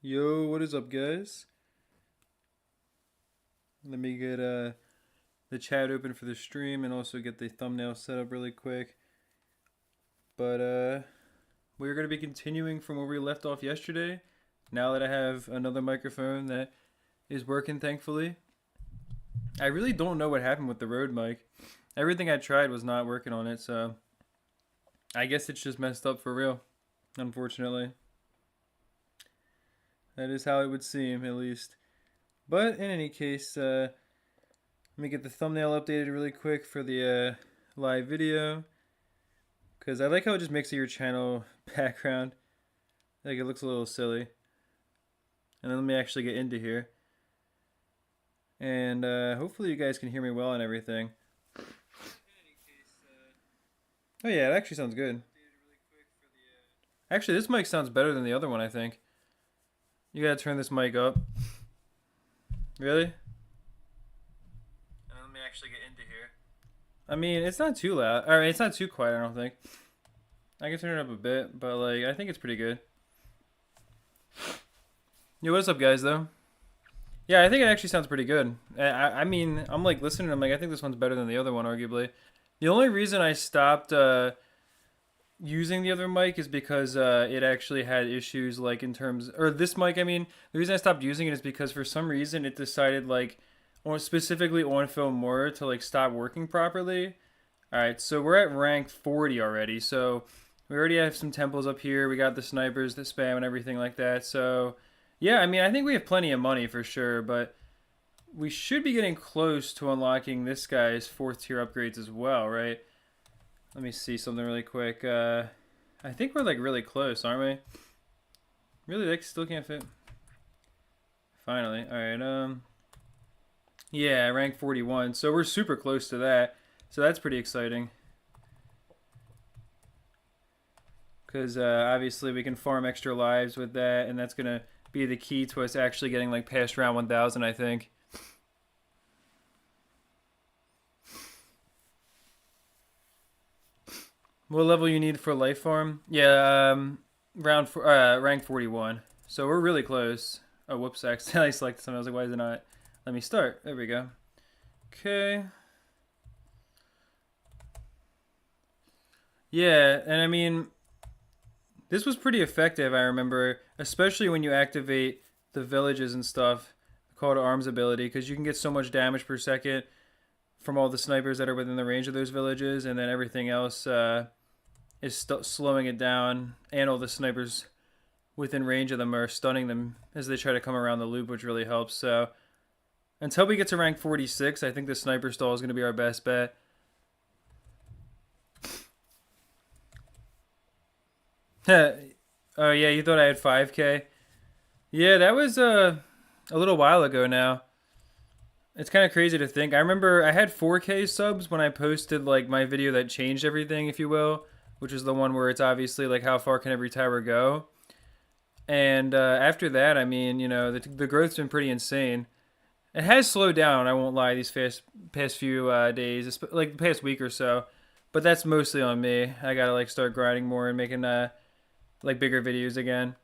Yo, what is up, guys? Let me get the chat open for the stream and also get the thumbnail set up really quick. But we're going to be continuing from where we left off yesterday. Now that I have another microphone that is working, thankfully. I really don't know what happened with the Rode mic. Everything I tried was not working on it, so I guess it's just messed up for real, unfortunately. That is how it would seem, at least. But in any case, let me get the thumbnail updated really quick for the live video. Because I like how it just makes it your channel background. Like, it looks a little silly. And then let me actually get into here. And hopefully you guys can hear me well and everything. Oh yeah, it actually sounds good. Actually, this mic sounds better than the other one, I think. You gotta turn this mic up. Really? And let me actually get into here. I mean, it's not too loud. Alright, it's not too quiet, I don't think. I can turn it up a bit, but like, I think it's pretty good. Yo, what's up, guys, though? Yeah, I think it actually sounds pretty good. I mean, I'm like listening, I'm like, I think this one's better than the other one, arguably. The only reason I stopped using the other mic is because it actually had issues, like in terms, or this mic, I mean, the reason I stopped using it is because for some reason it decided, like, specifically on film more to like stop working properly. Alright, so we're at rank 40 already, so we already have some temples up here, we got the snipers, the spam, and everything like that, so yeah, I mean, I think we have plenty of money for sure, but we should be getting close to unlocking this guy's 4th tier upgrades as well, right? Let me see something really quick. I think we're like really close, aren't we? Really, like, still can't fit. Finally, alright, yeah, rank 41, so we're super close to that, so that's pretty exciting. Because obviously we can farm extra lives with that, and that's gonna be the key to us actually getting like past round 1000, I think. What level you need for life farm? Yeah, rank 41. So we're really close. Oh, whoops, I accidentally selected something. I was like, why is it not? Let me start. There we go. Okay. Yeah, and I mean, this was pretty effective, I remember, especially when you activate the villages and stuff, the call to arms ability, because you can get so much damage per second from all the snipers that are within the range of those villages, and then everything else is slowing it down, and all the snipers within range of them are stunning them as they try to come around the loop, which really helps. So until we get to rank 46, I think the sniper stall is going to be our best bet. Oh yeah, you thought I had 5k? Yeah, that was a little while ago now. It's kind of crazy to think. I remember I had 4k subs when I posted like my video that changed everything, if you will, which is the one where it's obviously like how far can every tower go. And after that, I mean, you know, the growth's been pretty insane. It has slowed down, I won't lie, these past few days, like the past week or so. But that's mostly on me. I gotta like start grinding more and making like bigger videos again.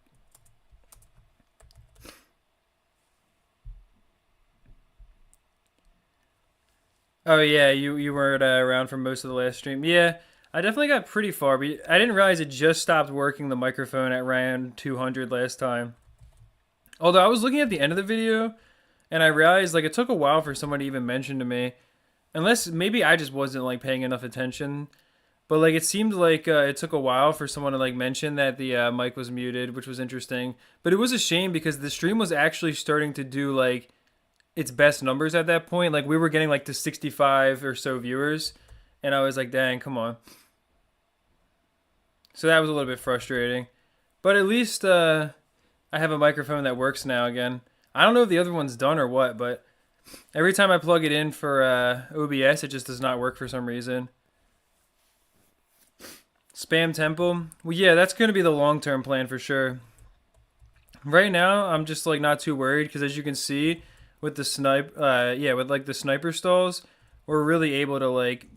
Oh yeah, you weren't around for most of the last stream. Yeah, I definitely got pretty far, but I didn't realize it just stopped working the microphone at round 200 last time. Although I was looking at the end of the video, and I realized like it took a while for someone to even mention to me, unless maybe I just wasn't like paying enough attention. But like it seemed like it took a while for someone to like mention that the mic was muted, which was interesting. But it was a shame because the stream was actually starting to do like its best numbers at that point. Like we were getting like to 65 or so viewers, and I was like, dang, come on. So that was a little bit frustrating. But at least I have a microphone that works now again. I don't know if the other one's done or what, but every time I plug it in for OBS, it just does not work for some reason. Spam temple? Well, yeah, that's going to be the long-term plan for sure. Right now, I'm just like not too worried because as you can see with the with like the sniper stalls, we're really able to like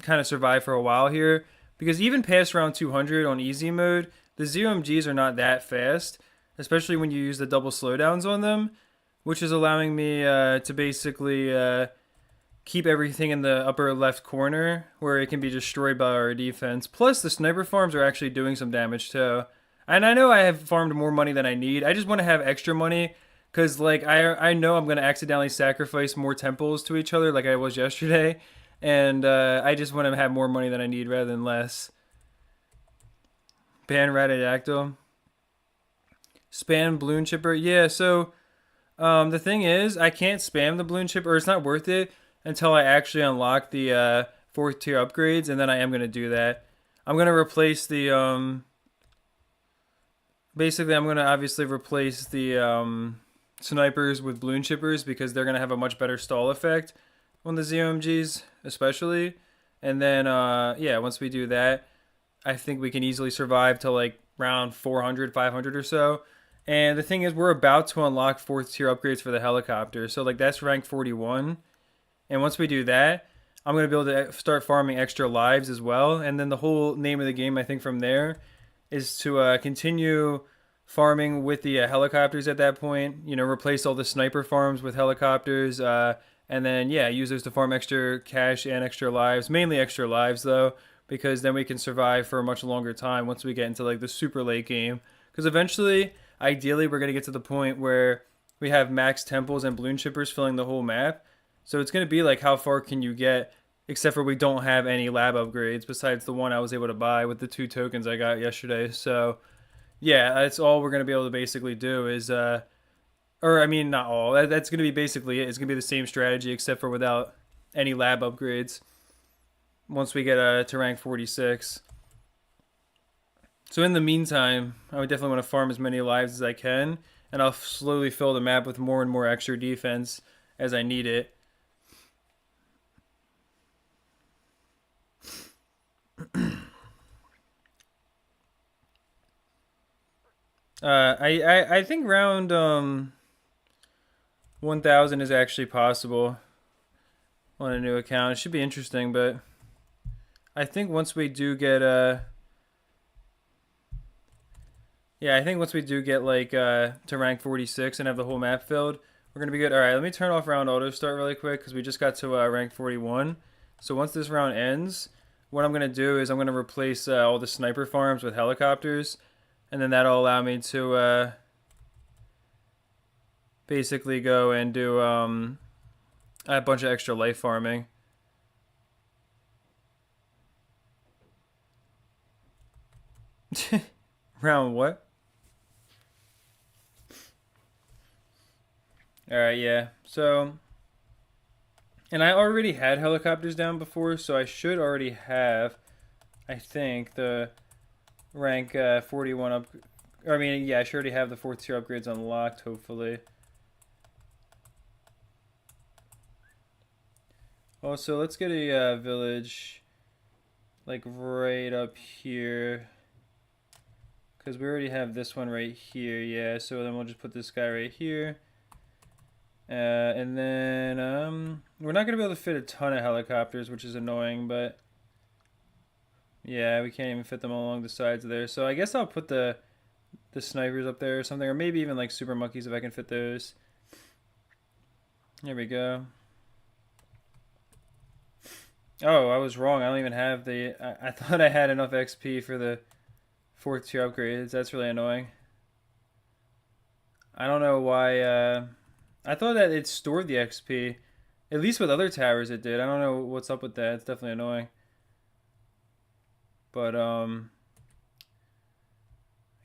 kind of survive for a while here because even past round 200 on easy mode, the ZOMGs are not that fast. especially when you use the double slowdowns on them, which is allowing me to basically keep everything in the upper left corner where it can be destroyed by our defense. Plus, the sniper farms are actually doing some damage too. And I know I have farmed more money than I need. I just want to have extra money because, like, I know I'm going to accidentally sacrifice more temples to each other like I was yesterday. And I just want to have more money than I need rather than less. Ban Ratadactyl. Spam Balloon Chipper. Yeah, so the thing is, I can't spam the Balloon Chipper, or it's not worth it until I actually unlock the 4th tier upgrades, and then I am going to do that. I'm going to replace the basically I'm going to obviously replace the snipers with balloon chippers because they're going to have a much better stall effect on the ZOMGs especially. And then yeah, once we do that, I think we can easily survive to like round 400, 500 or so. And the thing is, we're about to unlock 4th tier upgrades for the helicopter. So like that's rank 41. And once we do that, I'm going to be able to start farming extra lives as well. And then the whole name of the game, I think, from there is to continue farming with the helicopters at that point. You know, replace all the sniper farms with helicopters. And then, yeah, use those to farm extra cash and extra lives. Mainly extra lives, though, because then we can survive for a much longer time once we get into, like, the super late game. Because eventually, ideally, we're going to get to the point where we have max temples and balloon chippers filling the whole map. So it's going to be like, how far can you get, except for we don't have any lab upgrades besides the one I was able to buy with the 2 tokens I got yesterday. So yeah, that's all we're going to be able to basically do is, or I mean, not all. That's going to be basically it. It's going to be the same strategy except for without any lab upgrades once we get to rank 46. So in the meantime, I would definitely want to farm as many lives as I can, and I'll slowly fill the map with more and more extra defense as I need it. I think round 1000 is actually possible on a new account. It should be interesting, but I think once we do get yeah, I think once we do get like to rank 46 and have the whole map filled, we're gonna be good. All right, let me turn off round auto start really quick because we just got to rank 41. So once this round ends, what I'm gonna do is I'm gonna replace all the sniper farms with helicopters, and then that'll allow me to basically go and do a bunch of extra life farming. Round what? Alright, yeah. So, and I already had helicopters down before, so I should already have, I think, the rank 41 up. I mean, yeah, I should already have the 4th tier upgrades unlocked, hopefully. Also, let's get a village, like, right up here. Because we already have this one right here, yeah. So then we'll just put this guy right here. And then we're not going to be able to fit a ton of helicopters, which is annoying, but yeah, we can't even fit them along the sides there. So I guess I'll put the snipers up there or something, or maybe even like super monkeys if I can fit those. There we go. Oh, I was wrong. I don't even have the... I thought I had enough XP for the 4th tier upgrades. That's really annoying. I don't know why... I thought that it stored the XP. At least with other towers it did. I don't know what's up with that. It's definitely annoying. But, I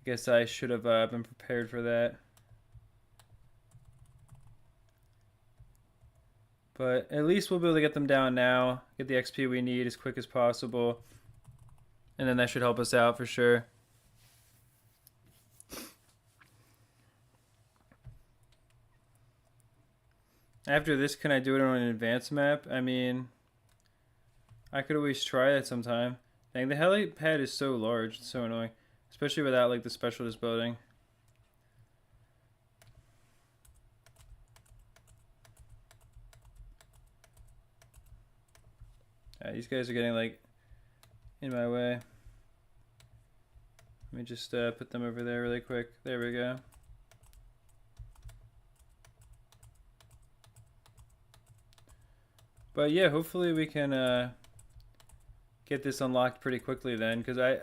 guess I should have been prepared for that. But at least we'll be able to get them down now. Get the XP we need as quick as possible. And then that should help us out for sure. After this, can I do it on an advanced map? I mean, I could always try that sometime. Dang, the helipad is so large. It's so annoying. Especially without, like, the specialist building. These guys are getting, like, in my way. Let me just put them over there really quick. There we go. But yeah, hopefully we can get this unlocked pretty quickly then, because I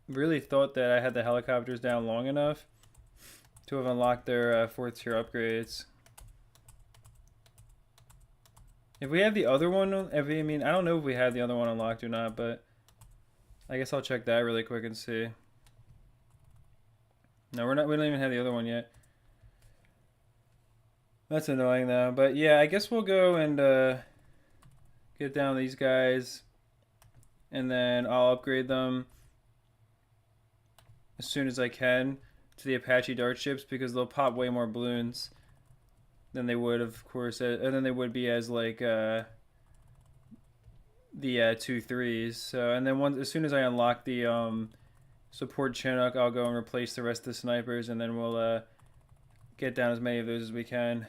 really thought that I had the helicopters down long enough to have unlocked their 4th tier upgrades. If we have the other one, I mean, I don't know if we have the other one unlocked or not, but I guess I'll check that really quick and see. No, we don't even have the other one yet. That's annoying though. But yeah, I guess we'll go and get down these guys, and then I'll upgrade them as soon as I can to the Apache dart ships, because they'll pop way more balloons than they would, of course, than they would be as like the 2-3s. So, and then as soon as I unlock the support Chinook, I'll go and replace the rest of the snipers, and then we'll get down as many of those as we can.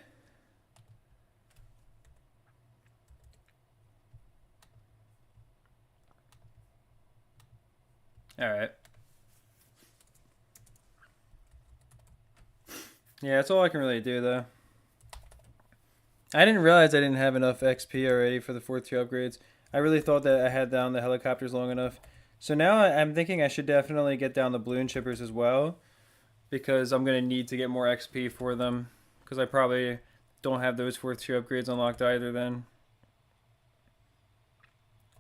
All right. Yeah, that's all I can really do though. I didn't realize I didn't have enough XP already for the 4th tier upgrades. I really thought that I had down the helicopters long enough. So now I'm thinking I should definitely get down the balloon chippers as well, because I'm going to need to get more XP for them, because I probably don't have those 4th tier upgrades unlocked either then.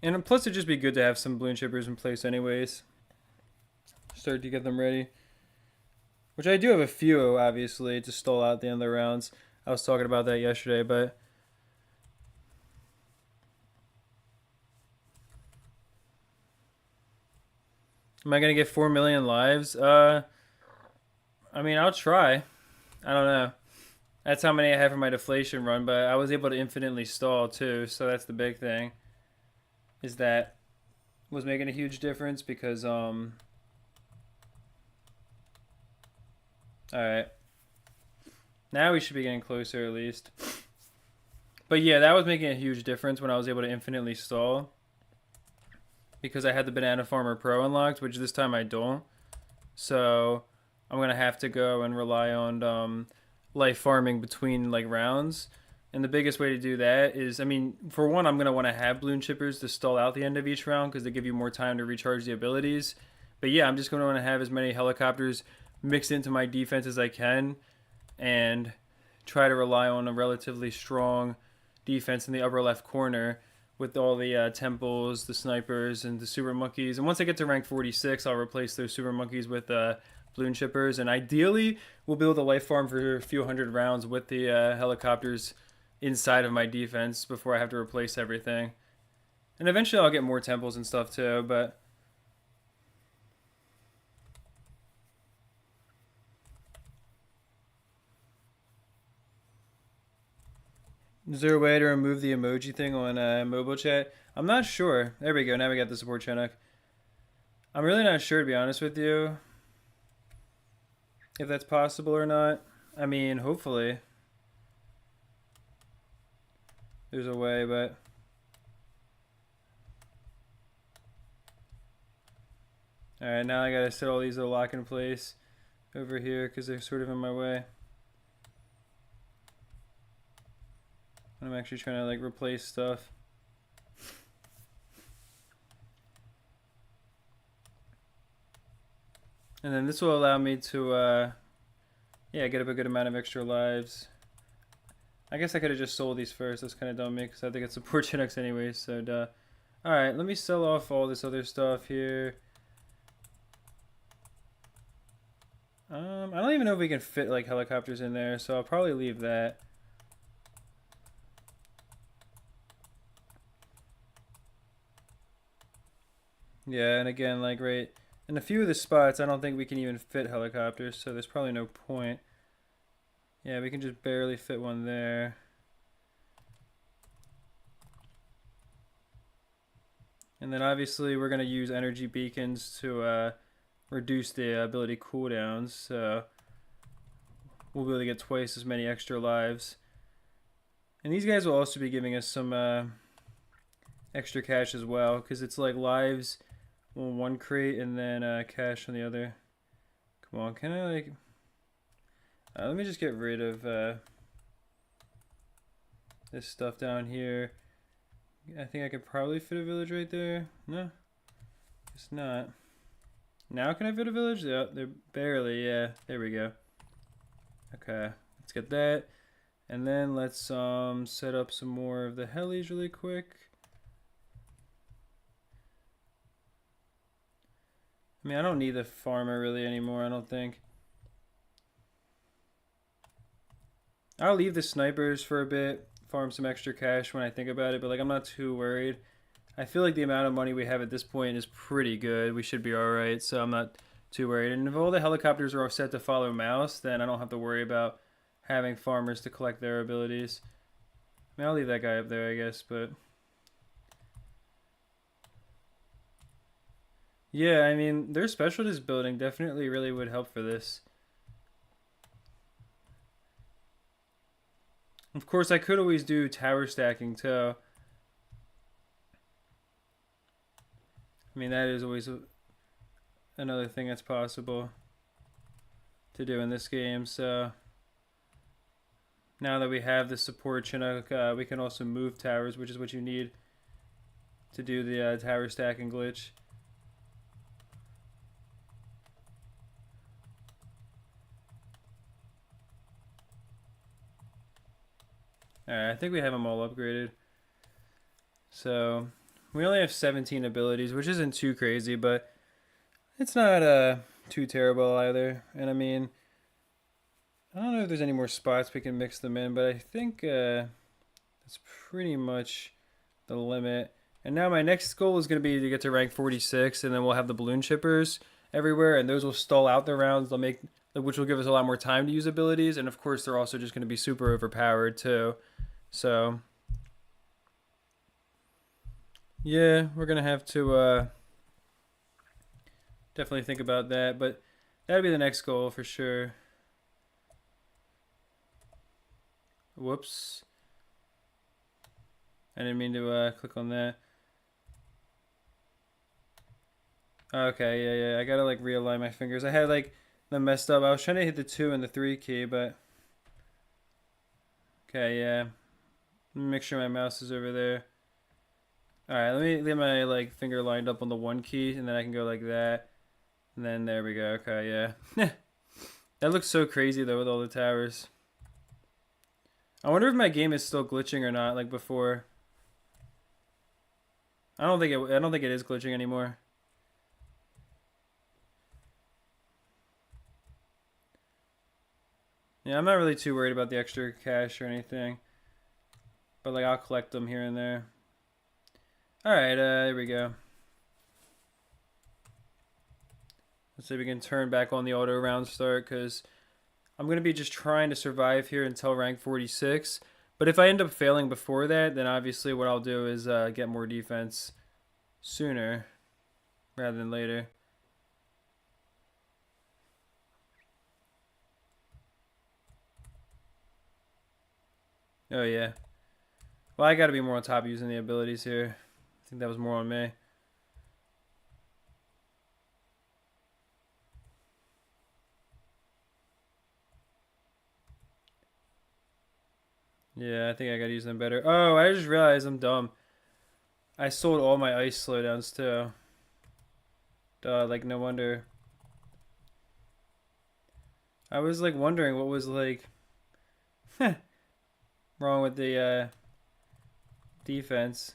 And plus it'd just be good to have some balloon chippers in place anyways. Start to get them ready. Which I do have a few, obviously, to stall out at the end of the rounds. I was talking about that yesterday, but am I gonna get 4 million lives? I mean, I'll try. I don't know. That's how many I have for my deflation run, but I was able to infinitely stall too, so that's the big thing. Is that was making a huge difference, because alright. Now we should be getting closer at least. But yeah, that was making a huge difference when I was able to infinitely stall, because I had the Banana Farmer Pro unlocked, which this time I don't. So I'm going to have to go and rely on life farming between like rounds. And the biggest way to do that is, I mean, for one, I'm going to want to have balloon chippers to stall out the end of each round, because they give you more time to recharge the abilities. But yeah, I'm just going to want to have as many helicopters mixed into my defense as I can, and try to rely on a relatively strong defense in the upper left corner with all the temples, the snipers, and the super monkeys. And once I get to rank 46, I'll replace those super monkeys with balloon chippers, and ideally we'll be able to life farm for a few hundred rounds with the helicopters inside of my defense before I have to replace everything. And eventually I'll get more temples and stuff too, but is there a way to remove the emoji thing on mobile chat? I'm not sure. There we go. Now we got the support Chinook. I'm really not sure, to be honest with you, if that's possible or not. I mean, hopefully there's a way, but alright, now I gotta set all these to lock in place over here, because they're sort of in my way. I'm actually trying to like replace stuff. And then this will allow me to yeah, get up a good amount of extra lives. I guess I could have just sold these first. That's kind of dumb me, because I have to get support Chinooks anyways, so duh. Alright, let me sell off all this other stuff here. I don't even know if we can fit like helicopters in there, so I'll probably leave that. Yeah, and again, like right in a few of the spots, I don't think we can even fit helicopters, so there's probably no point. Yeah, we can just barely fit one there. And then obviously we're going to use energy beacons to reduce the ability cooldowns, so we'll be able to get twice as many extra lives. And these guys will also be giving us some extra cash as well, because it's like lives on one crate and then cash on the other. Come on, can I like... let me just get rid of this stuff down here. I think I could probably fit a village right there. No, it's not. Now can I fit a village? Yeah, they're barely. Yeah, there we go. Okay, let's get that. And then let's set up some more of the helis really quick. I mean, I don't need the farmer really anymore, I don't think. I'll leave the snipers for a bit, farm some extra cash when I think about it, but like I'm not too worried. I feel like the amount of money we have at this point is pretty good. We should be alright, so I'm not too worried. And if all the helicopters are all set to follow mouse, then I don't have to worry about having farmers to collect their abilities. I mean, I'll leave that guy up there, I guess, but... Yeah, I mean, their specialties building definitely really would help for this. Of course, I could always do tower stacking, too. I mean, that is always another thing that's possible to do in this game, so... Now that we have the support Chinook, we can also move towers, which is what you need to do the tower stacking glitch. Alright, I think we have them all upgraded. So, we only have 17 abilities, which isn't too crazy, but it's not too terrible either. And I mean, I don't know if there's any more spots we can mix them in, but I think that's pretty much the limit. And now my next goal is going to be to get to rank 46, and then we'll have the balloon chippers everywhere, and those will stall out the rounds. They'll make, which will give us a lot more time to use abilities, and of course they're also just going to be super overpowered too. So yeah, we're gonna have to definitely think about that, but that'll be the next goal for sure. Whoops. I didn't mean to click on that. Okay, yeah. I gotta like realign my fingers. I had like them messed up. I was trying to hit the 2 and the 3 key, but... Okay, yeah. Let me make sure my mouse is over there. Alright, let me get my like finger lined up on the 1 key, and then I can go like that. And then there we go. Okay, yeah. That looks so crazy though with all the towers. I wonder if my game is still glitching or not, like before. I don't think it is glitching anymore. Yeah, I'm not really too worried about the extra cash or anything. But like I'll collect them here and there. Alright, here we go. Let's see if we can turn back on the auto round start, because I'm going to be just trying to survive here until rank 46. But if I end up failing before that, then obviously what I'll do is get more defense sooner rather than later. Oh yeah. Well, I got to be more on top using the abilities here. I think that was more on me. Yeah, I think I gotta use them better. Oh, I just realized I'm dumb. I sold all my ice slowdowns too. Duh, like no wonder. I was like wondering what was like wrong with the defense.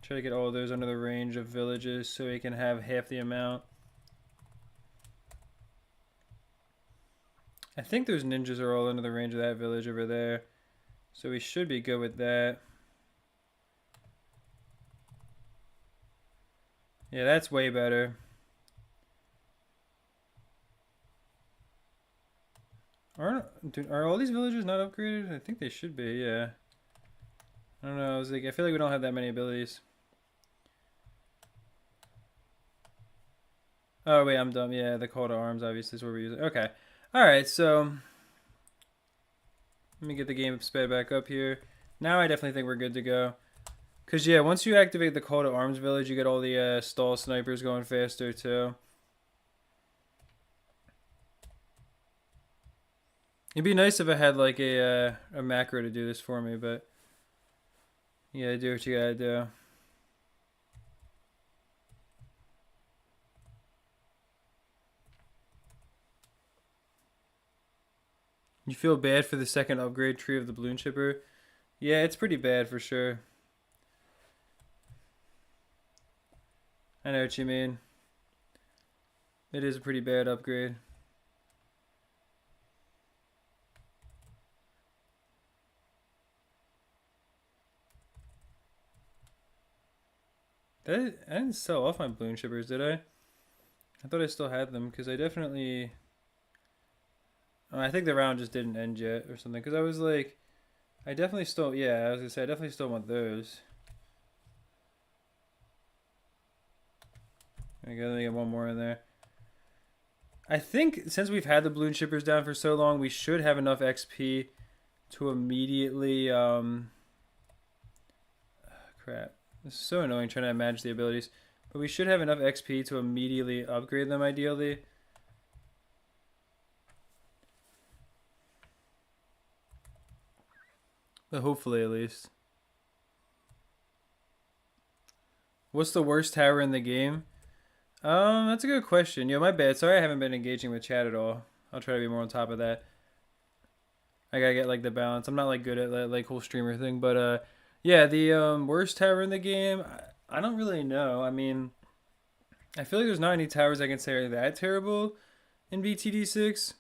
Try to get all of those under the range of villages so we can have half the amount. I think those ninjas are all under the range of that village over there. So we should be good with that. Yeah, that's way better. Are all these villages not upgraded? I think they should be, yeah. I don't know, I feel like we don't have that many abilities. Oh wait, I'm dumb. Yeah, the call to arms obviously is what we're using. Okay. Alright, so let me get the game sped back up here. Now I definitely think we're good to go. Because yeah, once you activate the call to arms village, you get all the stall snipers going faster too. It'd be nice if I had like a macro to do this for me, but you gotta do what you gotta do. You feel bad for the second upgrade tree of the balloon chipper? Yeah, it's pretty bad for sure. I know what you mean. It is a pretty bad upgrade. I didn't sell off my balloon chippers, did I? I thought I still had them because I definitely. Oh, I think the round just didn't end yet or something. Because I was like, I definitely still. Yeah, I was gonna say I definitely still want those. I gotta get one more in there. I think since we've had the balloon chippers down for so long, we should have enough XP to immediately. Crap. This is so annoying trying to manage the abilities. But we should have enough XP to immediately upgrade them ideally. But hopefully at least. What's the worst tower in the game? That's a good question. Yo, my bad. Sorry I haven't been engaging with chat at all. I'll try to be more on top of that. I gotta get like the balance. I'm not like good at that like whole streamer thing, but yeah, the worst tower in the game. I don't really know. I mean, I feel like there's not any towers I can say are that terrible in BTD6.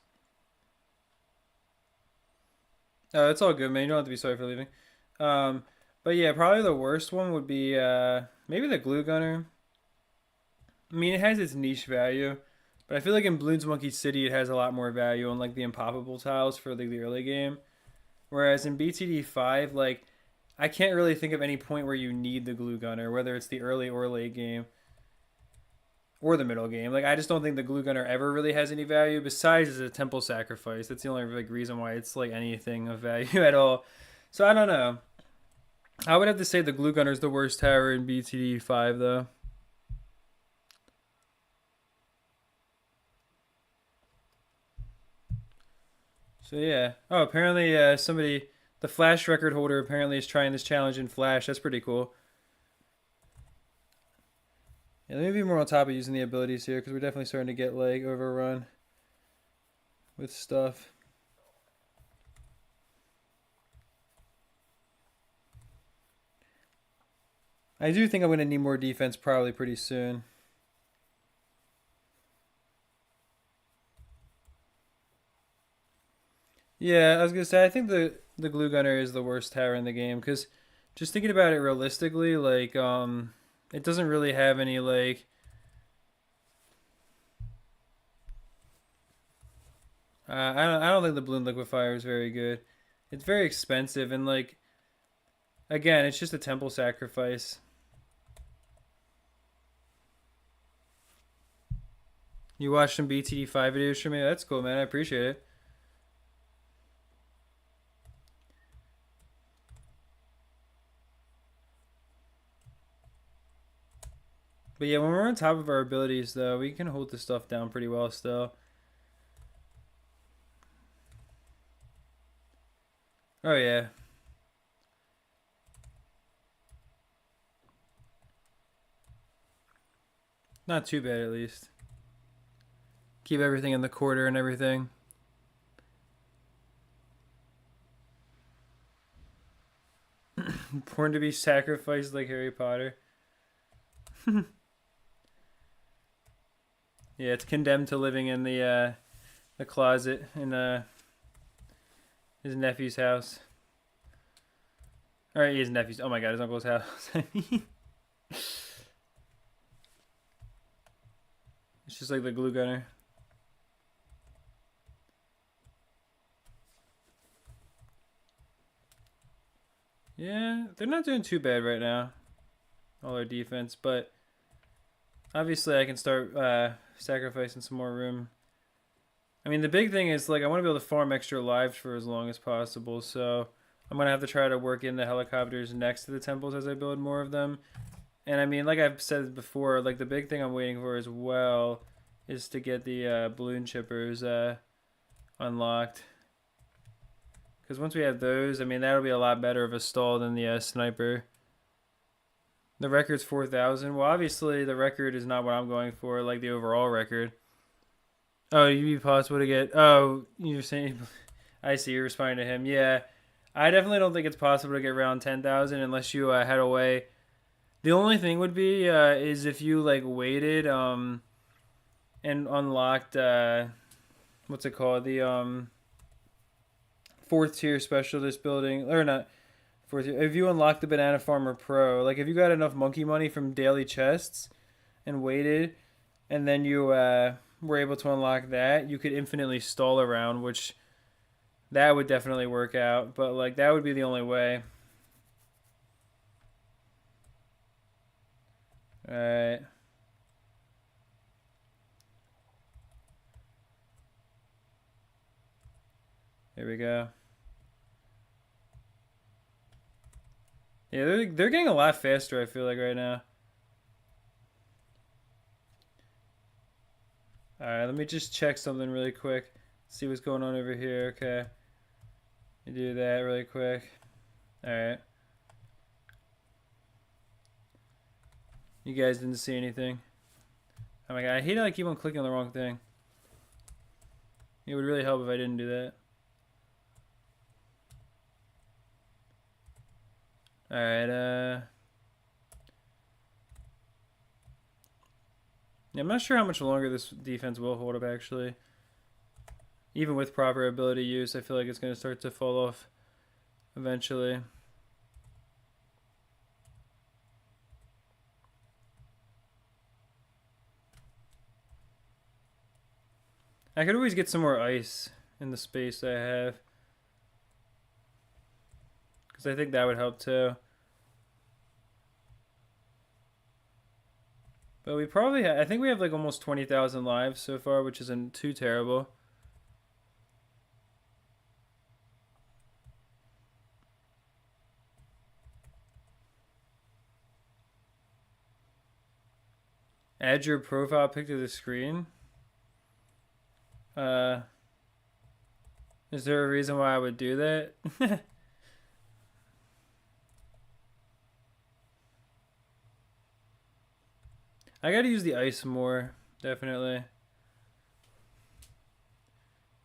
It's all good, man. You don't have to be sorry for leaving. Um, but yeah, probably the worst one would be maybe the glue gunner. I mean, it has its niche value, but I feel like in Bloons Monkey City it has a lot more value on like the impoppable tiles for like the early game. Whereas in BTD5, like I can't really think of any point where you need the glue gunner, whether it's the early or late game or the middle game. Like I just don't think the glue gunner ever really has any value besides as a temple sacrifice. That's the only like reason why it's like anything of value at all. So I don't know. I would have to say the glue gunner is the worst tower in BTD5 though. So yeah. Oh, apparently somebody, the Flash record holder, apparently is trying this challenge in Flash. That's pretty cool. Yeah, let me be more on top of using the abilities here because we're definitely starting to get like overrun with stuff. I do think I'm going to need more defense probably pretty soon. Yeah, I was gonna say I think the glue gunner is the worst tower in the game because just thinking about it realistically, like it doesn't really have any like I don't think the balloon liquefier is very good. It's very expensive and like again, it's just a temple sacrifice. You watched some BTD5 videos from me. That's cool, man. I appreciate it. But yeah, when we're on top of our abilities, though, we can hold this stuff down pretty well still. Oh yeah. Not too bad, at least. Keep everything in the quarter and everything. Born to be sacrificed like Harry Potter. Yeah, it's condemned to living in the closet in his nephew's house. All right, his nephew's. Oh my god, his uncle's house. It's just like the glue gunner. Yeah, they're not doing too bad right now. All our defense, but obviously I can start sacrificing some more room. I mean, the big thing is like I want to be able to farm extra lives for as long as possible, so I'm gonna have to try to work in the helicopters next to the temples as I build more of them. And I mean, like I've said before, like the big thing I'm waiting for as well is to get the balloon chippers unlocked. Because once we have those, I mean, that'll be a lot better of a stall than the sniper. The record's 4,000. Well, obviously, the record is not what I'm going for, like the overall record. Oh, you'd be possible to get. Oh, you're saying. I see, you're responding to him. Yeah. I definitely don't think it's possible to get around 10,000 unless you had a way. The only thing would be is if you like waited and unlocked what's it called, the fourth tier specialist building, or not fourth tier. If you unlock the Banana Farmer Pro, like if you got enough monkey money from daily chests and waited, and then you were able to unlock that, you could infinitely stall around, which that would definitely work out. But like that would be the only way. All right. Here we go. Yeah, they're getting a lot faster, I feel like, right now. Alright, let me just check something really quick. See what's going on over here. Okay. You do that really quick. Alright. You guys didn't see anything. Oh my god, I hate how I keep on clicking on the wrong thing. It would really help if I didn't do that. Alright, yeah, I'm not sure how much longer this defense will hold up, actually. Even with proper ability use, I feel like it's going to start to fall off eventually. I could always get some more ice in the space I have. Because I think that would help too. But we probably I think we have like almost 20,000 lives so far, which isn't too terrible. Add your profile pic to the screen. Uh, is there a reason why I would do that? I gotta use the ice more, definitely.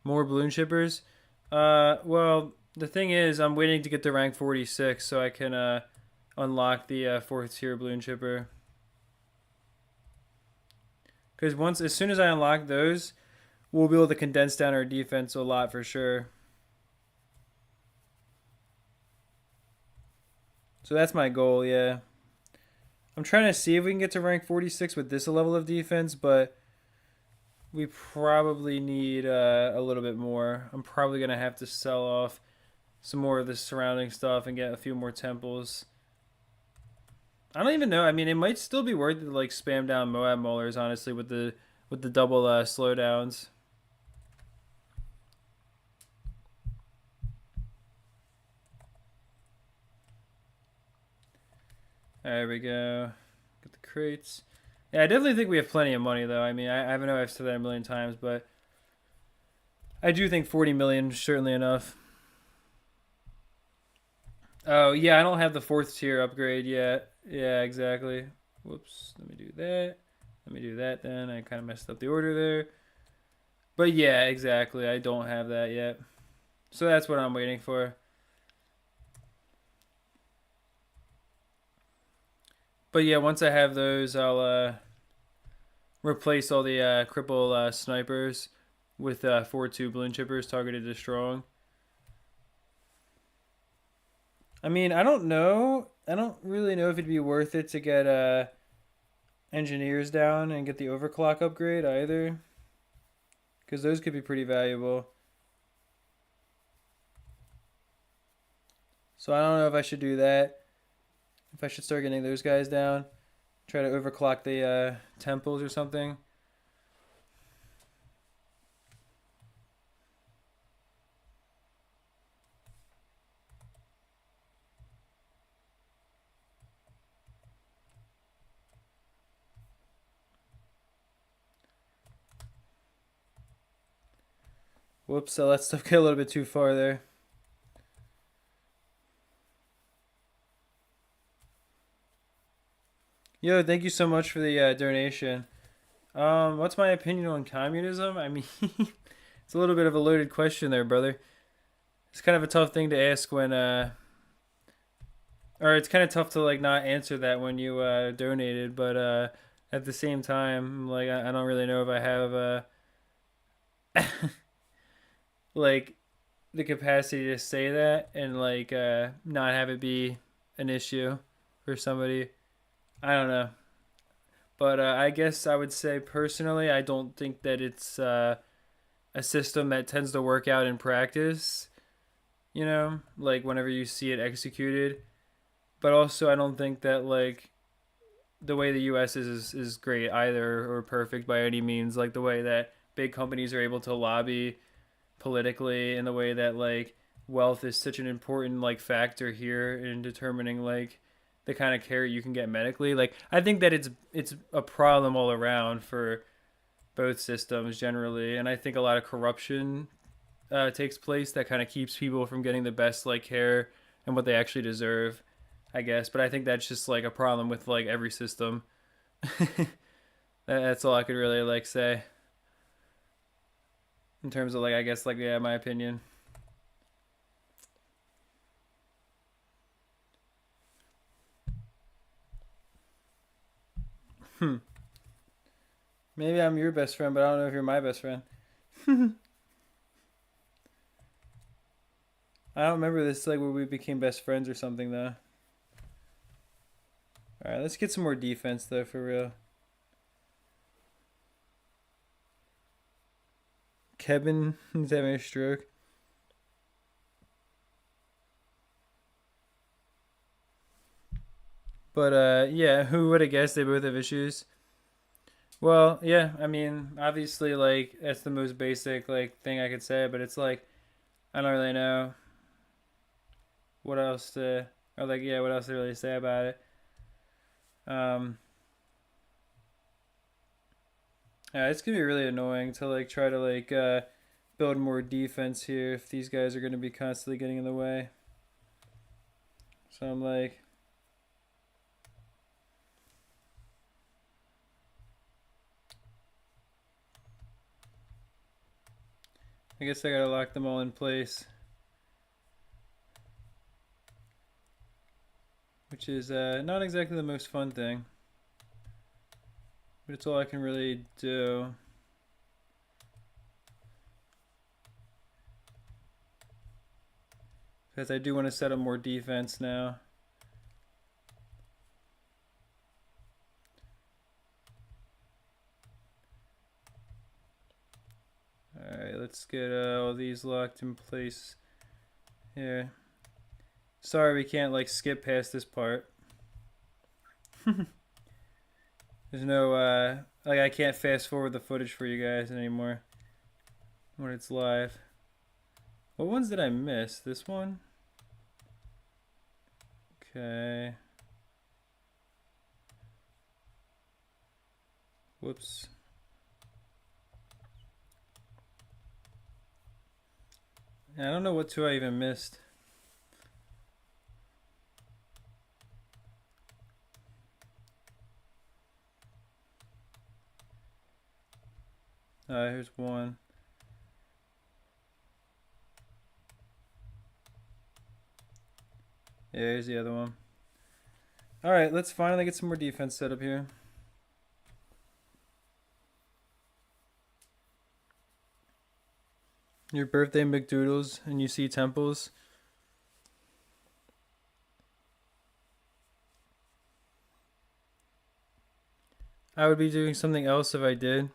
More balloon shippers. Well, the thing is, I'm waiting to get to rank 46 so I can unlock the fourth tier balloon shipper. Because as soon as I unlock those, we'll be able to condense down our defense a lot for sure. So that's my goal, yeah. I'm trying to see if we can get to rank 46 with this level of defense, but we probably need a little bit more. I'm probably going to have to sell off some more of the surrounding stuff and get a few more temples. I don't even know. I mean, it might still be worth it to like spam down Moab Maulers, honestly, with the double slowdowns. There we go. Get the crates. Yeah, I definitely think we have plenty of money, though. I mean, I know I've said that a million times, but I do think 40 million is certainly enough. Oh, yeah, I don't have the fourth tier upgrade yet. Yeah, exactly. Whoops. Let me do that. Let me do that then. I kind of messed up the order there. But yeah, exactly. I don't have that yet. So that's what I'm waiting for. But yeah, once I have those, I'll replace all the cripple snipers with 4-2 balloon chippers targeted to strong. I mean, I don't know. I don't really know if it'd be worth it to get engineers down and get the overclock upgrade either. Because those could be pretty valuable. So I don't know if I should do that. If I should start getting those guys down. Try to overclock the temples or something. Whoops, I let stuff get a little bit too far there. Yo, thank you so much for the donation. What's my opinion on communism? I mean, it's a little bit of a loaded question there, brother. It's kind of a tough thing to ask when, or it's kind of tough to like not answer that when you donated. But at the same time, like I don't really know if I have like the capacity to say that and like not have it be an issue for somebody. I don't know. But I guess I would say personally, I don't think that it's a system that tends to work out in practice, you know, like whenever you see it executed. But also, I don't think that like the way the US is great either or perfect by any means. Like the way that big companies are able to lobby politically and the way that like wealth is such an important like factor here in determining like the kind of care you can get medically. Like I think that it's a problem all around for both systems generally, and I think a lot of corruption takes place that kind of keeps people from getting the best like care and what they actually deserve, I guess. But I think that's just like a problem with like every system. That's all I could really like say in terms of like I guess like yeah, my opinion. Hmm. Maybe I'm your best friend, but I don't know if you're my best friend. I don't remember this like where we became best friends or something though. All right, let's get some more defense though for real. Kevin is having a stroke. But yeah, who would have guessed they both have issues? Well, yeah, I mean, obviously, like that's the most basic like thing I could say, but it's like I don't really know what else to, or like yeah, what else to really say about it. Um, yeah, it's gonna be really annoying to like try to like build more defense here if these guys are gonna be constantly getting in the way. So I'm like, I guess I gotta lock them all in place, which is not exactly the most fun thing, but it's all I can really do. Because I do want to set up more defense now. Alright, let's get all these locked in place here. Sorry we can't like skip past this part. There's no like I can't fast forward the footage for you guys anymore when it's live. What ones did I miss? This one? Okay. Whoops. I don't know what two I even missed. Here's one. Yeah, here's the other one. Alright, let's finally get some more defense set up here. Your birthday McDoodles and you see temples. I would be doing something else if I did.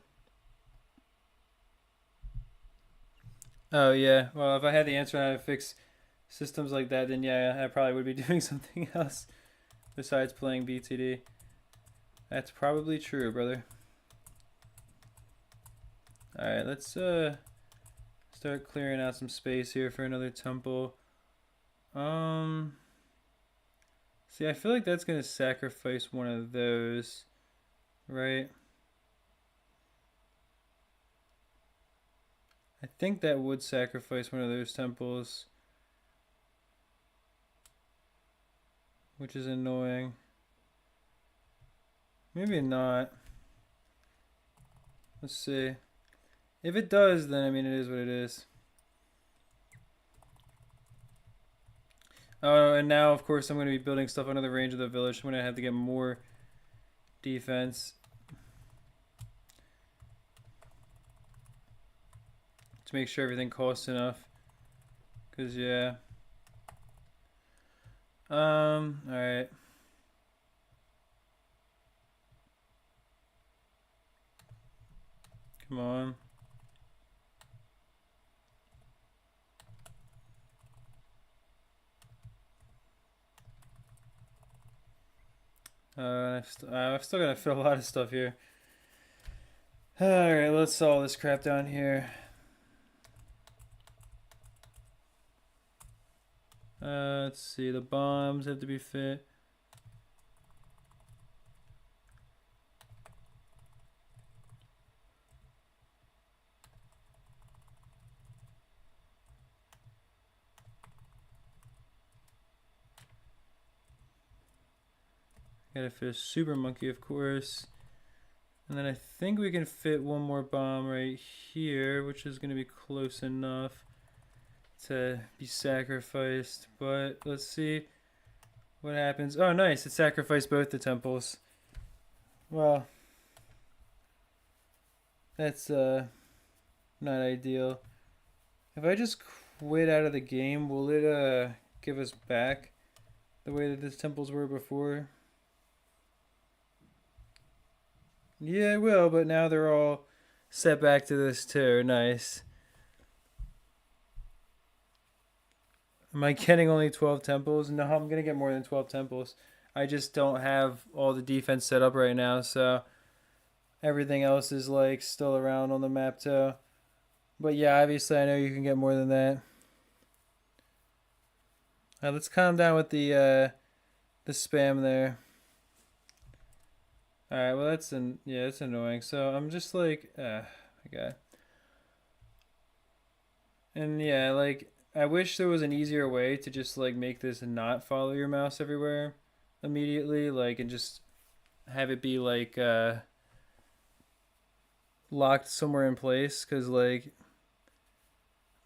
Oh yeah. Well, if I had the answer on how to fix systems like that, then yeah, I probably would be doing something else besides playing BTD. That's probably true, brother. All right, let's start clearing out some space here for another temple. See, I feel like that's gonna sacrifice one of those, right? I think that would sacrifice one of those temples, which is annoying. Maybe not. Let's see. If it does, then I mean it is what it is. Oh, and now of course I'm going to be building stuff under the range of the village. So I'm going to have to get more defense to make sure everything costs enough. Cause yeah. All right. Come on. I've still got to fit a lot of stuff here. Alright, let's solve this crap down here. Let's see, the bombs have to be fit. Gotta fit a super monkey, of course. And then I think we can fit one more bomb right here, which is gonna be close enough to be sacrificed. But let's see what happens. Oh, nice, it sacrificed both the temples. Well, that's not ideal. If I just quit out of the game, will it give us back the way that the temples were before? Yeah, it will, but now they're all set back to this too. Nice. Am I getting only 12 temples? No, I'm gonna get more than 12 temples. I just don't have all the defense set up right now, so everything else is like still around on the map too. But yeah, obviously I know you can get more than that. Let's calm down with the spam there. All right, well yeah, it's annoying. So I'm just like, okay. And yeah, like I wish there was an easier way to just like make this not follow your mouse everywhere immediately, like and just have it be like locked somewhere in place. Cause like,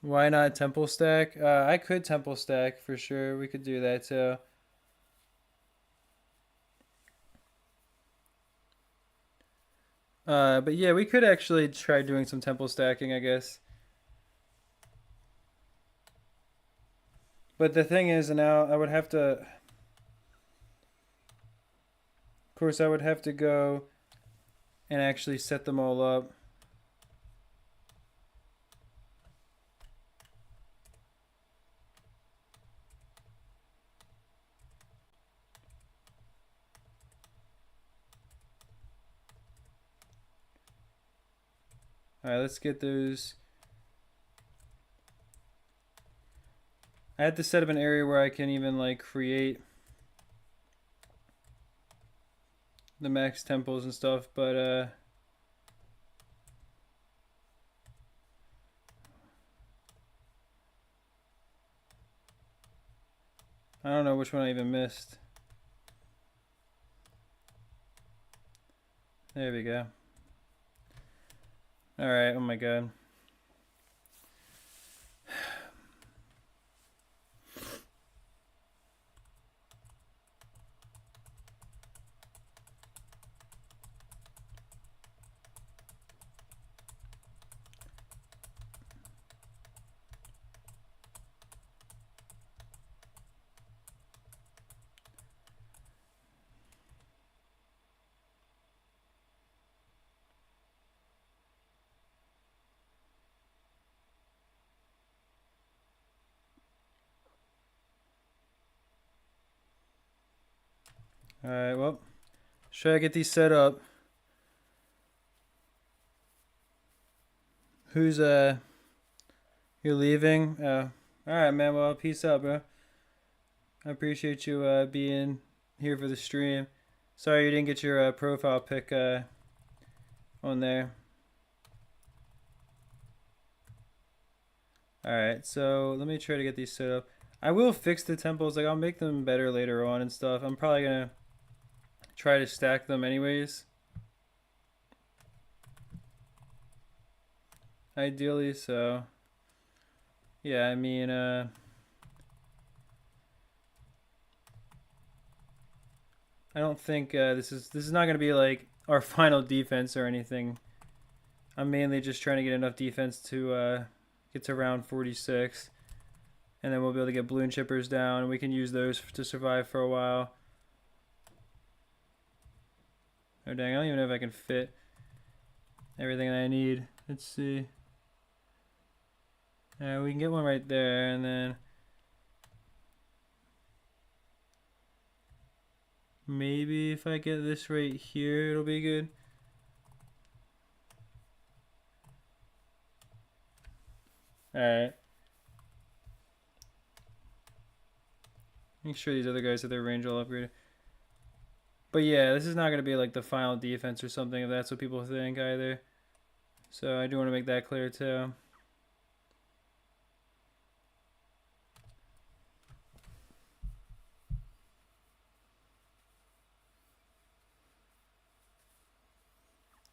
why not temple stack? I could temple stack for sure. We could do that too. But yeah, we could actually try doing some temple stacking, I guess. But the thing is, now I would have to. Of course, I would have to go and actually set them all up. All right, let's get those. I had to set up an area where I can even like create the max temples and stuff, but I don't know which one I even missed. There we go. All right, oh my god. All right, well, should I get these set up? Who's you're leaving? All right, man. Well, peace out, bro. I appreciate you being here for the stream. Sorry you didn't get your profile pic on there. Alright, so let me try to get these set up. I will fix the temples, like I'll make them better later on and stuff. I'm probably gonna try to stack them anyways. Ideally, so yeah, I mean, I don't think this is not gonna be like our final defense or anything. I'm mainly just trying to get enough defense to get to round 46, and then we'll be able to get balloon chippers down, and we can use those to survive for a while. Oh dang, I don't even know if I can fit everything that I need. Let's see. We can get one right there, and then maybe if I get this right here, it'll be good. Alright. Make sure these other guys have their range all upgraded. But yeah, this is not going to be like the final defense or something if that's what people think either. So I do want to make that clear too.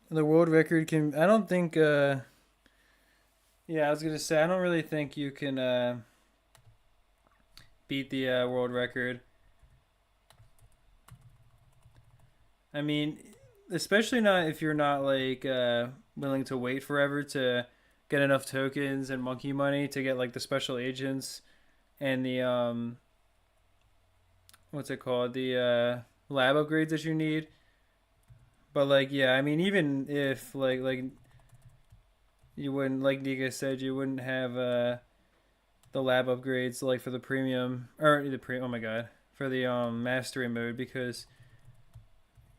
The world record can, I don't think, yeah, I was going to say, I don't really think you can beat the world record. I mean, especially not if you're not like willing to wait forever to get enough tokens and monkey money to get like the special agents and the what's it called, the lab upgrades that you need. But like, yeah, I mean, even if like you wouldn't, like Nika said, you wouldn't have the lab upgrades like for the premium or the pre. Oh my god, for the mastery mode, because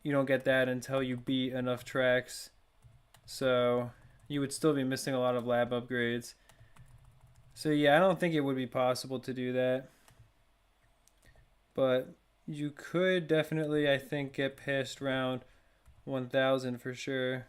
you don't get that until you beat enough tracks. So you would still be missing a lot of lab upgrades. So yeah, I don't think it would be possible to do that. But you could definitely, I think, get past round 1000 for sure.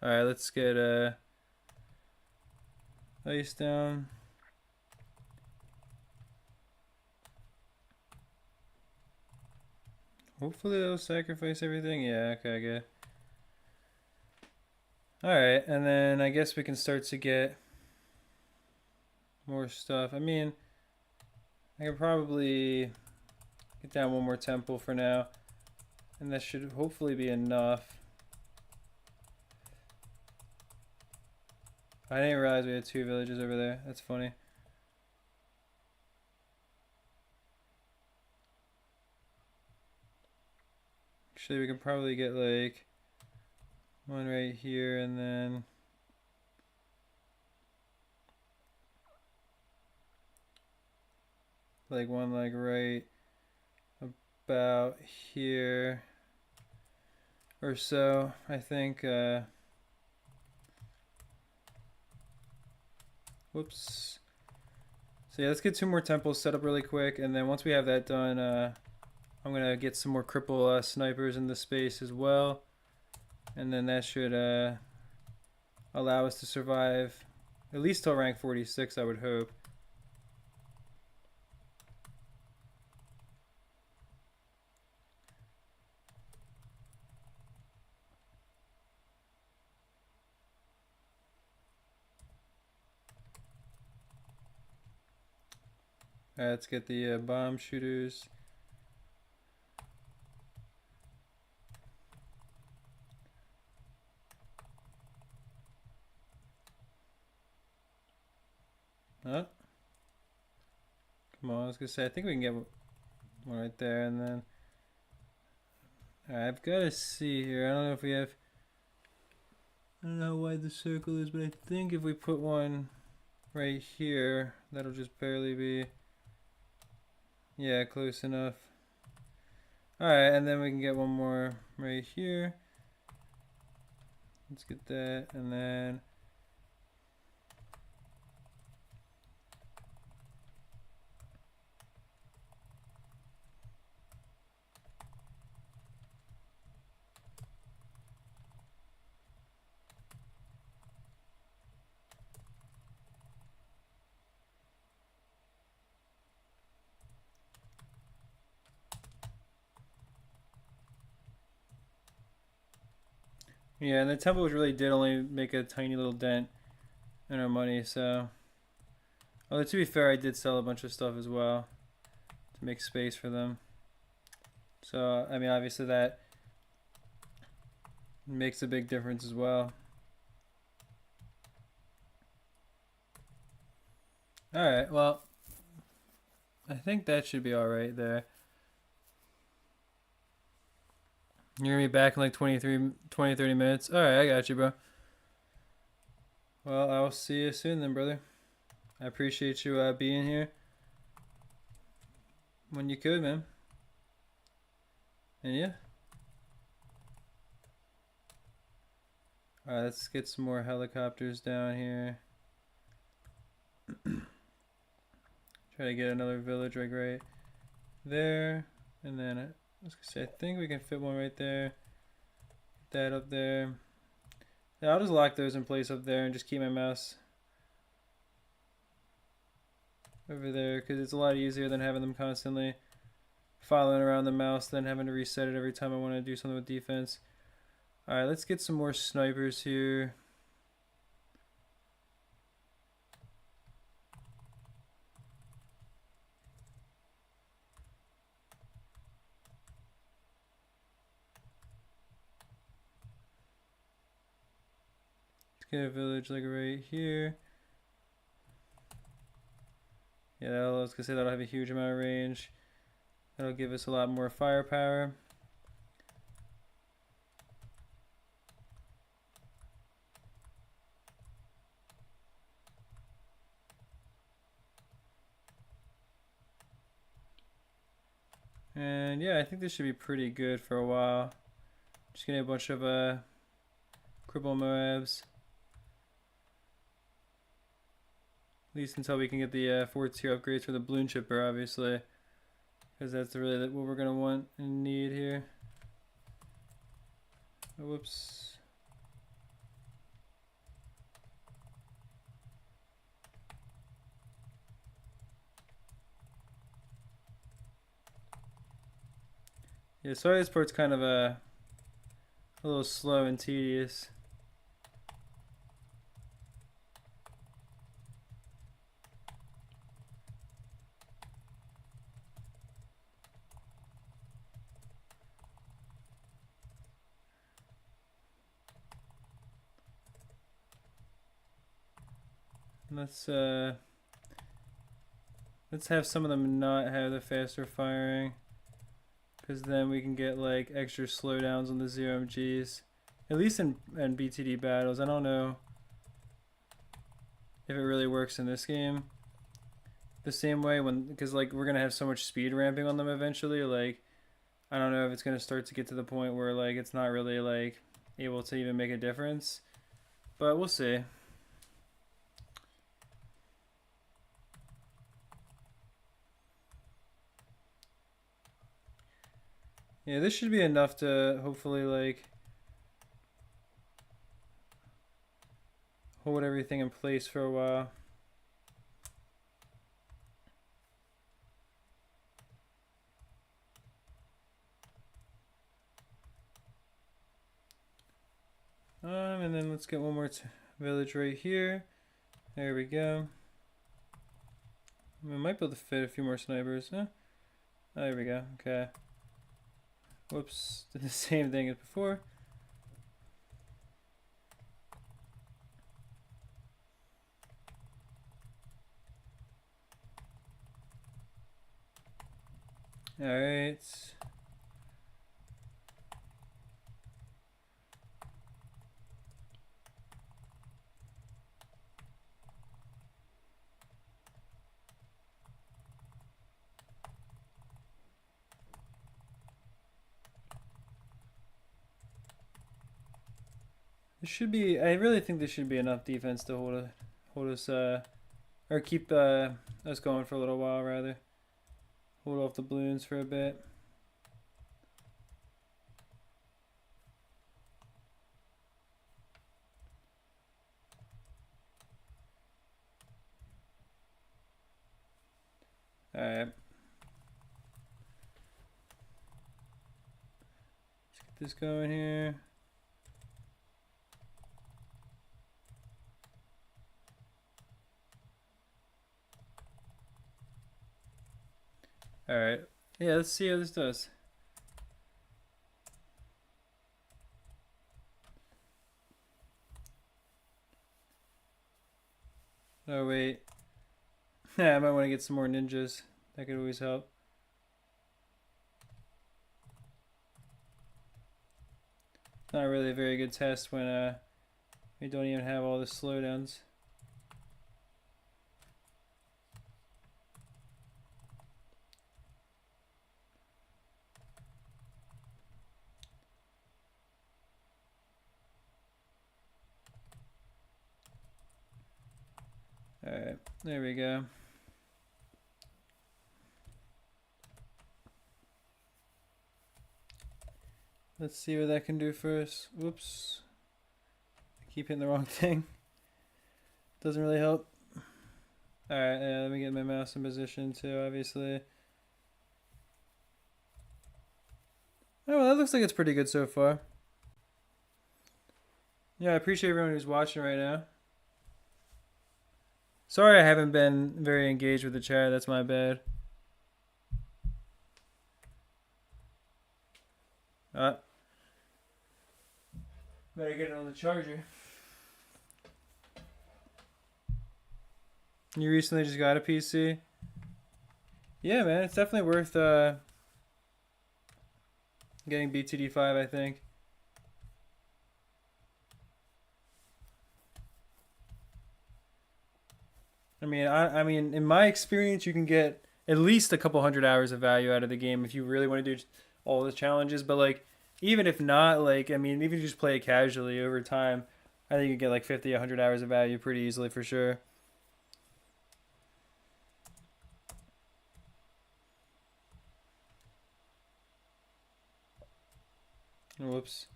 Alright, let's get ice down. Hopefully they'll sacrifice everything. Yeah, okay, good. Alright, and then I guess we can start to get more stuff. I mean, I could probably get down one more temple for now, and that should hopefully be enough. I didn't realize we had 2 villages over there. That's funny. Actually, we can probably get like one right here, and then like one like right about here or so, I think. Whoops. So yeah, let's get 2 more temples set up really quick, and then once we have that done, I'm gonna get some more cripple snipers in the space as well, and then that should allow us to survive at least till rank 46, I would hope. Alright, let's get the bomb shooters. Oh. Come on, I was gonna say, I think we can get one right there, and then I've got to see here. I don't know if we have, I don't know how wide the circle is, but I think if we put one right here, that'll just barely be, yeah, close enough. Alright, and then we can get one more right here. Let's get that, and then Yeah, and the temples really did only make a tiny little dent in our money, so. Although to be fair, I did sell a bunch of stuff as well to make space for them. So, I mean, obviously that makes a big difference as well. Alright, well, I think that should be alright there. You're gonna be back in like 20, 30 minutes? Alright, I got you, bro. Well, I'll see you soon then, brother. I appreciate you being here when you could, man. And yeah. Alright, let's get some more helicopters down here. Try to get another village like right there. And then I was gonna say, I think we can fit one right there. That up there. Yeah, I'll just lock those in place up there and just keep my mouse over there because it's a lot easier than having them constantly following around the mouse than having to reset it every time I want to do something with defense. Alright, let's get some more snipers here. Let's get a village like right here. Yeah, I was gonna say that'll have a huge amount of range. That'll give us a lot more firepower. And yeah, I think this should be pretty good for a while. Just getting a bunch of cripple Moabs. At least until we can get the 4th tier upgrades for the balloon chipper, obviously. Because that's really what we're going to want and need here. Oh, whoops. Yeah, sorry this part's kind of a little slow and tedious. Let's have some of them not have the faster firing. Because then we can get like extra slowdowns on the 0MGs. At least in BTD battles. I don't know if it really works in this game the same way because like we're gonna have so much speed ramping on them eventually. Like I don't know if it's gonna start to get to the point where like it's not really like able to even make a difference. But we'll see. Yeah, this should be enough to hopefully like hold everything in place for a while. And then let's get one more village right here. There we go. We might be able to fit a few more snipers. Huh? Oh, there we go. Okay. Whoops. Did the same thing as before. Alright. This should be. I really think this should be enough defense to hold us, or keep us going for a little while rather. Hold off the balloons for a bit. All right. Let's get this going here. Alright. Yeah, let's see how this does. Oh, wait. Yeah, I might want to get some more ninjas. That could always help. Not really a very good test when we don't even have all the slowdowns. Alright, there we go. Let's see what that can do for us. Whoops. I keep hitting the wrong thing. Doesn't really help. Alright, let me get my mouse in position too, obviously. Oh, well, that looks like it's pretty good so far. Yeah, I appreciate everyone who's watching right now. Sorry I haven't been very engaged with the chat, that's my bad. Better get it on the charger. You recently just got a PC? Yeah, man, it's definitely worth getting BTD5, I think. I mean, in my experience, you can get at least a couple hundred hours of value out of the game if you really want to do all the challenges. But like, even if not, like, I mean, even if you just play it casually over time, I think you get like 50, 100 hours of value pretty easily for sure. Whoops.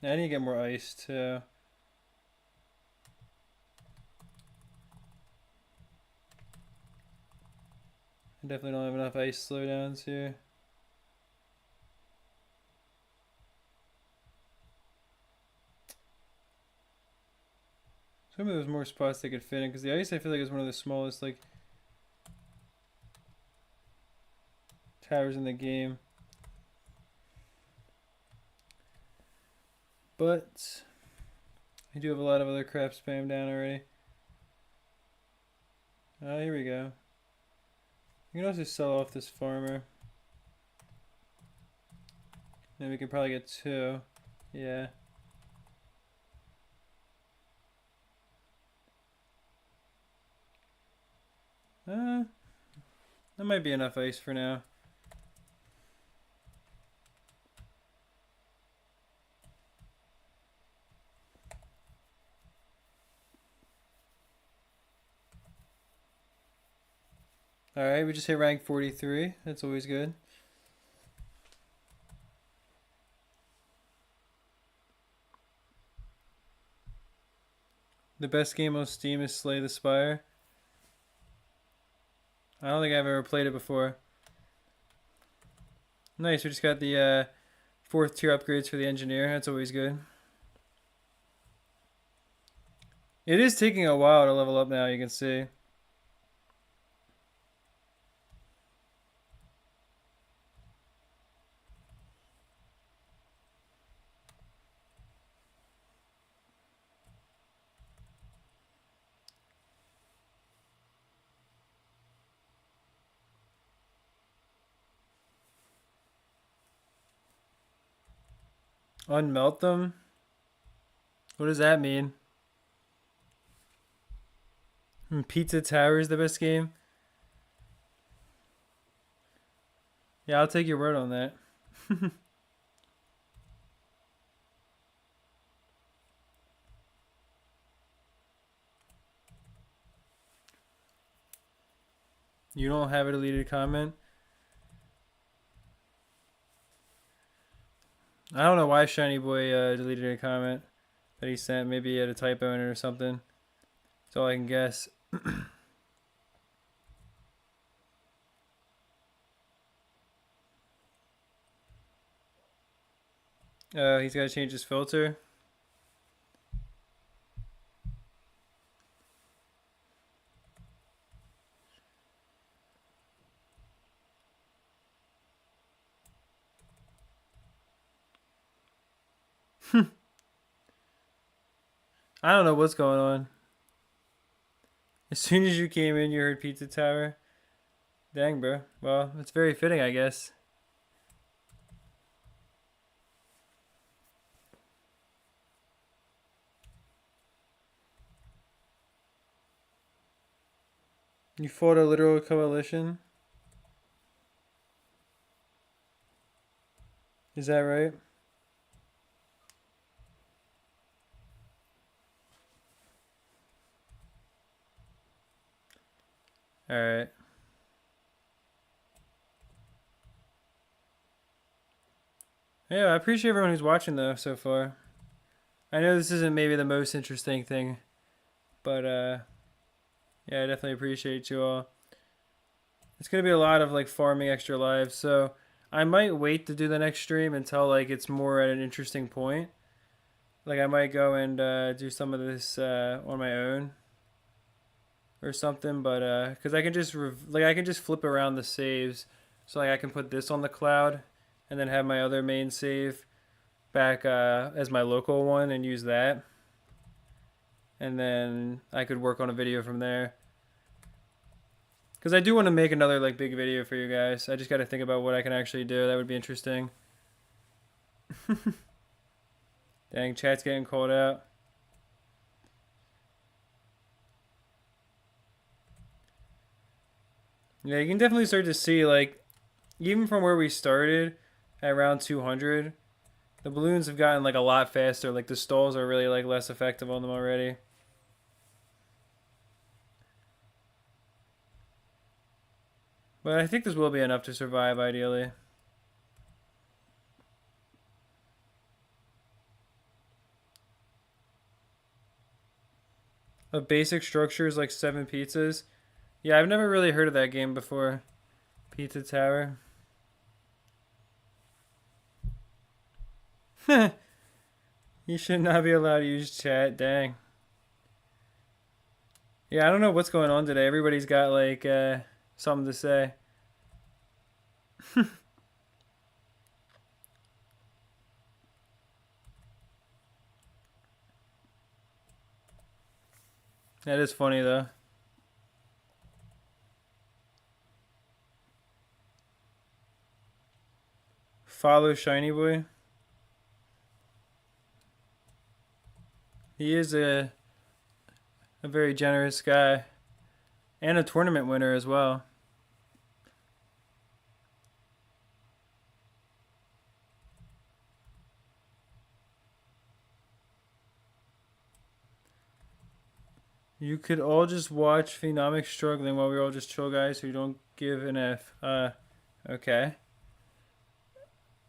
I need to get more ice too. I definitely don't have enough ice slowdowns here. Some of those more spots they could fit in because the ice I feel like is one of the smallest like towers in the game. But I do have a lot of other crap spammed down already. Here we go. You can also sell off this farmer. Then we can probably get 2. Yeah. That might be enough ice for now. Alright, we just hit rank 43. That's always good. The best game on Steam is Slay the Spire. I don't think I've ever played it before. Nice, we just got the 4th tier upgrades for the engineer. That's always good. It is taking a while to level up now, you can see. Unmelt them? What does that mean? Pizza Tower is the best game? Yeah, I'll take your word on that. You don't have a deleted comment? I don't know why Shiny Boy deleted a comment that he sent. Maybe he had a typo in it or something. That's all I can guess. He's got to change his filter. I don't know what's going on. As soon as you came in, you heard Pizza Tower. Dang, bro. Well, it's very fitting, I guess. You fought a literal coalition? Is that right? Alright. Yeah, I appreciate everyone who's watching, though, so far. I know this isn't maybe the most interesting thing, but, yeah, I definitely appreciate you all. It's gonna be a lot of, like, farming extra lives, so I might wait to do the next stream until, like, it's more at an interesting point. Like, I might go and do some of this on my own or something, but because I can just I can just flip around the saves, so like I can put this on the cloud, and then have my other main save back as my local one and use that, and then I could work on a video from there. Because I do want to make another like big video for you guys. I just got to think about what I can actually do. That would be interesting. Dang, chat's getting called out. Yeah, you can definitely start to see like even from where we started at around 200, the balloons have gotten like a lot faster. Like the stalls are really like less effective on them already. But I think this will be enough to survive ideally. A basic structure is like 7 pizzas. Yeah, I've never really heard of that game before. Pizza Tower. You should not be allowed to use chat. Dang. Yeah, I don't know what's going on today. Everybody's got like something to say. That is funny though. Follow Shiny Boy. He is a very generous guy and a tournament winner as well. You could all just watch Phenomic struggling while we're all just chill guys who don't give an F. Okay.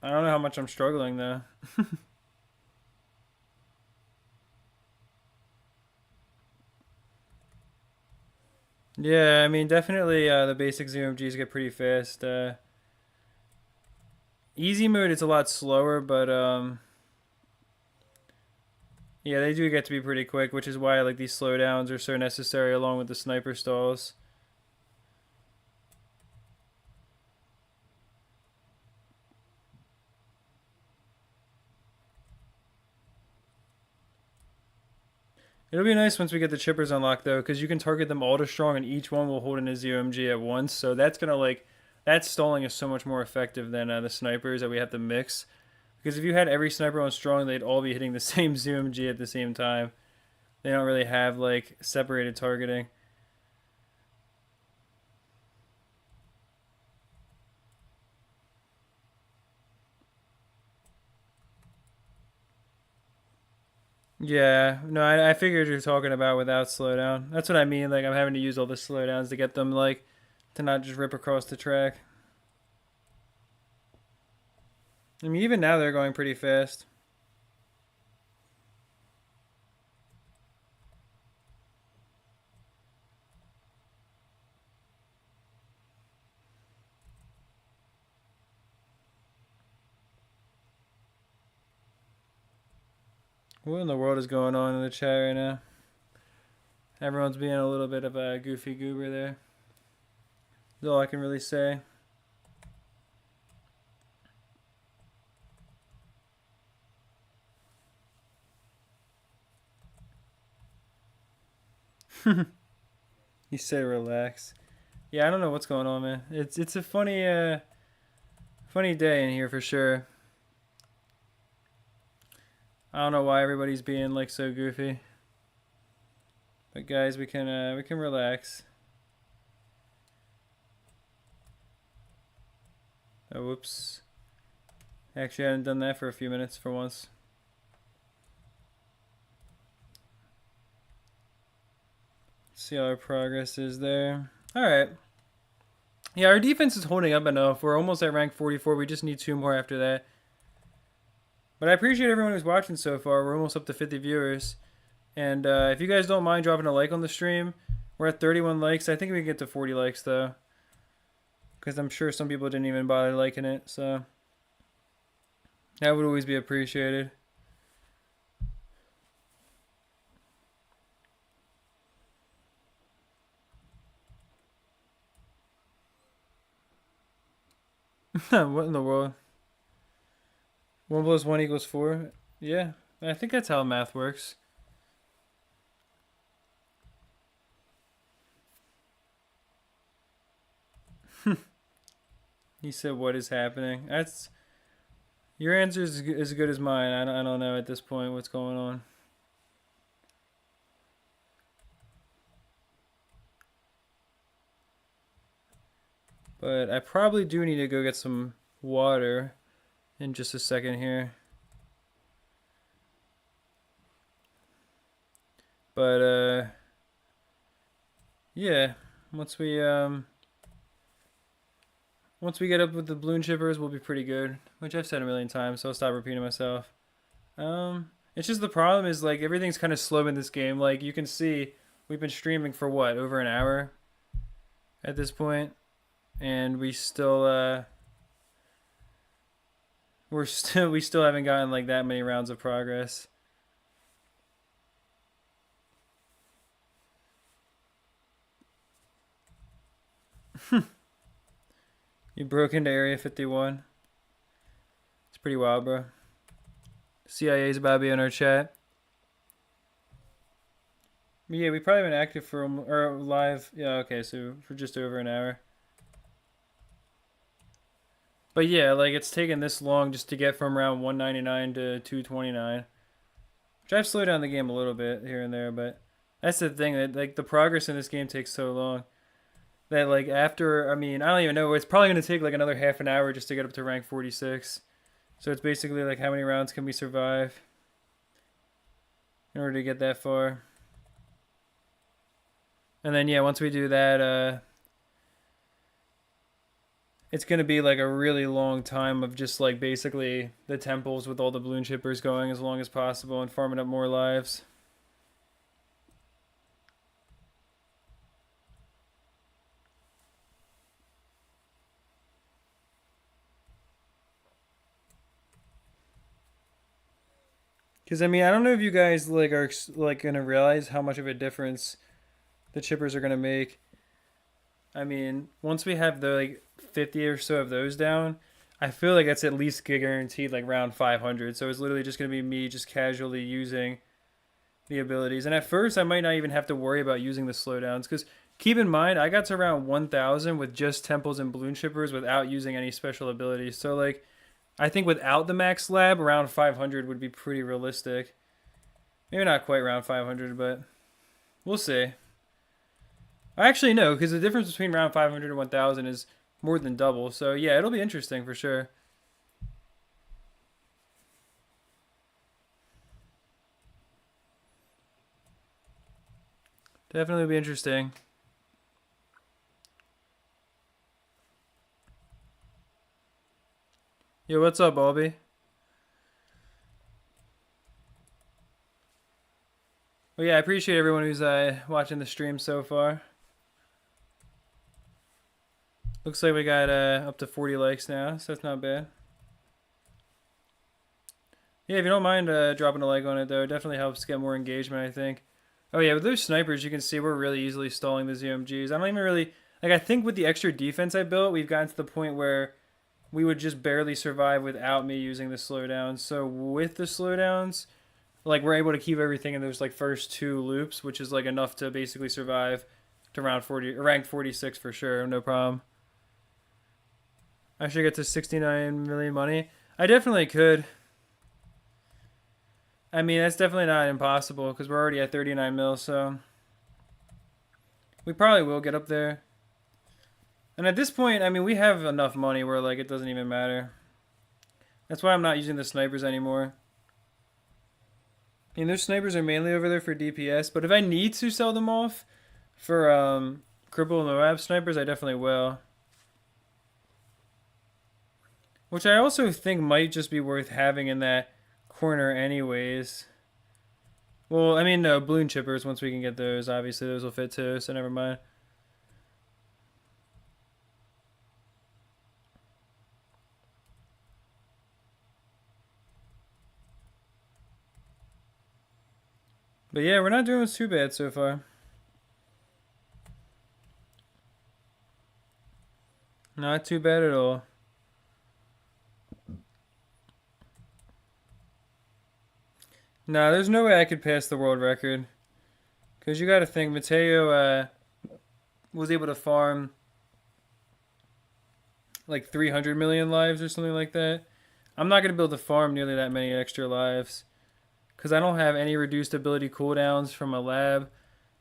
I don't know how much I'm struggling though. Yeah, I mean, definitely the basic ZMGs get pretty fast. Easy mode it's a lot slower, but yeah, they do get to be pretty quick, which is why like these slowdowns are so necessary along with the sniper stalls. It'll be nice once we get the chippers unlocked though, because you can target them ultra strong and each one will hold in a ZOMG at once. So that's gonna like that stalling is so much more effective than the snipers that we have to mix. Because if you had every sniper on strong, they'd all be hitting the same ZOMG at the same time. They don't really have like separated targeting. Yeah, no, I figured you're talking about without slowdown. That's what I mean. Like I'm having to use all the slowdowns to get them like to not just rip across the track. I mean, even now they're going pretty fast. What in the world is going on in the chat right now? Everyone's being a little bit of a goofy goober there. That's all I can really say. You said relax. Yeah, I don't know what's going on, man. It's a funny day in here for sure. I don't know why everybody's being like so goofy. But guys, we can relax. Oh, whoops. Actually, I hadn't done that for a few minutes for once. See how our progress is there. All right. Yeah, our defense is holding up enough. We're almost at rank 44. We just need 2 more after that. But I appreciate everyone who's watching so far. We're almost up to 50 viewers. And if you guys don't mind dropping a like on the stream, we're at 31 likes. I think we can get to 40 likes, though. Because I'm sure some people didn't even bother liking it. So that would always be appreciated. What in the world? 1 plus 1 equals 4? Yeah, I think that's how math works. He said, "What is happening?" That's your answer is as good as mine. I don't know at this point what's going on. But I probably do need to go get some water in just a second here. But yeah, once we get up with the balloon chippers, we'll be pretty good. Which I've said a million times, so I'll stop repeating myself. It's just the problem is like everything's kind of slow in this game. Like you can see, we've been streaming for what, over an hour at this point, and we still we still haven't gotten like that many rounds of progress. You broke into Area 51. It's pretty wild, bro. CIA's about to be in our chat. Yeah, we probably been active for or live. Yeah, okay, so for just over an hour. But yeah, like it's taken this long just to get from round 199 to 229. Which I've slowed down the game a little bit here and there, but that's the thing that like the progress in this game takes so long that like after I mean I don't even know, it's probably gonna take like another half an hour just to get up to rank 46. So it's basically like how many rounds can we survive in order to get that far. And then yeah, once we do that, it's gonna be like a really long time of just like basically the temples with all the balloon chippers going as long as possible and farming up more lives. Because I mean, I don't know if you guys like are like gonna realize how much of a difference the chippers are gonna make. I mean, once we have the like 50 or so of those down, I feel like that's at least guaranteed like round 500. So it's literally just gonna be me just casually using the abilities. And at first, I might not even have to worry about using the slowdowns because keep in mind, I got to around 1,000 with just temples and balloon chippers without using any special abilities. So like, I think without the max lab, around 500 would be pretty realistic. Maybe not quite around 500, but we'll see. I actually know because the difference between round 500 and 1,000 is more than double. So yeah, it'll be interesting for sure. Definitely be interesting. Yo, what's up, Albie? Well, yeah, I appreciate everyone who's watching the stream so far. Looks like we got up to 40 likes now, so that's not bad. Yeah, if you don't mind dropping a like on it, though, it definitely helps get more engagement, I think. Oh, yeah, with those snipers, you can see we're really easily stalling the ZMGs. I don't even really... Like, I think with the extra defense I built, we've gotten to the point where we would just barely survive without me using the slowdowns. So with the slowdowns, like we're able to keep everything in those like first two loops, which is like enough to basically survive to round 40, rank 46 for sure, no problem. I should get to 69 million money. I definitely could. I mean, that's definitely not impossible because we're already at 39 mil, so we probably will get up there. And at this point, I mean, we have enough money where like it doesn't even matter. That's why I'm not using the snipers anymore. I mean, those snipers are mainly over there for DPS, but if I need to sell them off for Cripple and Moab snipers, I definitely will. Which I also think might just be worth having in that corner anyways. Well, I mean, no, balloon chippers, once we can get those, obviously those will fit too, so never mind. But yeah, we're not doing too bad so far. Not too bad at all. Nah, there's no way I could pass the world record. Because you gotta think, Mateo was able to farm like 300 million lives or something like that. I'm not gonna be able to farm nearly that many extra lives. Because I don't have any reduced ability cooldowns from a lab.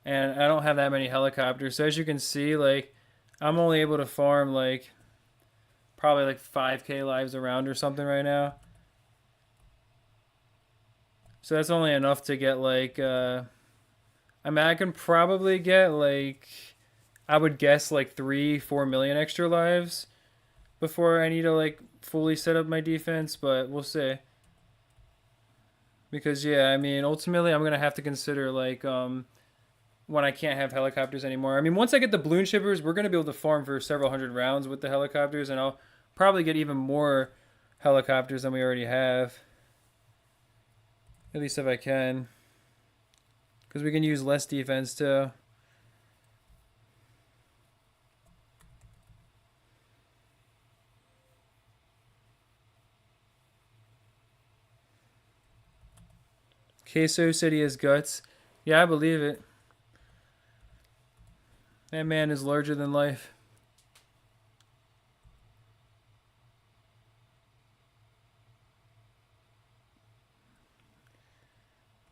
And I don't have that many helicopters. So as you can see, like, I'm only able to farm like probably like 5k lives around or something right now. So that's only enough to get like I mean I can probably get like I would guess like 3-4 million extra lives before I need to like fully set up my defense, but we'll see. Because yeah, I mean ultimately I'm gonna have to consider like when I can't have helicopters anymore. I mean once I get the balloon shippers, we're gonna be able to farm for several hundred rounds with the helicopters, and I'll probably get even more helicopters than we already have. At least if I can. Because we can use less defense too. Queso City has guts. Yeah, I believe it. That man is larger than life.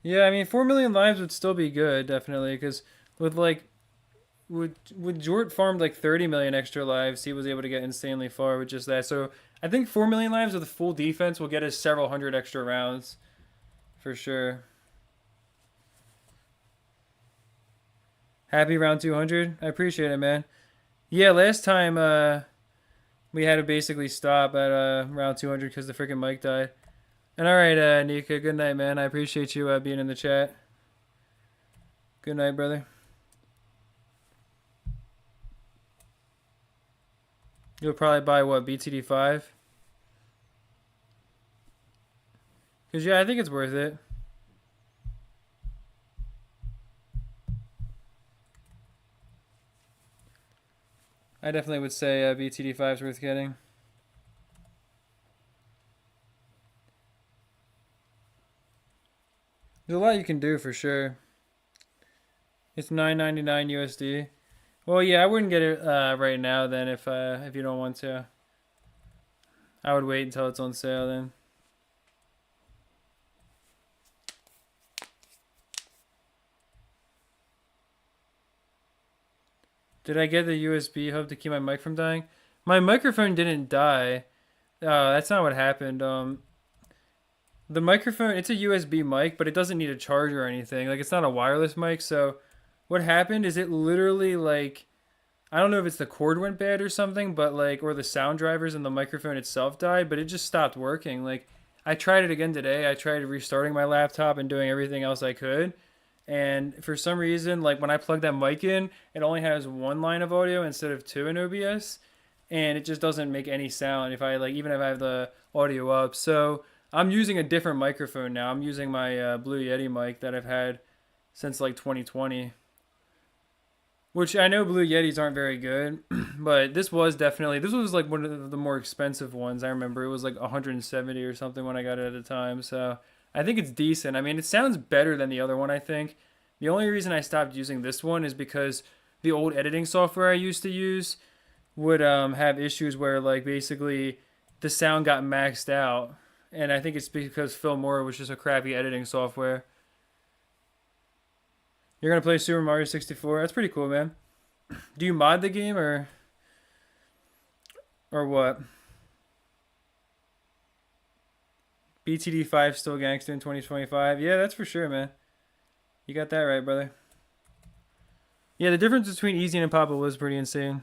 Yeah, I mean, 4 million lives would still be good, definitely, because with like, with Jort farmed like 30 million extra lives, he was able to get insanely far with just that. So I think 4 million lives with a full defense will get us several hundred extra rounds, for sure. Happy round 200. I appreciate it, man. Yeah, last time we had to basically stop at round 200 because the freaking mic died. And all right, Nika, good night, man. I appreciate you being in the chat. Good night, brother. You'll probably buy what, BTD5? Because yeah, I think it's worth it. I definitely would say BTD5 is worth getting. There's a lot you can do for sure. It's $9.99 USD. Well, yeah, I wouldn't get it right now then if you don't want to. I would wait until it's on sale then. Did I get the USB hub to keep my mic from dying? My microphone didn't die. That's not what happened. The microphone, it's a USB mic, but it doesn't need a charger or anything. Like, it's not a wireless mic. So what happened is it literally, like, I don't know if it's the cord went bad or something, but like, or the sound drivers and the microphone itself died, but it just stopped working. Like, I tried it again today. I tried restarting my laptop and doing everything else I could. And for some reason, like when I plug that mic in, it only has one line of audio instead of two in OBS, and it just doesn't make any sound if I like even if I have the audio up. So I'm using a different microphone now. I'm using my Blue Yeti mic that I've had since like 2020. Which I know Blue Yetis aren't very good, but this was like one of the more expensive ones. I remember it was like 170 or something when I got it at the time. So I think it's decent. I mean, it sounds better than the other one, I think. The only reason I stopped using this one is because the old editing software I used to use would have issues where, like, basically the sound got maxed out. And I think it's because Filmora was just a crappy editing software. You're going to play Super Mario 64? That's pretty cool, man. Do you mod the game or what? BTD5 still gangster in 2025? Yeah, that's for sure, man. You got that right, brother. Yeah, the difference between easy and impossible was pretty insane.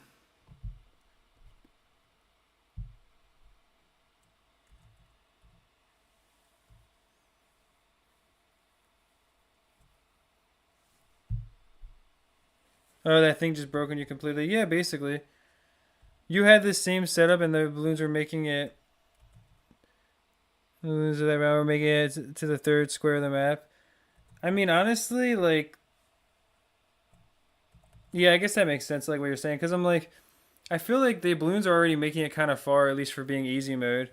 Oh, that thing just broke on you completely. Yeah, basically. You had this same setup and the balloons were making it. The balloons were making it to the third square of the map. I mean, honestly, like. Yeah, I guess that makes sense, like what you're saying. Because I'm like. I feel like the balloons are already making it kind of far, at least for being easy mode.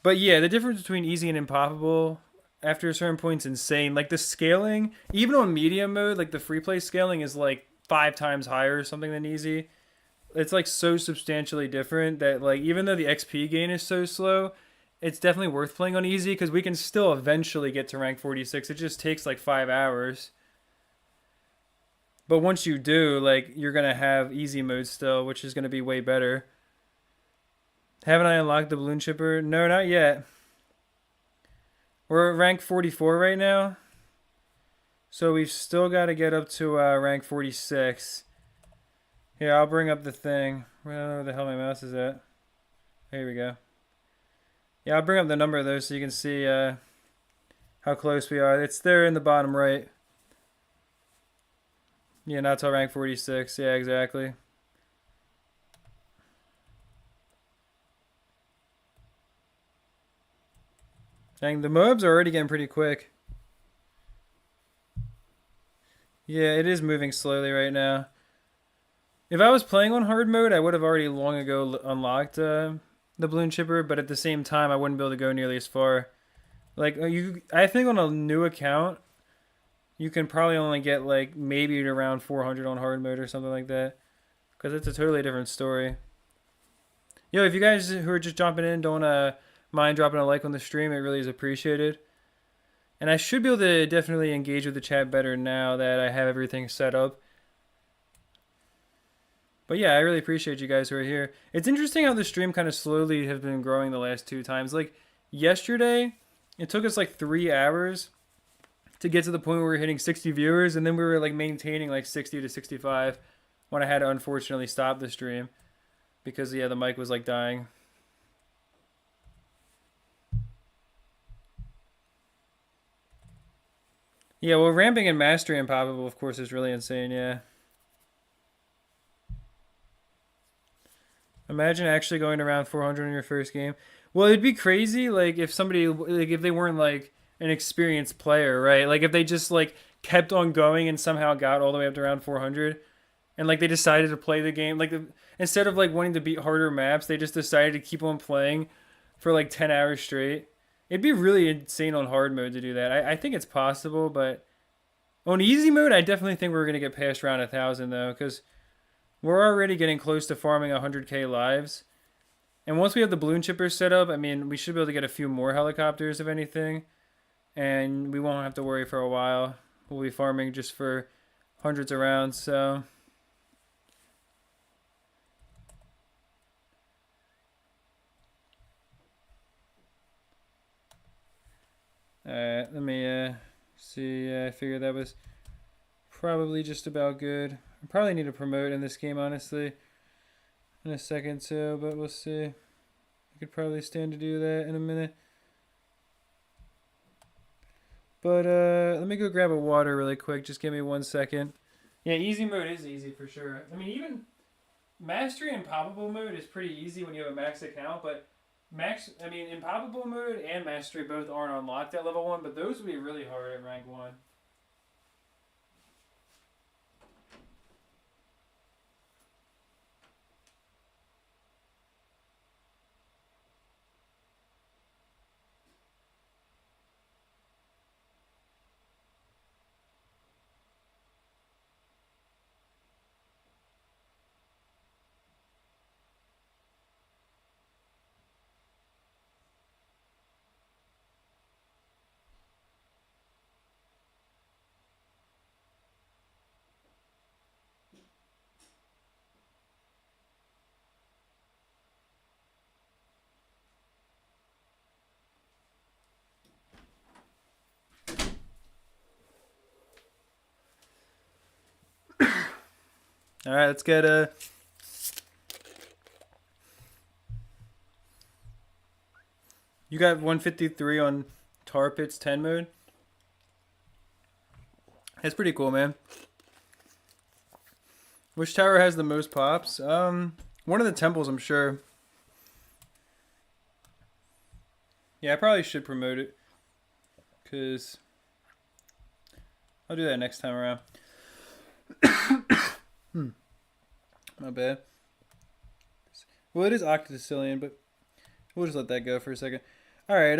But yeah, the difference between easy and impossible after a certain point is insane. Like the scaling, even on medium mode, like the free play scaling is like 5 times higher or something than easy. It's like so substantially different that like even though the XP gain is so slow, it's definitely worth playing on easy because we can still eventually get to rank 46. It just takes like 5 hours. But once you do, like you're gonna have easy mode still, which is gonna be way better. Haven't I unlocked the balloon chipper? No, not yet. We're at rank 44 right now. So we've still got to get up to rank 46. Here, I'll bring up the thing. I don't know where the hell my mouse is at. Here we go. Yeah, I'll bring up the number though so you can see how close we are. It's there in the bottom right. Yeah, not till rank 46. Yeah, exactly. Dang, the mobs are already getting pretty quick. Yeah, it is moving slowly right now. If I was playing on hard mode, I would have already long ago unlocked the balloon chipper, but at the same time, I wouldn't be able to go nearly as far. Like I think on a new account, you can probably only get like maybe around 400 on hard mode or something like that, because it's a totally different story. Yo, if you guys who are just jumping in don't mind dropping a like on the stream, it really is appreciated. And I should be able to definitely engage with the chat better now that I have everything set up. But yeah, I really appreciate you guys who are here. It's interesting how the stream kind of slowly has been growing the last 2 times. Like yesterday, it took us like 3 hours to get to the point where we were hitting 60 viewers, and then we were like maintaining like 60 to 65 when I had to unfortunately stop the stream because yeah, the mic was like dying. Yeah, well, ramping and mastery impossible, of course, is really insane. Yeah. Imagine actually going around 400 in your first game. Well, it'd be crazy, like if somebody, like if they weren't like an experienced player, right? Like if they just like kept on going and somehow got all the way up to around 400, and like they decided to play the game, like instead of like wanting to beat harder maps, they just decided to keep on playing for like 10 hours straight. It'd be really insane on hard mode to do that. I think it's possible, but on easy mode, I definitely think we're gonna get past around 1,000 though, because we're already getting close to farming 100k lives. And once we have the balloon chippers set up, I mean, we should be able to get a few more helicopters, if anything. And we won't have to worry for a while. We'll be farming just for hundreds of rounds, so. Alright, let me see. I figured that was probably just about good. I probably need to promote in this game, honestly, in a second too, but we'll see. I could probably stand to do that in a minute. But let me go grab a water really quick. Just give me 1 second. Yeah, easy mode is easy for sure. I mean, even mastery and palpable mode is pretty easy when you have a max account, but impossible mode and mastery both aren't unlocked at level 1, but those would be really hard at rank 1. All right, let's get You got 153 on Tar Pits 10 mode. That's pretty cool, man. Which tower has the most pops? One of the temples, I'm sure. Yeah, I probably should promote it. Because I'll do that next time around. My bad. Well, it is Octodecillion, but we'll just let that go for a second. Alright,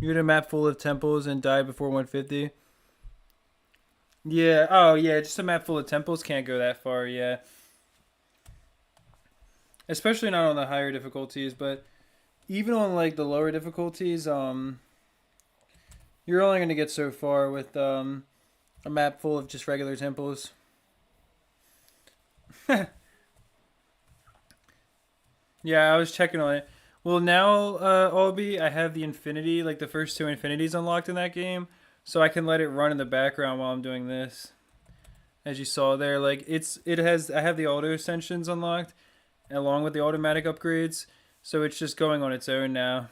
you had a map full of temples and died before 150. Yeah, oh yeah, just a map full of temples can't go that far, yeah. Especially not on the higher difficulties, but even on like the lower difficulties, you're only gonna get so far with a map full of just regular temples. Yeah, I was checking on it. Well, now, Albi, I have the infinity, like the first two infinities unlocked in that game, so I can let it run in the background while I'm doing this. As you saw there, like I have the auto ascensions unlocked along with the automatic upgrades, so it's just going on its own now.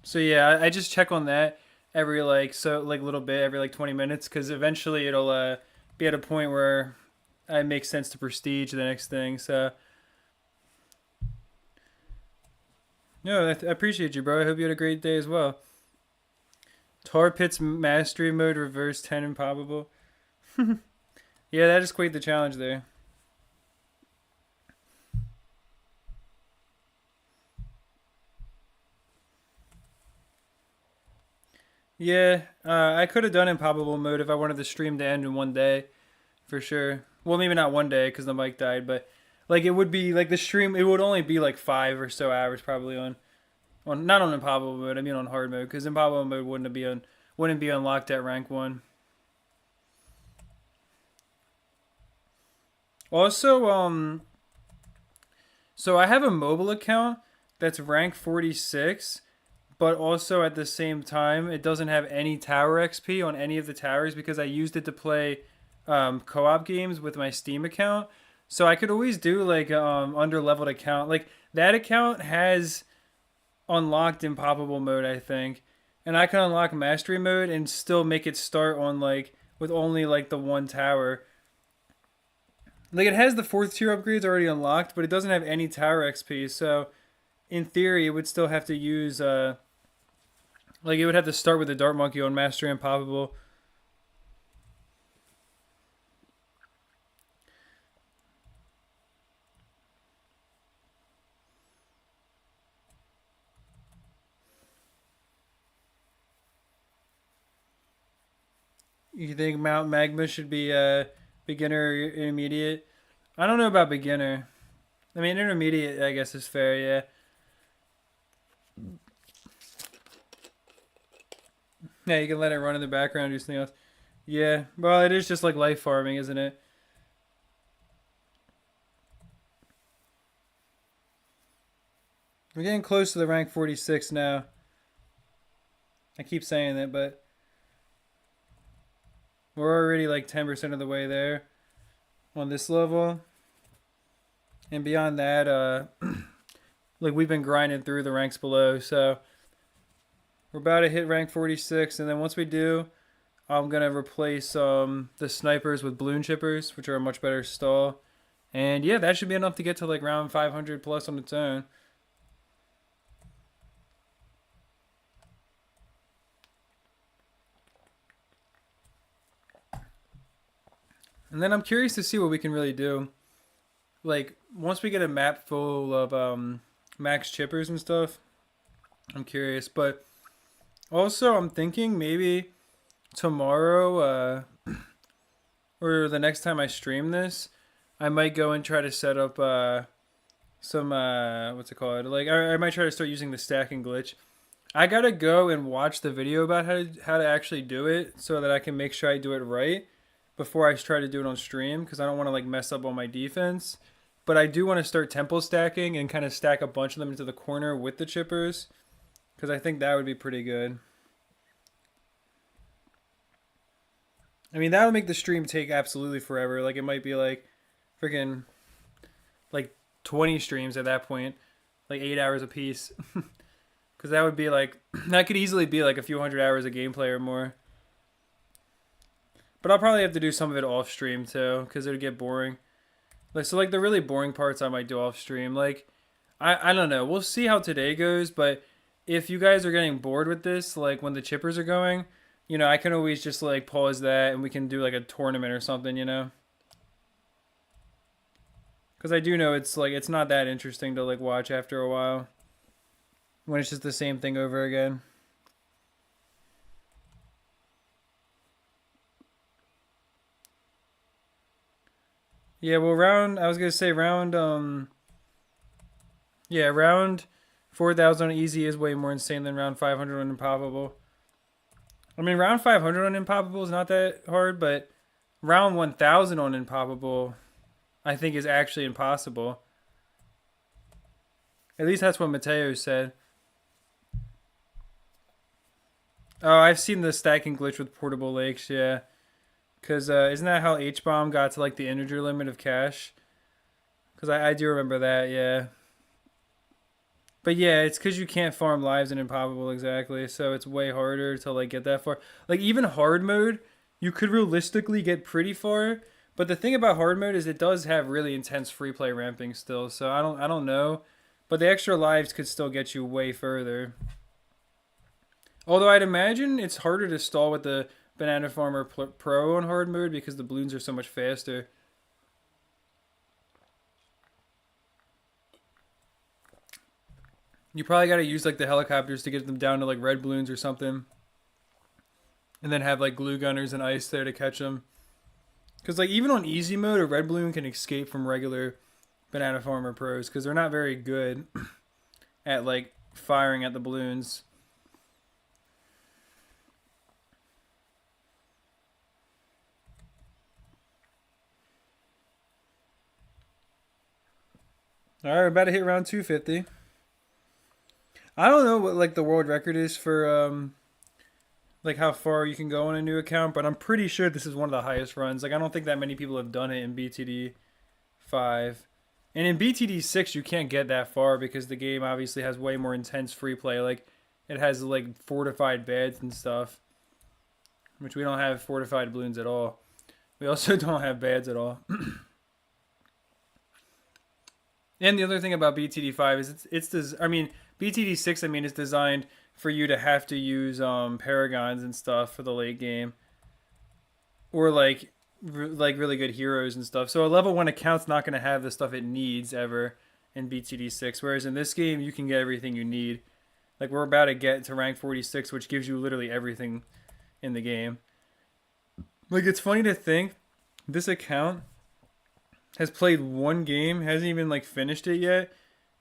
So yeah, I just check on that every little bit every like 20 minutes because eventually it'll be at a point where it makes sense to prestige the next thing. So no, I appreciate you, bro. I hope you had a great day as well. Tar Pits Mastery Mode Reverse 10 Improbable. Yeah, that is quite the challenge there. Yeah, I could have done Improbable Mode if I wanted the stream to end in one day, for sure. Well, maybe not one day because the mic died, but like it would be like the stream. It would only be like 5 or so hours probably on not on Improbable Mode. I mean on hard mode because Improbable Mode wouldn't be unlocked at rank 1. Also, so I have a mobile account that's rank 46, but also at the same time, it doesn't have any tower XP on any of the towers because I used it to play co-op games with my Steam account. So I could always do like under leveled account. Like that account has unlocked Impossible mode, I think, and I can unlock mastery mode and still make it start on like with only like the one tower. Like it has the fourth tier upgrades already unlocked, but it doesn't have any tower XP. So in theory, it would still have to use like it would have to start with the Dart Monkey on Mastery Impossible. You think Mount Magma should be beginner or intermediate? I don't know about beginner. I mean intermediate I guess is fair, yeah. Yeah, you can let it run in the background, do something else. Yeah, well, it is just like life farming, isn't it? We're getting close to the rank 46 now. I keep saying that, but we're already like 10% of the way there on this level. And beyond that, like we've been grinding through the ranks below, so we're about to hit rank 46, and then once we do, I'm gonna replace the snipers with balloon chippers, which are a much better stall. And yeah, that should be enough to get to like round 500 plus on its own. And then I'm curious to see what we can really do. Like once we get a map full of max chippers and stuff, I'm curious. But also, I'm thinking maybe tomorrow or the next time I stream this, I might go and try to set up some what's it called? Like I might try to start using the stacking glitch. I gotta go and watch the video about how to actually do it so that I can make sure I do it right before I try to do it on stream because I don't want to like mess up on my defense. But I do want to start temple stacking and kind of stack a bunch of them into the corner with the chippers because I think that would be pretty good. I mean, that would make the stream take absolutely forever. Like, it might be like freaking like 20 streams at that point, like 8 hours a piece. Because that would be like, that could easily be like a few hundred hours of gameplay or more. But I'll probably have to do some of it off stream too, because it would get boring. Like, so like the really boring parts I might do off stream. Like, I don't know. We'll see how today goes. But if you guys are getting bored with this, like when the chippers are going, I can always just like pause that and we can do like a tournament or something. Because I do know it's like it's not that interesting to like watch after a while when it's just the same thing over again. Yeah, well, I was gonna say round 4,000 on easy is way more insane than round 500 on impossible. I mean, round 500 on impossible is not that hard, but round 1,000 on impossible, I think, is actually impossible. At least that's what Mateo said. Oh, I've seen the stacking glitch with portable lakes, yeah. Because isn't that how H-Bomb got to like the integer limit of cash? Because I do remember that, yeah. But yeah, it's because you can't farm lives in Improbable exactly, so it's way harder to like get that far. Like even hard mode, you could realistically get pretty far. But the thing about hard mode is it does have really intense free play ramping still, so I don't know. But the extra lives could still get you way further. Although I'd imagine it's harder to stall with the Banana Farmer Pro on hard mode because the balloons are so much faster. You probably got to use like the helicopters to get them down to like red balloons or something. And then have like glue gunners and ice there to catch them. Because like even on easy mode, a red balloon can escape from regular Banana Farmer Pros because they're not very good at like firing at the balloons. All right, we're about to hit round 250. I don't know what like the world record is for like how far you can go on a new account, but I'm pretty sure this is one of the highest runs. Like I don't think that many people have done it in BTD5. And in BTD6 you can't get that far because the game obviously has way more intense free play. Like it has like fortified beds and stuff, which we don't have fortified balloons at all. We also don't have beds at all. And the other thing about BTD5 is BTD6 is designed for you to have to use paragons and stuff for the late game, or like really good heroes and stuff. So a level 1 account's not going to have the stuff it needs ever in BTD6, whereas in this game you can get everything you need. Like we're about to get to rank 46, which gives you literally everything in the game. Like it's funny to think this account has played one game, hasn't even like finished it yet,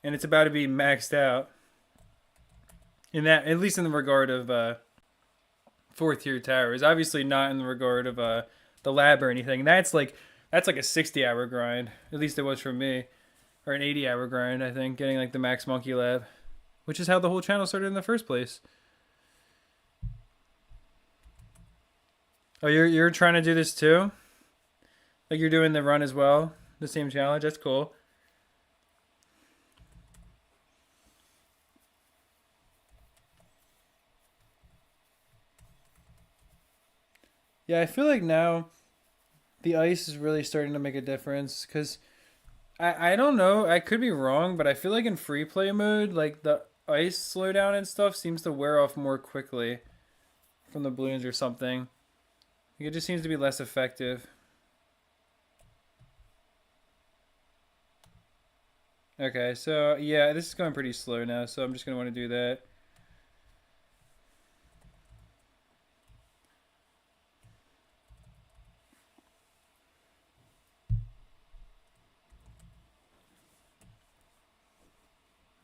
and it's about to be maxed out. In that, at least in the regard of 4th tier towers, obviously not in the regard of the lab or anything. That's like a 60-hour grind. At least it was for me, or an 80-hour grind. I think getting like the max monkey lab, which is how the whole channel started in the first place. Oh, you're trying to do this too? Like you're doing the run as well, the same challenge. That's cool. Yeah, I feel like now the ice is really starting to make a difference because I don't know. I could be wrong, but I feel like in free play mode, like the ice slowdown and stuff seems to wear off more quickly from the balloons or something. It just seems to be less effective. Okay, so yeah, this is going pretty slow now, so I'm just going to want to do that.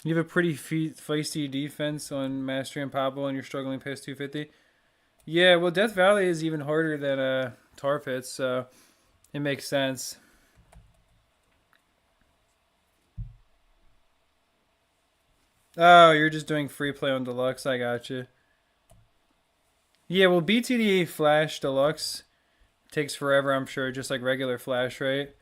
You have a pretty feisty defense on Mastery and Pablo, and you're struggling past 250. Yeah, well, Death Valley is even harder than Tar Pits, so it makes sense. Oh, you're just doing free play on deluxe. I got you. Yeah, well, BTD Flash Deluxe takes forever, I'm sure, just like regular Flash, right?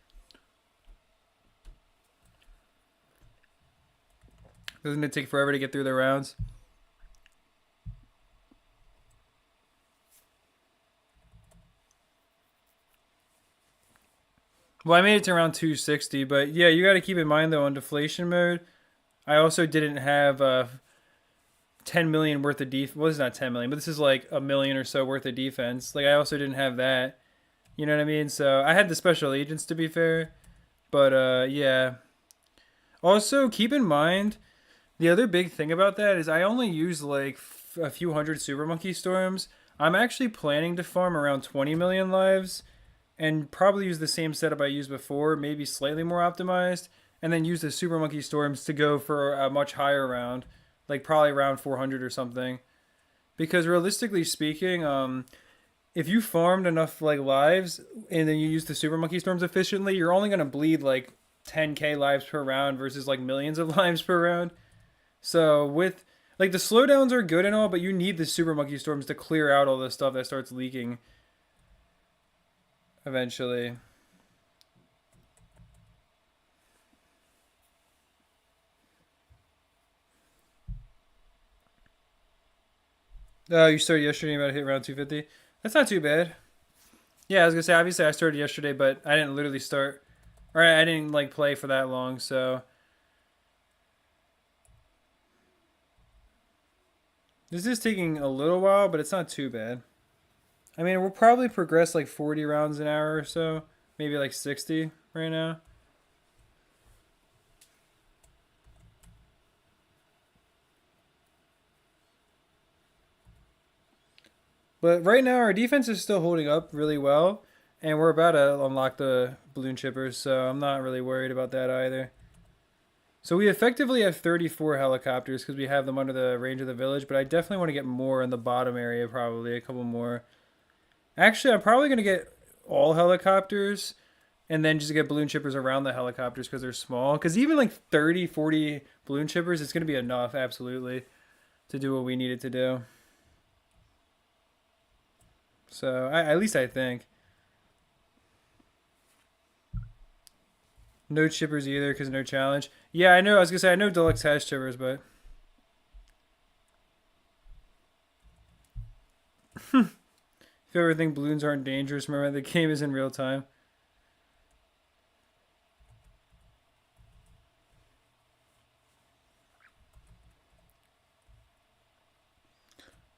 Doesn't it take forever to get through the rounds? Well, I made it to around 260, but yeah, you got to keep in mind though, on deflation mode, I also didn't have 10 million worth of defense. Well, it's not 10 million, but this is like a million or so worth of defense. Like, I also didn't have that. You know what I mean? So I had the special agents to be fair, but yeah. Also, keep in mind the other big thing about that is I only use like a few hundred Super Monkey Storms. I'm actually planning to farm around 20 million lives and probably use the same setup I used before, maybe slightly more optimized, and then use the Super Monkey Storms to go for a much higher round, like probably around 400 or something. Because realistically speaking, if you farmed enough like lives and then you use the Super Monkey Storms efficiently, you're only gonna bleed like 10k lives per round versus like millions of lives per round. So with like the slowdowns are good and all, but you need the Super Monkey Storms to clear out all the stuff that starts leaking eventually. Oh, you started yesterday about to hit around 250. That's not too bad. Yeah, I was gonna say obviously I started yesterday, but I didn't literally start, or I didn't like play for that long. So this is taking a little while, but it's not too bad. I mean, we'll probably progress like 40 rounds an hour or so, maybe like 60 right now. But right now, our defense is still holding up really well, and we're about to unlock the balloon chippers, so I'm not really worried about that either. So we effectively have 34 helicopters because we have them under the range of the village, but I definitely want to get more in the bottom area, probably a couple more. Actually, I'm probably going to get all helicopters and then just get balloon chippers around the helicopters because they're small. Because even like 30, 40 balloon chippers, it's going to be enough, absolutely, to do what we need it to do. So at least I think. No chippers either because no challenge. Yeah, I know. I was gonna say I know Deluxe has chippers, but if you ever think balloons aren't dangerous, remember the game is in real time.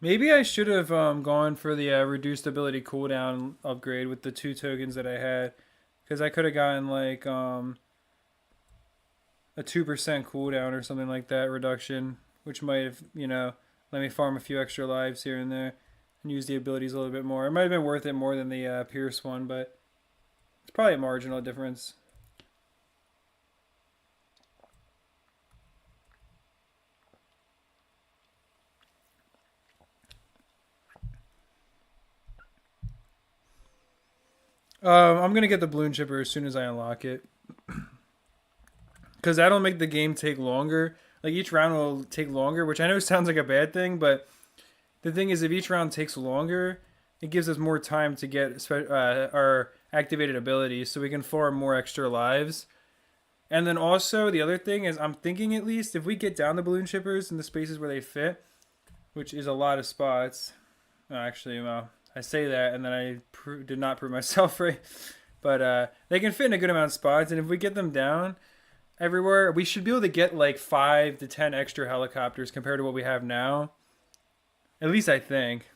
Maybe I should have gone for the reduced ability cooldown upgrade with the two tokens that I had, because I could have gotten like a 2% cooldown or something like that reduction, which might have let me farm a few extra lives here and there and use the abilities a little bit more. It might have been worth it more than the Pierce one, but it's probably a marginal difference. I'm gonna get the balloon chipper as soon as I unlock it, because that'll make the game take longer. Like each round will take longer, which I know sounds like a bad thing, but the thing is, if each round takes longer, it gives us more time to get our activated abilities, so we can farm more extra lives. And then also the other thing is, I'm thinking at least if we get down the balloon chippers in the spaces where they fit, which is a lot of spots. Actually, well, I say that and then I did not prove myself right. But they can fit in a good amount of spots, and if we get them down everywhere, we should be able to get like 5 to 10 extra helicopters compared to what we have now. At least I think.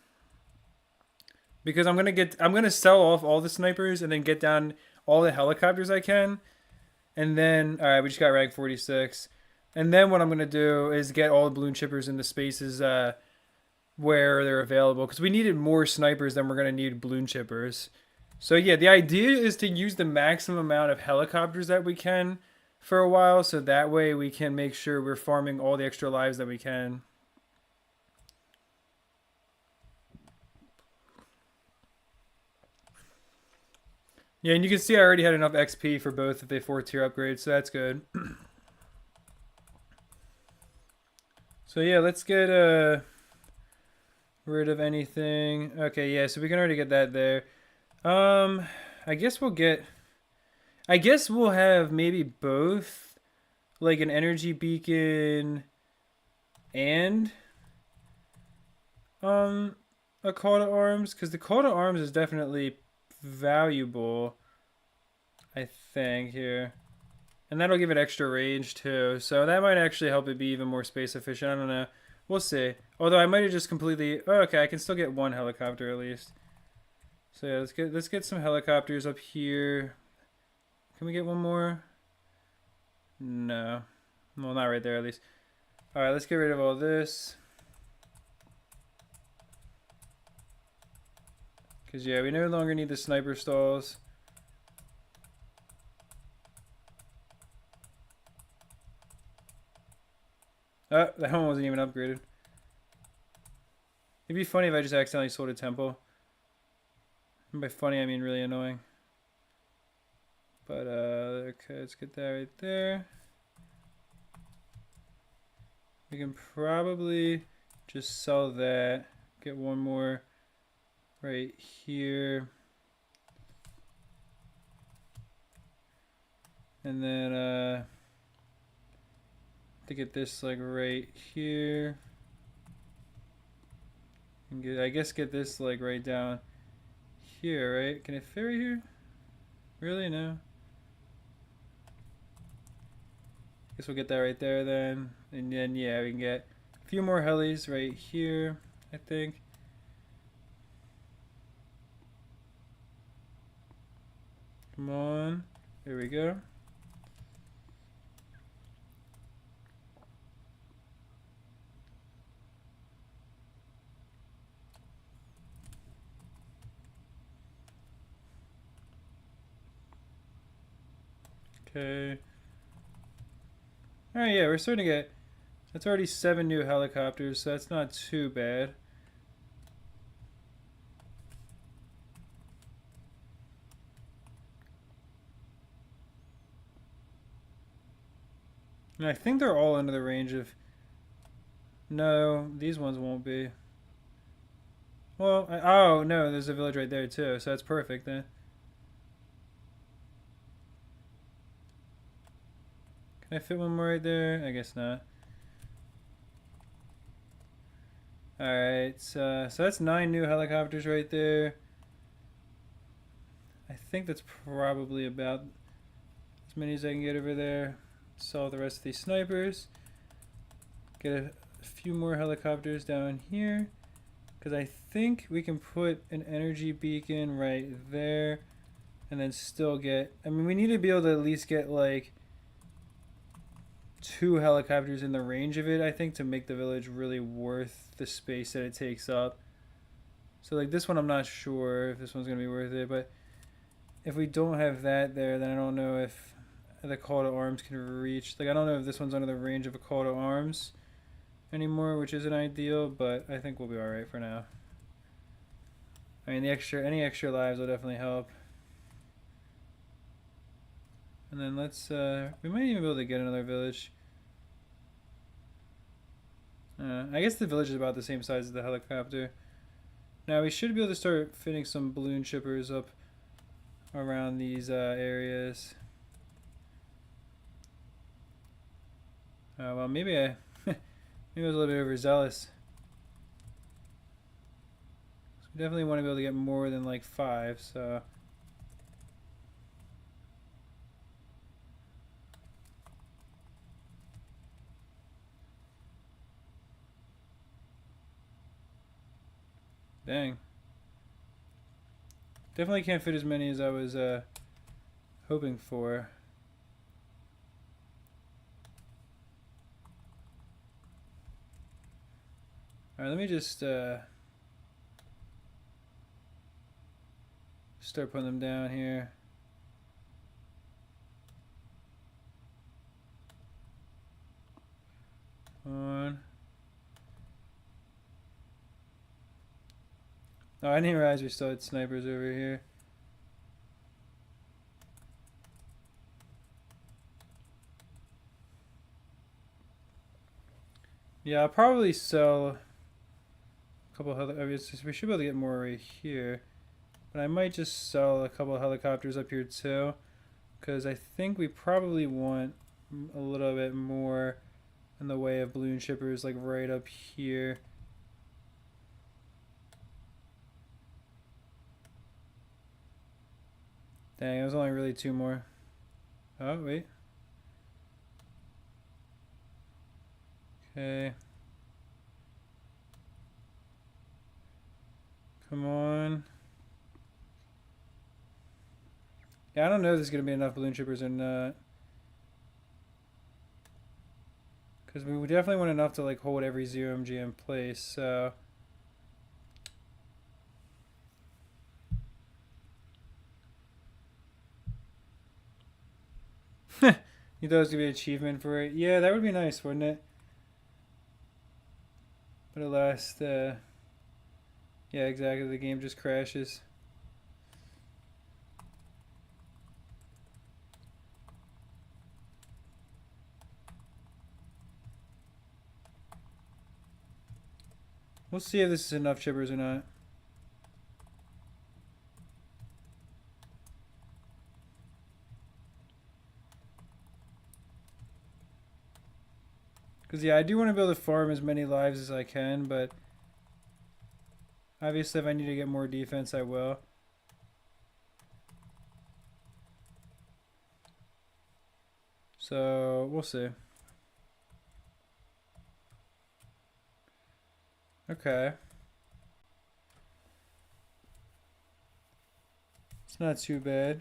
Because I'm gonna sell off all the snipers and then get down all the helicopters I can. And then all right, we just got rank 46. And then what I'm gonna do is get all the balloon chippers into spaces where they're available, because we needed more snipers than we're gonna need balloon chippers. So yeah, the idea is to use the maximum amount of helicopters that we can for a while, so that way we can make sure we're farming all the extra lives that we can. Yeah, and you can see I already had enough XP for both of the 4-tier upgrades, so that's good. So yeah, let's get rid of anything. Okay, yeah, so we can already get that there. Um, I guess we'll get. I guess we'll have maybe both, like an energy beacon and um a call to arms, because the call to arms is definitely valuable. I think here. And that'll give it extra range too. So that might actually help it be even more space efficient. I don't know. We'll see. Although I might have just completely. Oh, okay, I can still get one helicopter at least. So yeah, let's get some helicopters up here. Can we get one more? No. Well, not right there at least. All right, let's get rid of all this. Because yeah, we no longer need the sniper stalls. Oh, that one wasn't even upgraded. It'd be funny if I just accidentally sold a temple. And by funny, I mean really annoying. But, okay, let's get that right there. We can probably just sell that. Get one more right here. And then, to get this, like, right here. And get, I guess get this, like, right down here, right? Can it fit right here? Really? No. Guess we'll get that right there then. And then, yeah, we can get a few more helis right here, I think. Come on. There we go. Okay. Alright, yeah, we're starting to get... That's already 7 new helicopters, so that's not too bad. And I think they're all under the range of... No, these ones won't be. Well, oh, no, there's a village right there, too, so that's perfect then. Can I fit one more right there? I guess not. Alright, so that's 9 new helicopters right there. I think that's probably about as many as I can get over there. Sell the rest of these snipers. Get a few more helicopters down here. Because I think we can put an energy beacon right there. And then still get... I mean, we need to be able to at least get like 2 helicopters in the range of it, I think, to make the village really worth the space that it takes up. So like this one, I'm not sure if this one's going to be worth it. But if we don't have that there, then I don't know if the call to arms can reach. Like, I don't know if this one's under the range of a call to arms anymore, which isn't ideal, but I think we'll be alright for now. I mean, any extra lives will definitely help. And then let's, we might even be able to get another village. I guess the village is about the same size as the helicopter. Now we should be able to start fitting some balloon shippers up around these areas. Well, maybe I was a little bit overzealous. So we definitely want to be able to get more than like 5, so... Dang. Definitely can't fit as many as I was hoping for. Alright, let me just start putting them down here. On. Oh, I didn't realize we still had snipers over here. Yeah, I'll probably sell a couple of we should be able to get more right here. But I might just sell a couple of helicopters up here too. Because I think we probably want a little bit more in the way of balloon shippers, like right up here. Dang, it was only really two more. Oh, wait. Okay. Come on. Yeah, I don't know if there's going to be enough balloon shippers or not. Because we would definitely want enough to like hold every 0 MG in place, so... You thought it was going to be an achievement for it? Yeah, that would be nice, wouldn't it? But alas, yeah, exactly, the game just crashes. We'll see if this is enough chippers or not. Because, yeah, I do want to be able to farm as many lives as I can, but obviously if I need to get more defense, I will. So, we'll see. Okay. It's not too bad.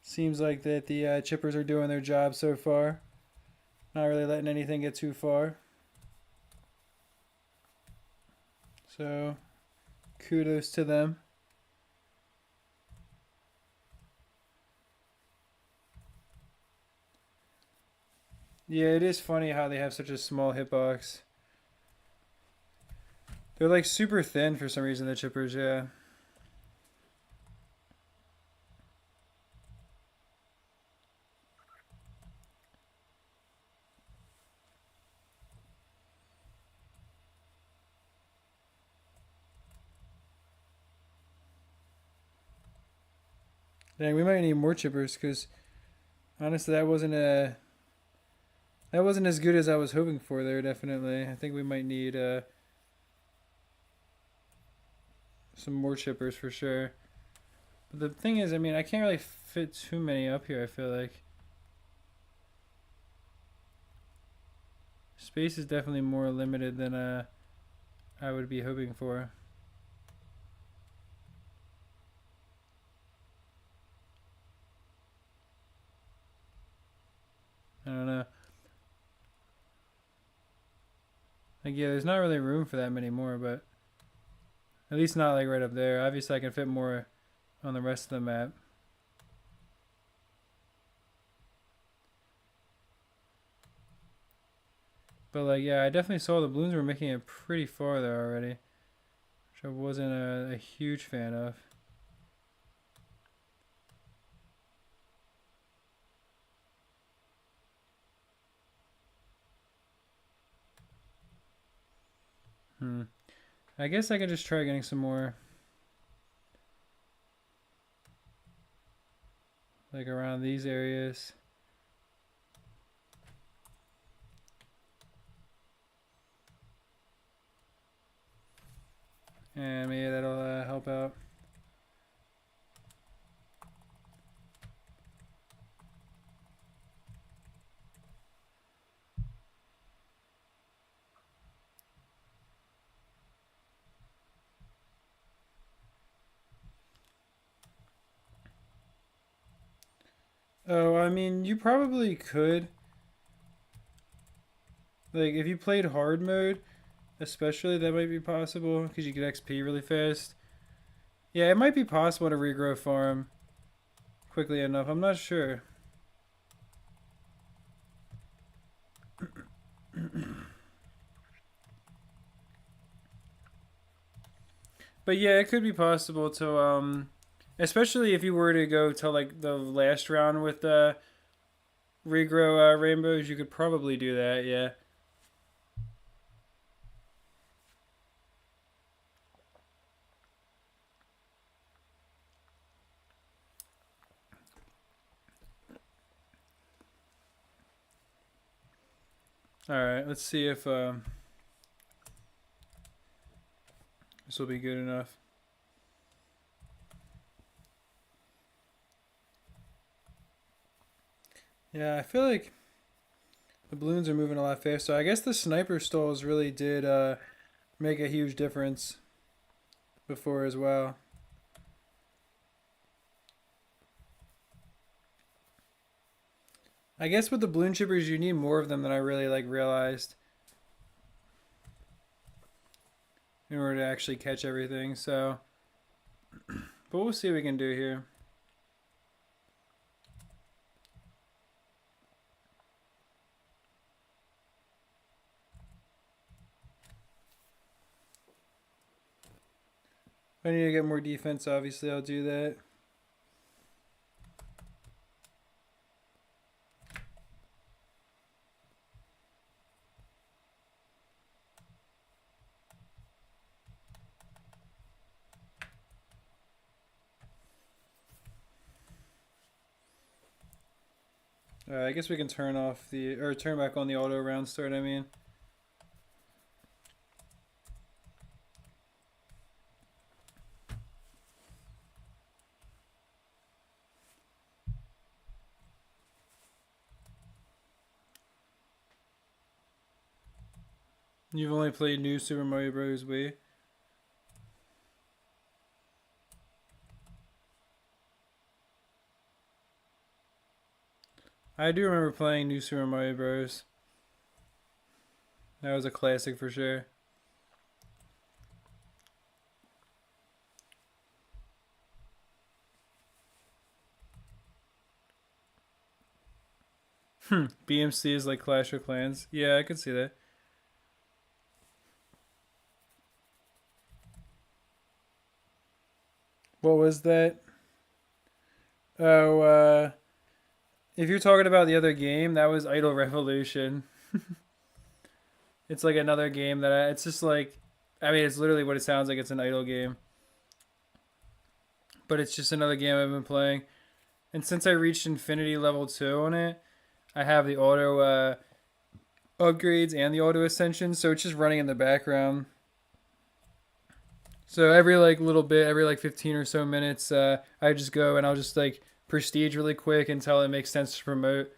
Seems like that the chippers are doing their job so far. Not really letting anything get too far. So, kudos to them. Yeah, it is funny how they have such a small hitbox. They're like super thin for some reason, the chippers, yeah. Dang, we might need more chippers because honestly, that wasn't as good as I was hoping for there. Definitely, I think we might need some more chippers for sure. But the thing is, I mean, I can't really fit too many up here. I feel like space is definitely more limited than I would be hoping for. I don't know. Like, yeah, there's not really room for that many more, but at least not like right up there. Obviously, I can fit more on the rest of the map. But like, yeah, I definitely saw the balloons were making it pretty far there already, which I wasn't a huge fan of. I guess I could just try getting some more, like around these areas. And maybe that'll help out. Oh, I mean, you probably could. Like, if you played hard mode, especially, that might be possible because you get XP really fast. Yeah, it might be possible to regrow farm quickly enough. I'm not sure. But yeah, it could be possible to especially if you were to go to like the last round with regrow rainbows, you could probably do that, yeah. Alright, let's see if this will be good enough. Yeah, I feel like the balloons are moving a lot faster. So I guess the sniper stalls really did make a huge difference before as well. I guess with the balloon chippers, you need more of them than I really realized in order to actually catch everything. So, but we'll see what we can do here. If I need to get more defense, obviously I'll do that. I guess we can turn back on the auto round start, I mean. You've only played New Super Mario Bros. Wii. I do remember playing New Super Mario Bros. That was a classic for sure. BMC is like Clash of Clans. Yeah, I can see that. What was that? Oh, if you're talking about the other game, that was Idle Revolution. It's like another game it's just like, I mean, it's literally what it sounds like. It's an idle game. But it's just another game I've been playing. And since I reached Infinity Level 2 on it, I have the auto upgrades and the auto ascension, so it's just running in the background. So every little bit, every 15 or so minutes, I just go and I'll just prestige really quick until it makes sense to promote.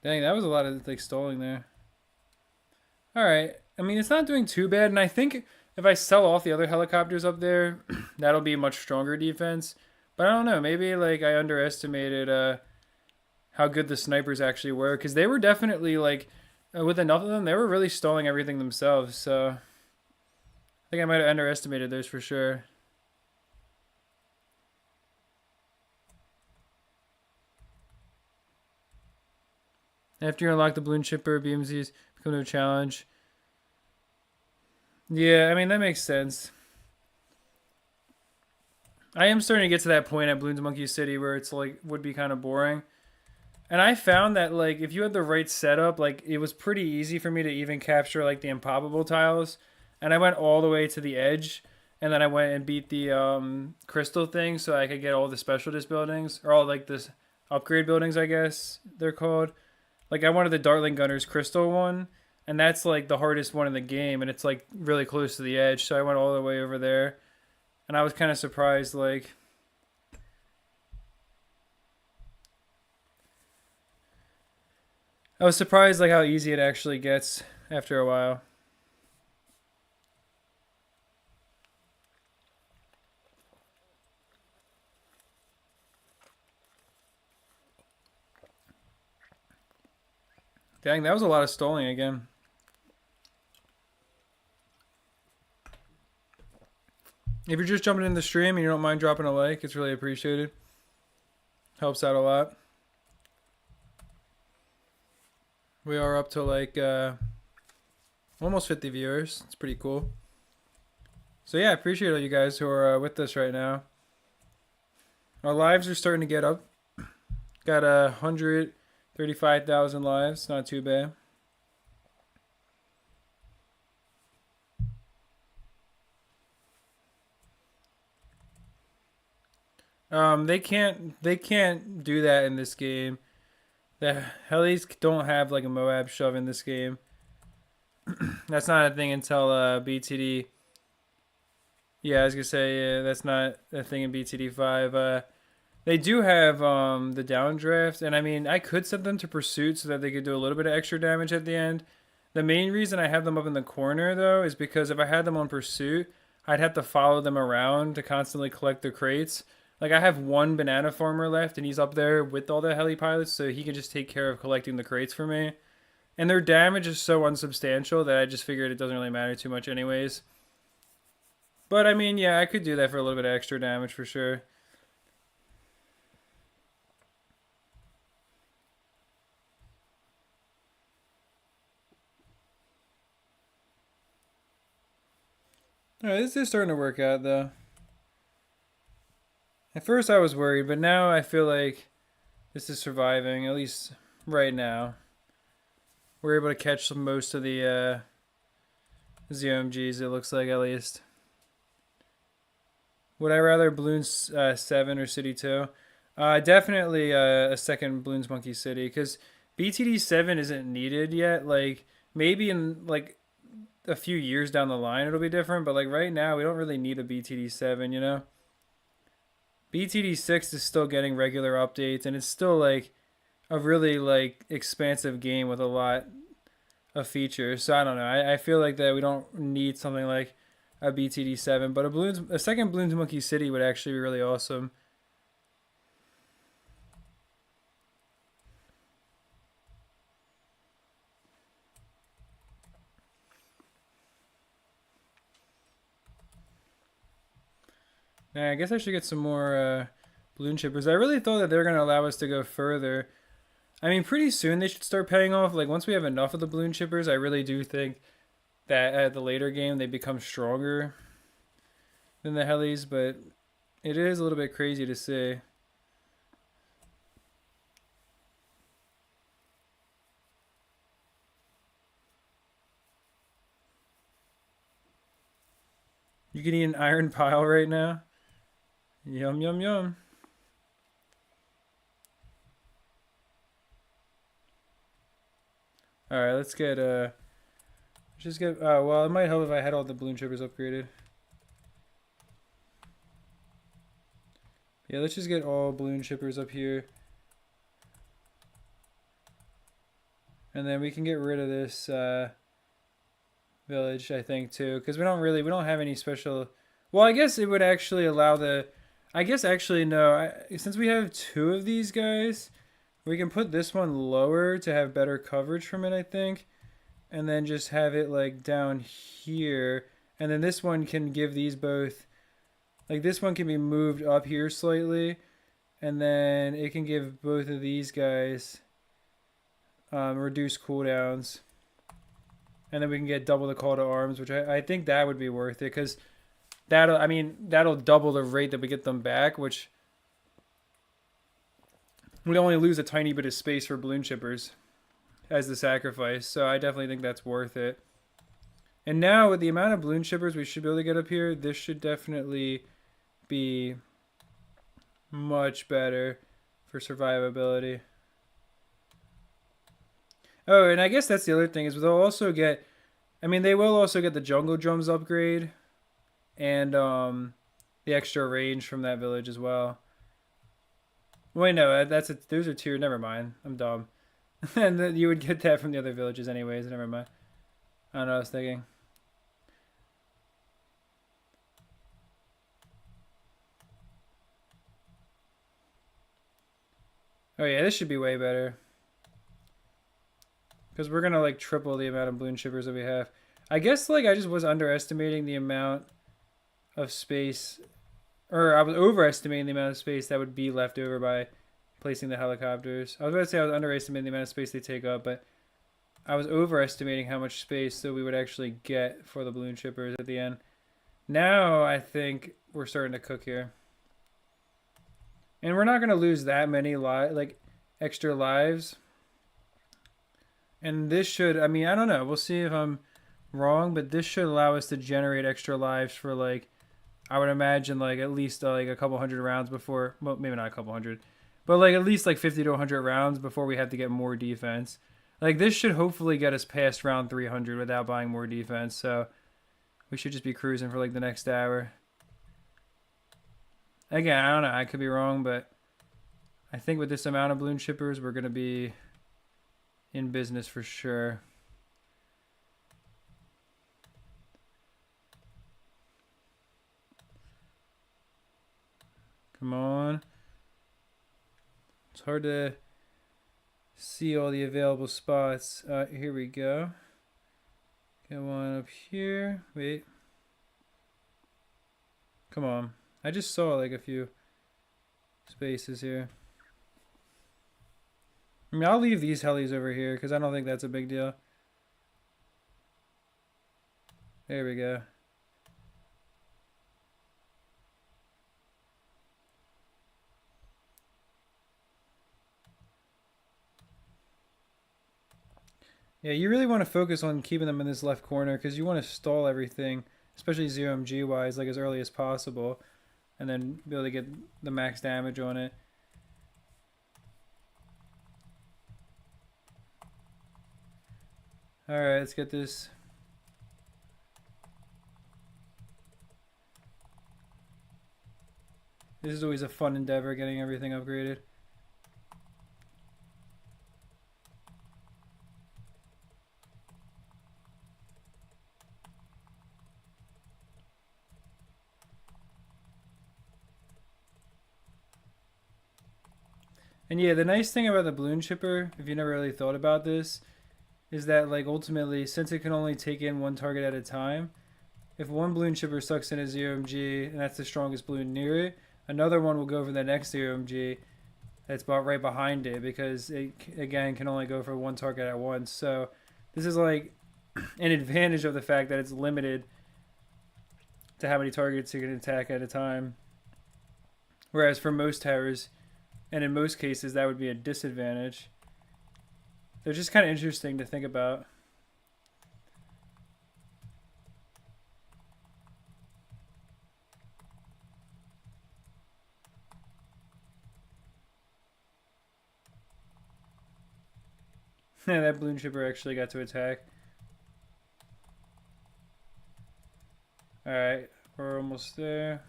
Dang, that was a lot of stalling there. All right. I mean, it's not doing too bad, and I think if I sell off the other helicopters up there, that'll be a much stronger defense. But I don't know. Maybe I underestimated how good the snipers actually were, because they were definitely with enough of them, they were really stalling everything themselves. So I think I might have underestimated those for sure. After you unlock the balloon chipper, BMZs become no challenge. Yeah, I mean, that makes sense. I am starting to get to that point at Bloons Monkey City where it's would be kind of boring. And I found that if you had the right setup, it was pretty easy for me to even capture the impossible tiles. And I went all the way to the edge, and then I went and beat the crystal thing so I could get all the specialist buildings, or all this upgrade buildings, I guess they're called. I wanted the Dartling Gunner's crystal one, and that's the hardest one in the game, and it's really close to the edge, so I went all the way over there. And I was kind of surprised I was surprised how easy it actually gets after a while. Dang, that was a lot of stalling again. If you're just jumping in the stream and you don't mind dropping a like, it's really appreciated. Helps out a lot. We are up to Almost 50 viewers. It's pretty cool. So yeah, I appreciate all you guys who are with us right now. Our lives are starting to get up. Got 135,000 lives. Not too bad. They can't do that in this game. The Hellies don't have like a Moab shove in this game. That's not a thing until BTD. Yeah, I was gonna say that's not a thing in BTD5. They do have the downdraft, and I mean I could set them to pursuit so that they could do a little bit of extra damage at the end. The main reason I have them up in the corner though is because if I had them on pursuit, I'd have to follow them around to constantly collect their crates. Like I have one banana farmer left, and he's up there with all the heli pilots, so he can just take care of collecting the crates for me. And their damage is so unsubstantial that I just figured it doesn't really matter too much, anyways. But I mean, yeah, I could do that for a little bit of extra damage for sure. All right, this is starting to work out though. At first I was worried, but now I feel like this is surviving, at least right now. We're able to catch most of the ZOMGs, it looks like, at least. Would I rather Balloons 7 or City 2? Definitely a second Balloons Monkey City, because BTD 7 isn't needed yet. Like, maybe in like a few years down the line it'll be different, but like right now we don't really need a BTD 7, you know? BTD 6 is still getting regular updates, and it's still like a really like expansive game with a lot of features. So I don't know. I feel like that we don't need something like a BTD 7, but a second Balloons Monkey City would actually be really awesome. Now, I guess I should get some more balloon chippers. I really thought that they were going to allow us to go further. I mean, pretty soon they should start paying off. Like, once we have enough of the balloon chippers, I really do think that at the later game they become stronger than the helis, but it is a little bit crazy to see. You can eat an iron pile right now. Yum, yum, yum. Alright, let's get, just get, well, it might help if I had all the balloon chippers upgraded. Yeah, let's just get all balloon chippers up here. And then we can get rid of this, village, I think, too. Because we don't have any special, well, I guess it would actually allow the, I guess actually, no, since we have two of these guys, we can put this one lower to have better coverage from it, I think. And then just have it like down here. And then this one can give these both, like this one can be moved up here slightly. And then it can give both of these guys reduced cooldowns. And then we can get double the call to arms, which I think that would be worth it. Because that'll double the rate that we get them back, which we only lose a tiny bit of space for balloon chippers as the sacrifice. So I definitely think that's worth it. And now with the amount of balloon chippers we should be able to get up here, this should definitely be much better for survivability. Oh, and I guess that's the other thing is they'll also get, I mean, they will also get the jungle drums upgrade and the extra range from that village as well. Wait, no, those are tier. Never mind, I'm dumb. And then you would get that from the other villages anyways. Never mind. I don't know what I was thinking. Oh yeah, this should be way better. Because we're gonna like triple the amount of balloon chippers that we have. I guess like I just was underestimating the amount of space, or I was overestimating the amount of space that would be left over by placing the helicopters. I was about to say I was underestimating the amount of space they take up, but I was overestimating how much space that we would actually get for the balloon shippers at the end. Now I think we're starting to cook here. And we're not going to lose that many extra lives. And this should, I mean, I don't know. We'll see if I'm wrong, but this should allow us to generate extra lives for like, I would imagine like at least like a couple hundred rounds before, well, maybe not a couple hundred, but like at least like 50 to 100 rounds before we have to get more defense. Like this should hopefully get us past round 300 without buying more defense. So we should just be cruising for like the next hour. Again, I don't know. I could be wrong, but I think with this amount of balloon shippers, we're going to be in business for sure. Come on. It's hard to see all the available spots. Here we go. Get one up here. Wait. Come on. I just saw like a few spaces here. I mean, I'll leave these helis over here because I don't think that's a big deal. There we go. Yeah, you really want to focus on keeping them in this left corner because you want to stall everything, especially ZOMG wise, like as early as possible, and then be able to get the max damage on it. Alright, let's get this. This is always a fun endeavor, getting everything upgraded. And yeah, the nice thing about the balloon shipper, if you never really thought about this, is that like ultimately, since it can only take in one target at a time, if one balloon shipper sucks in a ZOMG and that's the strongest balloon near it, another one will go for the next ZOMG that's about right behind it because it again can only go for one target at once. So this is like an advantage of the fact that it's limited to how many targets you can attack at a time. Whereas for most towers, and in most cases, that would be a disadvantage. They're just kind of interesting to think about. Yeah, that balloon shipper actually got to attack. Alright, we're almost there.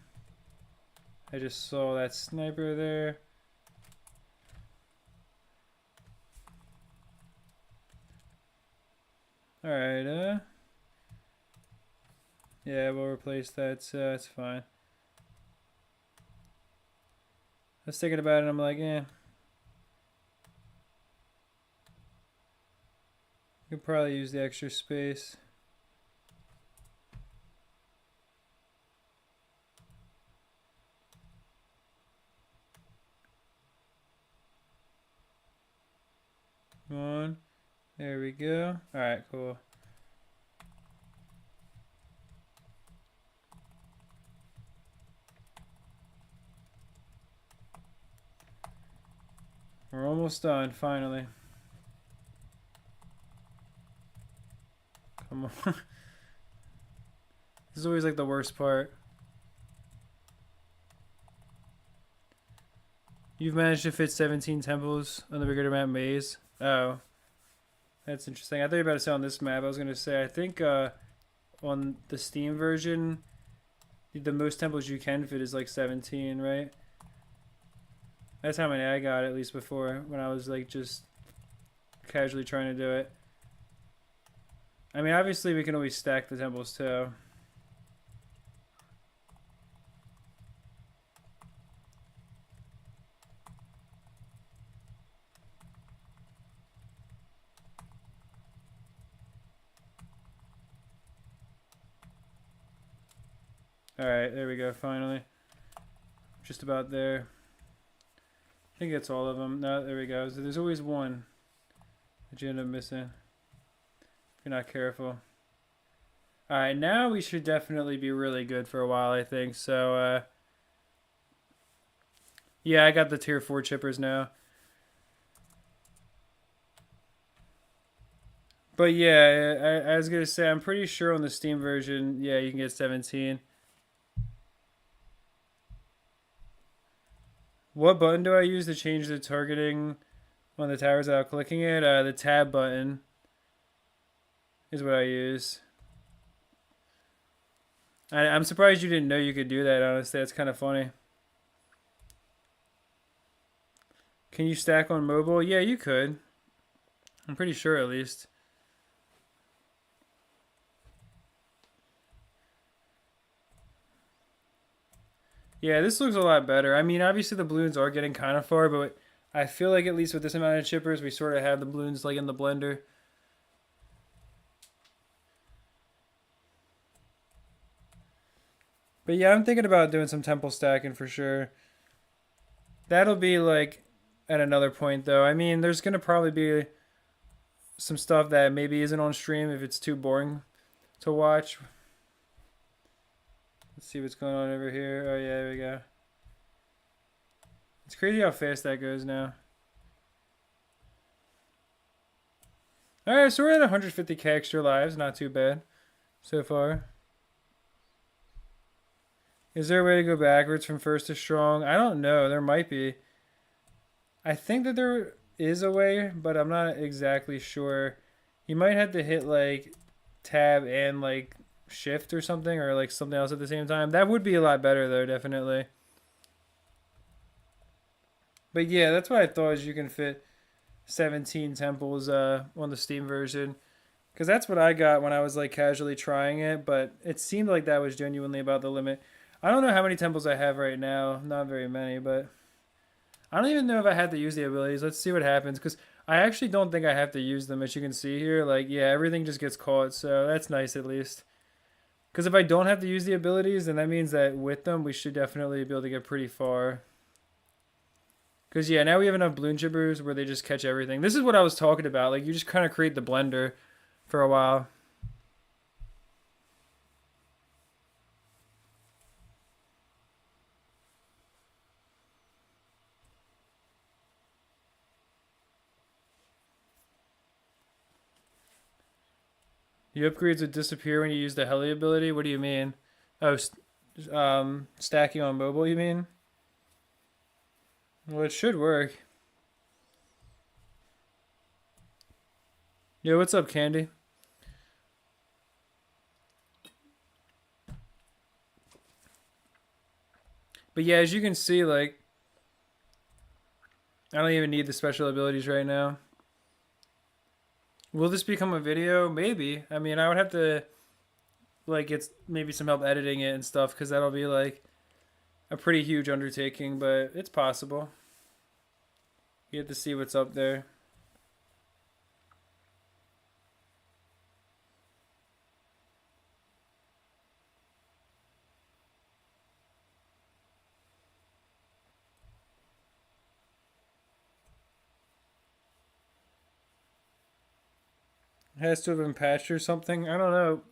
I just saw that sniper there. Alright, yeah, we'll replace that, so that's fine. I was thinking about it, I'm like, eh. Could probably use the extra space. Come on. There we go. Alright, cool. We're almost done, finally. Come on. This is always like the worst part. You've managed to fit 17 temples on the bigger map maze. Oh. That's interesting. I thought you were about to say on this map. I was going to say, I think on the Steam version, the most temples you can fit is like 17, right? That's how many I got, at least before, when I was like just casually trying to do it. I mean, obviously we can always stack the temples too. Alright, there we go, finally. Just about there. I think that's all of them. No, there we go. So there's always one that you end up missing. you're not careful. All right, now we should definitely be really good for a while, I think. So, yeah, I got the tier 4 chippers now. But yeah, I was gonna say I'm pretty sure on the Steam version, yeah, you can get 17. What button do I use to change the targeting on the towers without clicking it? The tab button is what I use. I'm surprised you didn't know you could do that, honestly. That's kind of funny. Can you stack on mobile? Yeah, you could. I'm pretty sure, at least. Yeah, this looks a lot better. I mean, obviously the balloons are getting kind of far, but I feel like at least with this amount of chippers, we sort of have the balloons like in the blender. But yeah, I'm thinking about doing some temple stacking for sure. That'll be like at another point though. I mean, there's gonna probably be some stuff that maybe isn't on stream if it's too boring to watch. Let's see what's going on over here. Oh yeah, there we go. It's crazy how fast that goes now. Alright, so we're at 150k extra lives. Not too bad so far. Is there a way to go backwards from first to strong? I don't know. There might be. I think that there is a way, but I'm not exactly sure. You might have to hit like tab and like shift or something, or like something else at the same time. That would be a lot better though, definitely. But yeah, that's what I thought, is you can fit 17 temples on the Steam version. Because that's what I got when I was like casually trying it, but it seemed like that was genuinely about the limit. I don't know how many temples I have right now. Not very many, but I don't even know if I have to use the abilities. Let's see what happens, because I actually don't think I have to use them. As you can see here, like, yeah, everything just gets caught, so that's nice at least. Because if I don't have to use the abilities, then that means that with them, we should definitely be able to get pretty far. Because, yeah, now we have enough balloon chippers where they just catch everything. This is what I was talking about. Like, you just kind of create the blender for a while. The upgrades would disappear when you use the heli ability? What do you mean? Oh, stacking on mobile, you mean? Well, it should work. Yo, what's up, Candy? But yeah, as you can see, like, I don't even need the special abilities right now. Will this become a video? Maybe. I mean, I would have to, like, get maybe some help editing it and stuff, because that'll be, like, a pretty huge undertaking, but it's possible. You have to see what's up there. It has to have been patched or something. I don't know.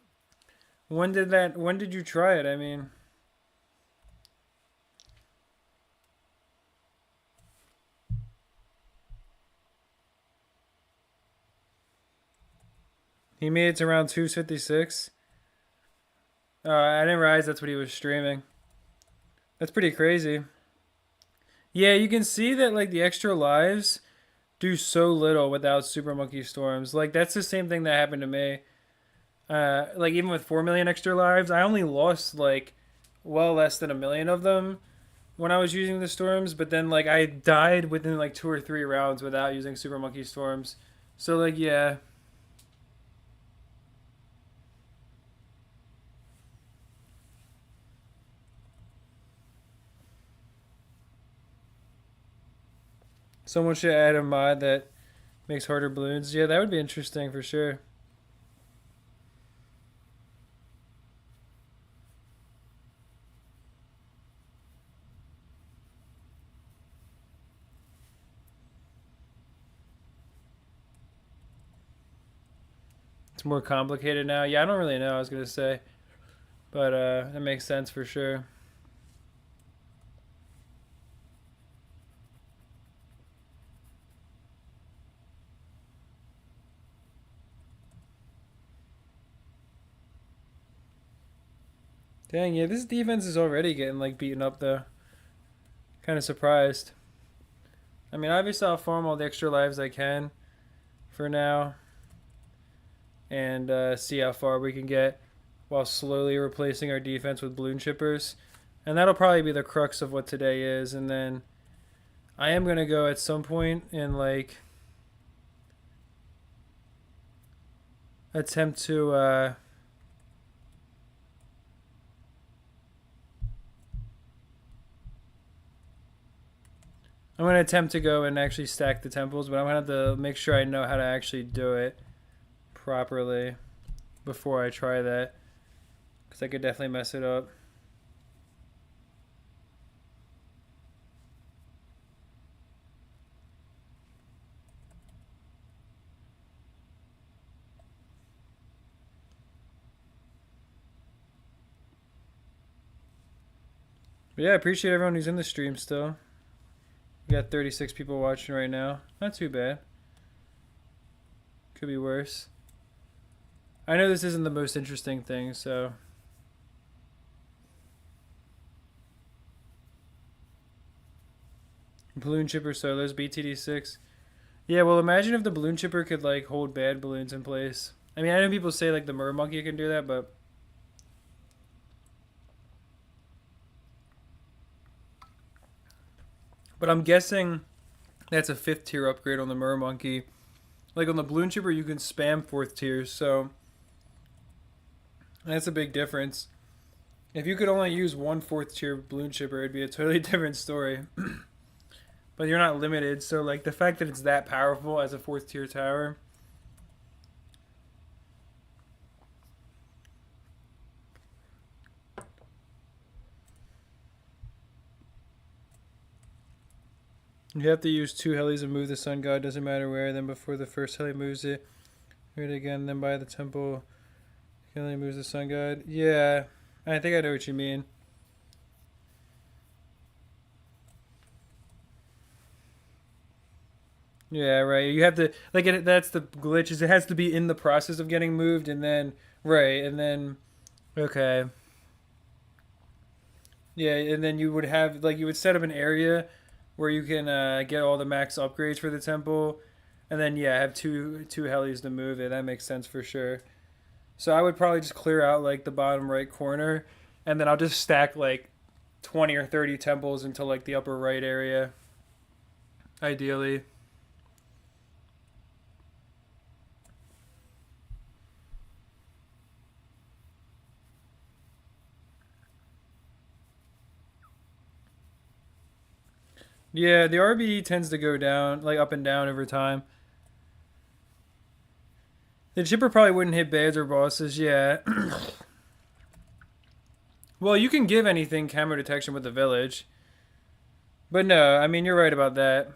When did you try it? I mean, he made it to around 256. I didn't realize that's what he was streaming. That's pretty crazy. Yeah, you can see that like the extra lives do so little without Super Monkey Storms. Like that's the same thing that happened to me. Like even with 4 million extra lives, I only lost like well less than 1 million of them when I was using the storms. But then like I died within like 2 or 3 rounds without using Super Monkey Storms. So like yeah, someone should add a mod that makes harder balloons. Yeah, that would be interesting for sure. It's more complicated now. Yeah, I don't really know. I was gonna say, but that makes sense for sure. Dang, yeah, this defense is already getting like beaten up though. Kind of surprised. I mean, obviously I'll farm all the extra lives I can for now, and see how far we can get while slowly replacing our defense with balloon chippers. And that'll probably be the crux of what today is. And then I am going to go at some point and like attempt to I'm going to attempt to go and actually stack the temples, but I'm going to have to make sure I know how to actually do it properly before I try that, because I could definitely mess it up. But yeah, I appreciate everyone who's in the stream still. We got 36 people watching right now. Not too bad. Could be worse. I know this isn't the most interesting thing, so. Balloon chipper solos, BTD6. Yeah, well, imagine if the balloon chipper could like hold bad balloons in place. I mean, I know people say like the mer monkey can do that, but I'm guessing that's a 5th tier upgrade on the mer monkey. Like on the balloon chipper, you can spam 4th tiers, so that's a big difference. If you could only use one 4th tier balloon chipper, it'd be a totally different story. But you're not limited, so like the fact that it's that powerful as a 4th tier tower. You have to use 2 helis and move the sun god, doesn't matter where. Then before the first heli moves it, move it again. Then by the temple, heli moves the sun god. Yeah, I think I know what you mean. Yeah, right. You have to like that's the glitch. Is it has to be in the process of getting moved, and then right, and then okay, yeah, and then you would have like you would set up an area where you can get all the max upgrades for the temple, and then yeah, have two helis to move it. That makes sense for sure. So I would probably just clear out like the bottom right corner, and then I'll just stack like 20 or 30 temples into like the upper right area, ideally. Yeah, the RBE tends to go down, like up and down over time. The chipper probably wouldn't hit bads or bosses, yeah. Well, you can give anything camera detection with the village. But no, I mean, you're right about that.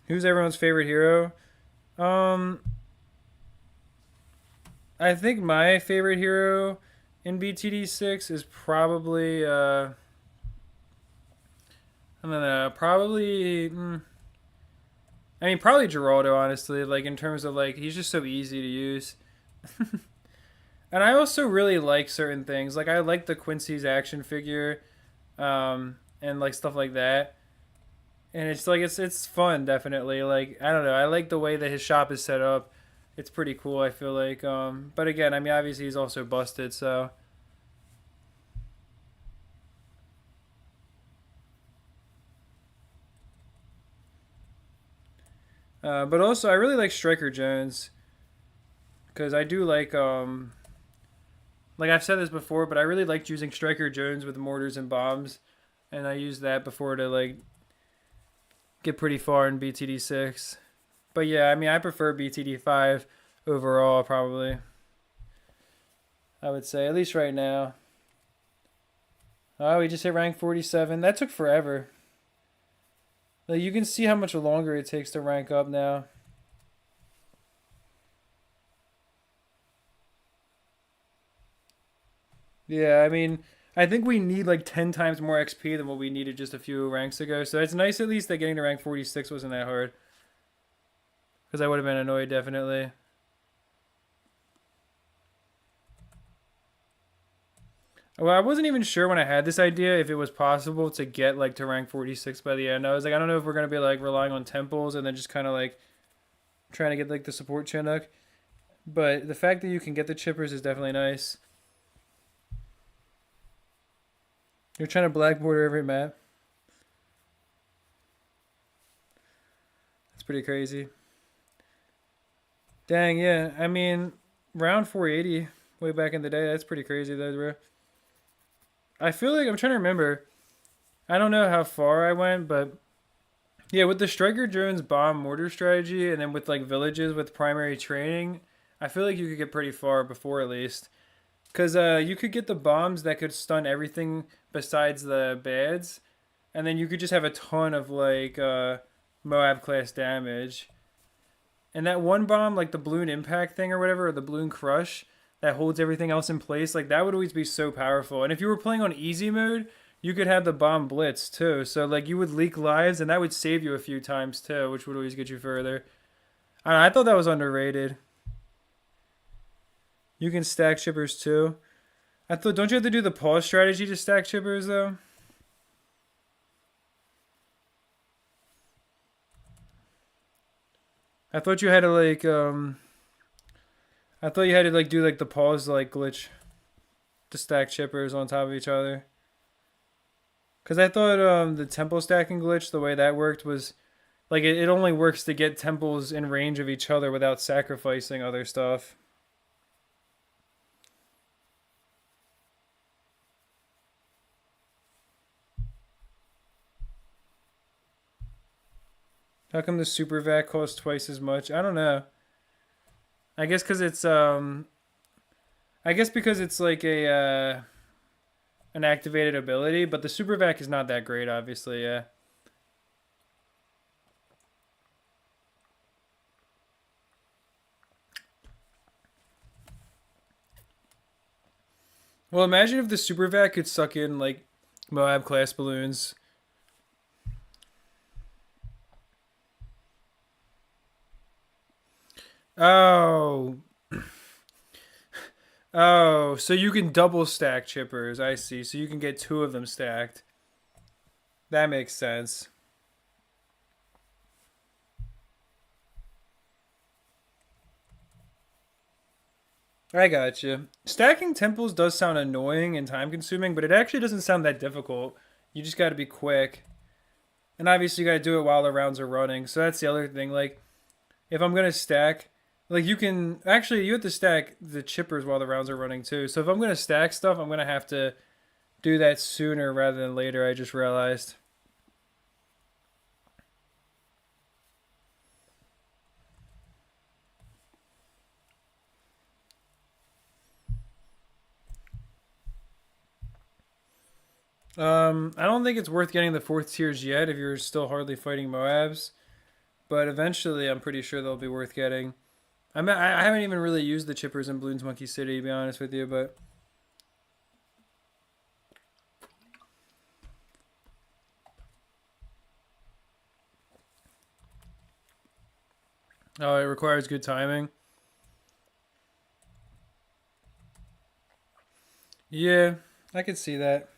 Who's everyone's favorite hero? Um, I think my favorite hero in BTD6 is probably, I don't know, probably. I mean, probably Geraldo, honestly. Like, in terms of, like, he's just so easy to use. And I also really like certain things. Like, I like the Quincy's action figure, and, like, stuff like that. And it's, like, it's fun, definitely. Like, I don't know. I like the way that his shop is set up. It's pretty cool, I feel like. But again, I mean, obviously he's also busted, so. But also, I really like Striker Jones. Because I do like I've said this before, but I really liked using Striker Jones with mortars and bombs, and I used that before to like get pretty far in BTD6. But yeah, I mean I prefer BTD5 overall probably. I would say at least right now. Oh, we just hit rank 47. That took forever. Like you can see how much longer it takes to rank up now. Yeah, I mean, I think we need like 10 times more XP than what we needed just a few ranks ago. So it's nice at least that getting to rank 46 wasn't that hard. Because I would have been annoyed, definitely. Well, I wasn't even sure when I had this idea if it was possible to get like to rank 46 by the end. I was like, I don't know if we're going to be like relying on temples and then just kind of like trying to get like the support Chinook. But the fact that you can get the chippers is definitely nice. You're trying to black border every map. That's pretty crazy. Dang, yeah. I mean, round 480 way back in the day. That's pretty crazy, though, bro. I feel like I'm trying to remember. I don't know how far I went, but yeah, with the striker drones bomb mortar strategy, and then with like villages with primary training, I feel like you could get pretty far before at least. Cause you could get the bombs that could stun everything besides the bads, and then you could just have a ton of like Moab class damage. And that one bomb, like the balloon impact thing or whatever, or the balloon crush that holds everything else in place, like that would always be so powerful. And if you were playing on easy mode, you could have the bomb blitz too. So like you would leak lives, and that would save you a few times too, which would always get you further. I thought that was underrated. You can stack chippers too. I thought, don't you have to do the pause strategy to stack chippers though? I thought you had to like I thought you had to like do like the pause like glitch to stack chippers on top of each other. Cause I thought the temple stacking glitch, the way that worked was like it only works to get temples in range of each other without sacrificing other stuff. How come the super vac costs twice as much? I don't know. I guess because it's I guess because it's like a an activated ability, but the super vac is not that great, obviously. Yeah. Well, imagine if the super vac could suck in like Moab class balloons. Oh, oh, so you can double stack chippers. I see. So you can get two of them stacked. That makes sense. I got you. Stacking temples does sound annoying and time consuming, but it actually doesn't sound that difficult. You just got to be quick. And obviously, you got to do it while the rounds are running. So that's the other thing. Like, if I'm going to stack, like, you can actually, you have to stack the chippers while the rounds are running too. So if I'm going to stack stuff, I'm going to have to do that sooner rather than later. I just realized. I don't think it's worth getting the fourth tiers yet if you're still hardly fighting Moabs, but eventually I'm pretty sure they'll be worth getting. I haven't even really used the chippers in Bloons Monkey City to be honest with you, but oh, it requires good timing. Yeah, I could see that.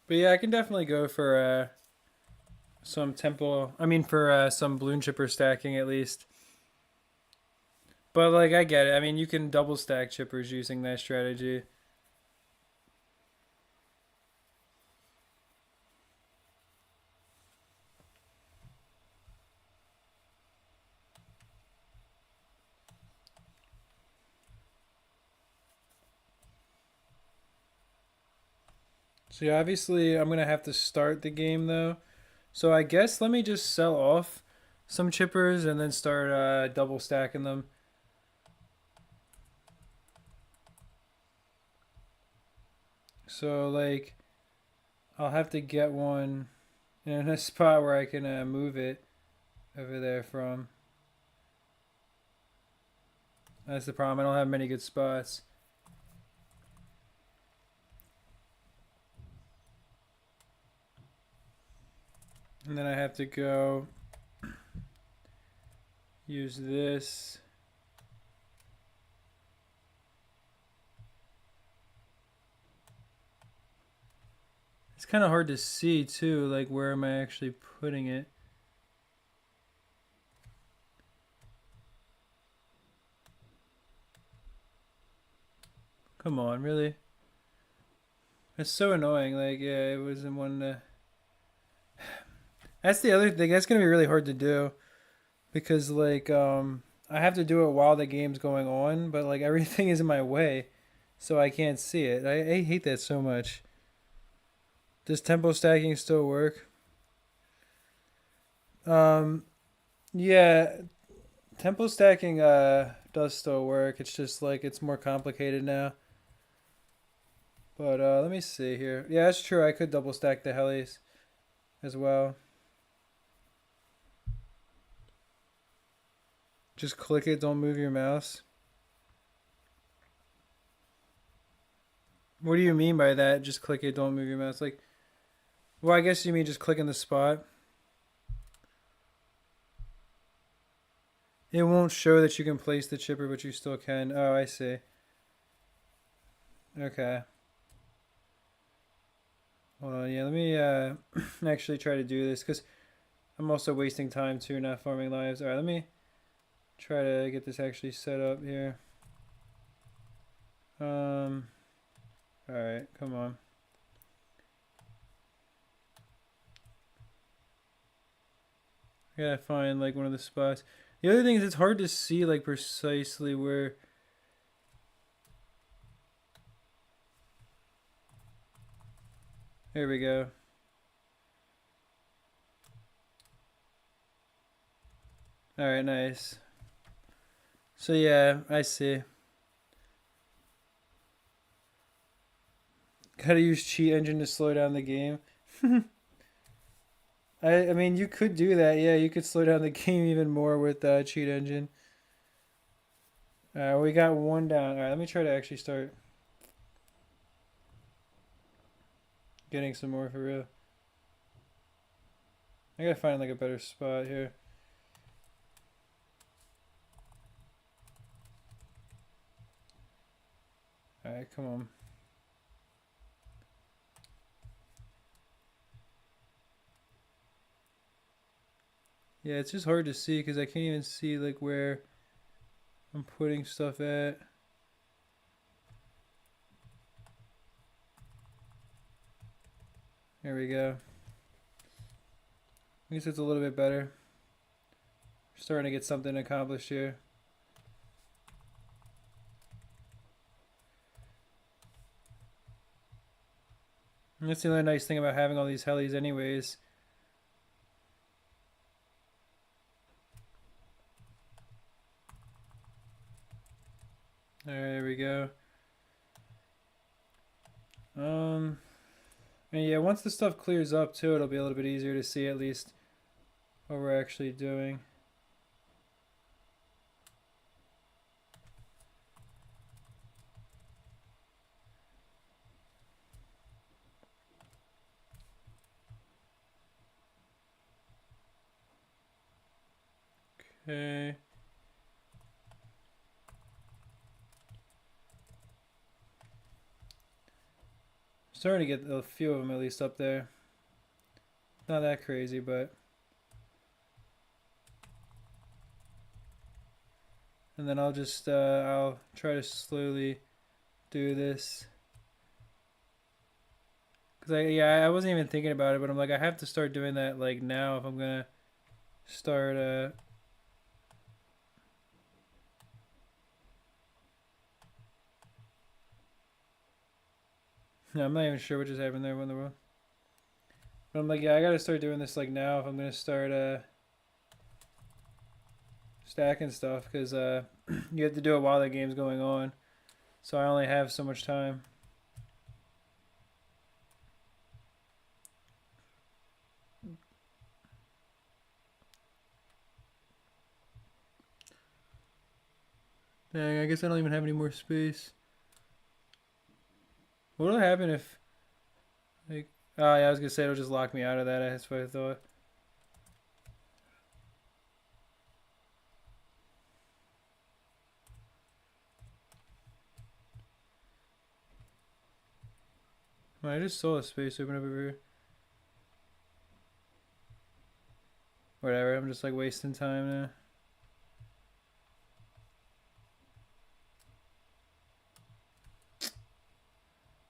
But yeah, I can definitely go for some temple. I mean, for some balloon chipper stacking at least. But like, I get it. I mean, you can double stack chippers using that strategy. So yeah, obviously, I'm gonna have to start the game though. So I guess let me just sell off some chippers and then start double stacking them. So like I'll have to get one in a spot where I can move it over there from. That's the problem. I don't have many good spots. And then I have to go use this. It's kind of hard to see too, like where am I actually putting it? Come on, really? It's so annoying. Like, yeah, it wasn't one. That's the other thing. That's gonna be really hard to do because like I have to do it while the game's going on, but like everything is in my way, so I can't see it. I hate that so much. Does tempo stacking still work? Um, yeah, tempo stacking does still work. It's just like it's more complicated now. But let me see here. Yeah, that's true. I could double stack the helis as well. Just click it, don't move your mouse. What do you mean by that? Just click it, don't move your mouse. Like, well, I guess you mean just click in the spot. It won't show that you can place the chipper, but you still can. Oh, I see. Okay. Hold on, yeah, let me actually try to do this because I'm also wasting time too, not farming lives. Alright, let me try to get this actually set up here. Alright, come on. I gotta find like one of the spots. The other thing is it's hard to see like precisely where. There we go. Alright, nice. So yeah, I see. Gotta use cheat engine to slow down the game. I mean, you could do that. Yeah, you could slow down the game even more with cheat engine. We got one down. All right, let me try to actually start getting some more for real. I gotta find like a better spot here. All right, come on. Yeah, it's just hard to see because I can't even see like where I'm putting stuff at. There we go. At least it's a little bit better. Starting to get something accomplished here. And that's the other nice thing about having all these helis anyways. Alright, there we go. And yeah, once the stuff clears up too, it'll be a little bit easier to see at least what we're actually doing. Okay. Starting to get a few of them at least up there. Not that crazy, but. And then I'll just, I'll try to slowly do this. Cause I wasn't even thinking about it, but I'm like, I have to start doing that like now if I'm gonna start, no, I'm not even sure what just happened there in the world. But I'm like, yeah, I gotta start doing this like now if I'm gonna start stacking stuff because you have to do it while the game's going on. So I only have so much time. Dang, I guess I don't even have any more space. What will happen if, like, oh yeah, I was gonna say it'll just lock me out of that. That's what I thought. Well, I just saw a space open up over here. Whatever, I'm just like wasting time now.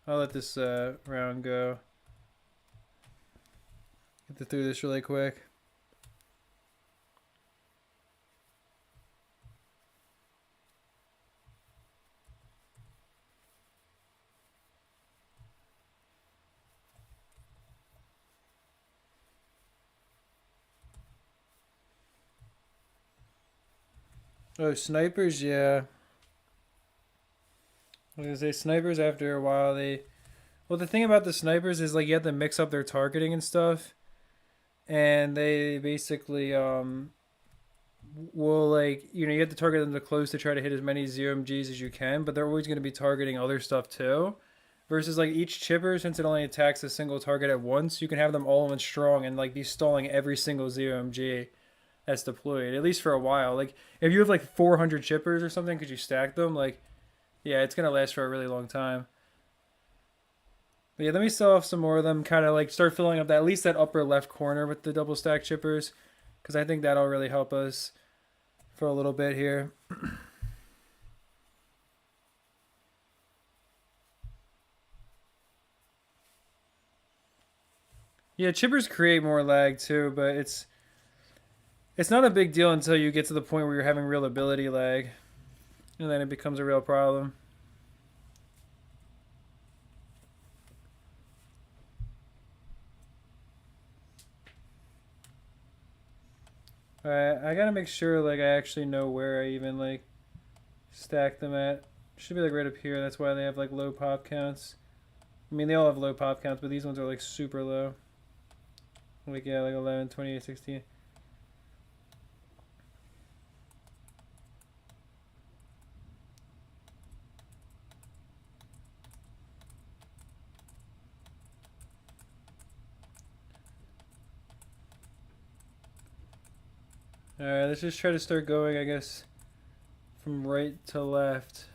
I'll let this round go. Get through this really quick. Oh, snipers, yeah. I was gonna say snipers after a while they well the thing about the snipers is like you have to mix up their targeting and stuff. And they basically will like you have to target them to close to try to hit as many ZMGs as you can, but they're always gonna be targeting other stuff too. Versus like each chipper, since it only attacks a single target at once, you can have them all in strong and like be stalling every single ZMG that's deployed, at least for a while. Like if you have like 400 chippers or something because you stack them, like yeah, it's gonna last for a really long time. But yeah, let me sell off some more of them. Kind of like start filling up that at least that upper left corner with the double stack chippers, because I think that'll really help us for a little bit here. Yeah, chippers create more lag too, but it's not a big deal until you get to the point where you're having real ability lag, and then it becomes a real problem. Alright, I gotta make sure like I actually know where I even like stack them at. Should be like right up here. That's why they have like low pop counts. I mean, they all have low pop counts, but these ones are like super low. Like yeah, like 11, 28, 16. Alright, let's just try to start going, I guess, from right to left.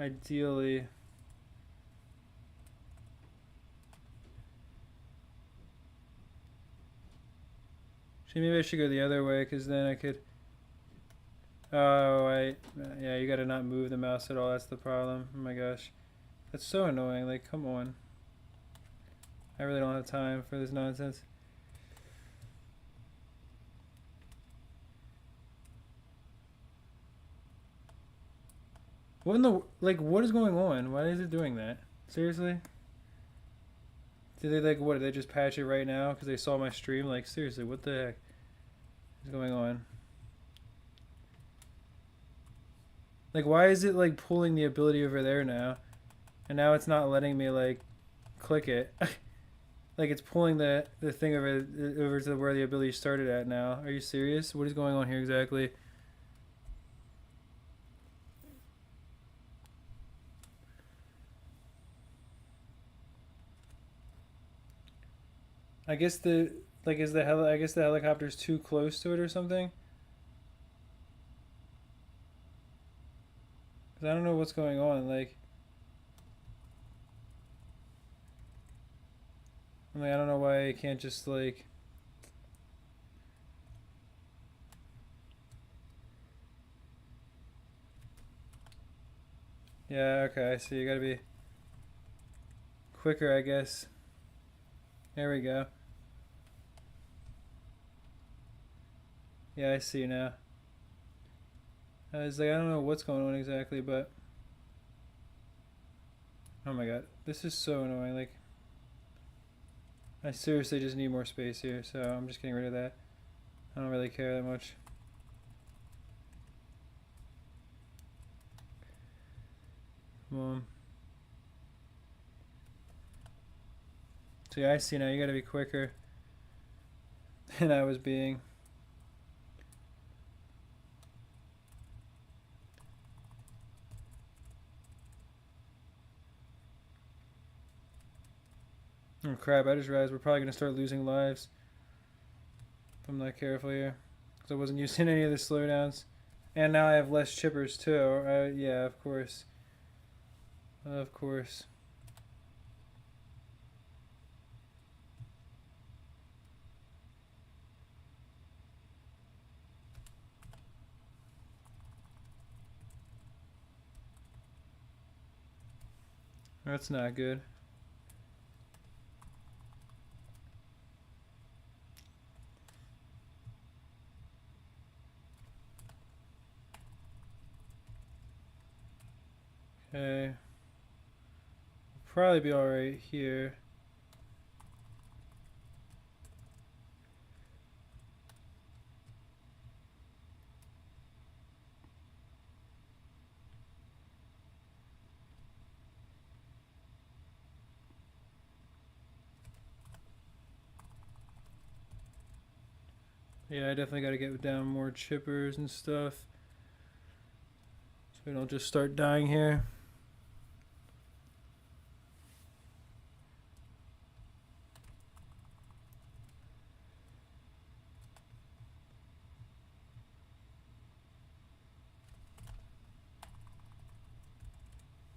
Ideally. Maybe I should go the other way, because then I could... Oh, yeah, you gotta not move the mouse at all, that's the problem. Oh my gosh. That's so annoying, like, come on. I really don't have time for this nonsense. What in the... Like, what is going on? Why is it doing that? Seriously? Did they, like, what, did they just patch it right now because they saw my stream? Like, seriously, what the heck is going on? Like, why is it, like, pulling the ability over there now? And now it's not letting me, like, click it. Like, it's pulling the thing over to where the ability started at now. Are you serious? What is going on here exactly? I guess the... Like, I guess the helicopter's too close to it or something? Because I don't know what's going on, like... I mean, I don't know why I can't just, like... Yeah, okay, so you gotta be quicker, I guess. There we go. Yeah, I see now. I was like, I don't know what's going on exactly, but... Oh my god, this is so annoying, like... I seriously just need more space here, so I'm just getting rid of that. I don't really care that much. Come on. See, I see now. You gotta be quicker than I was being. Oh crap, I just realized we're probably gonna start losing lives if I'm not careful here. Because I wasn't using any of the slowdowns. And now I have less chippers too. Yeah, of course. Of course. That's not good. Okay. Probably be alright here. Yeah, I definitely got to get down more chippers and stuff. So we don't just start dying here.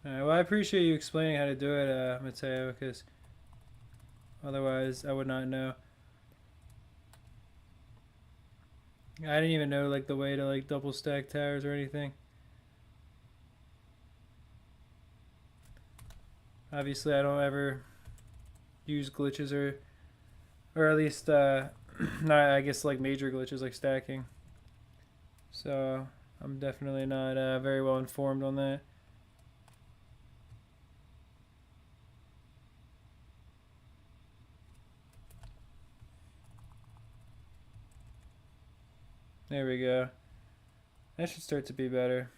Alright, well, I appreciate you explaining how to do it, Mateo, because otherwise I would not know. I didn't even know like the way to like double stack towers or anything. Obviously, I don't ever use glitches or at least not, I guess, like major glitches like stacking. So I'm definitely not very well informed on that. There we go. That should start to be better.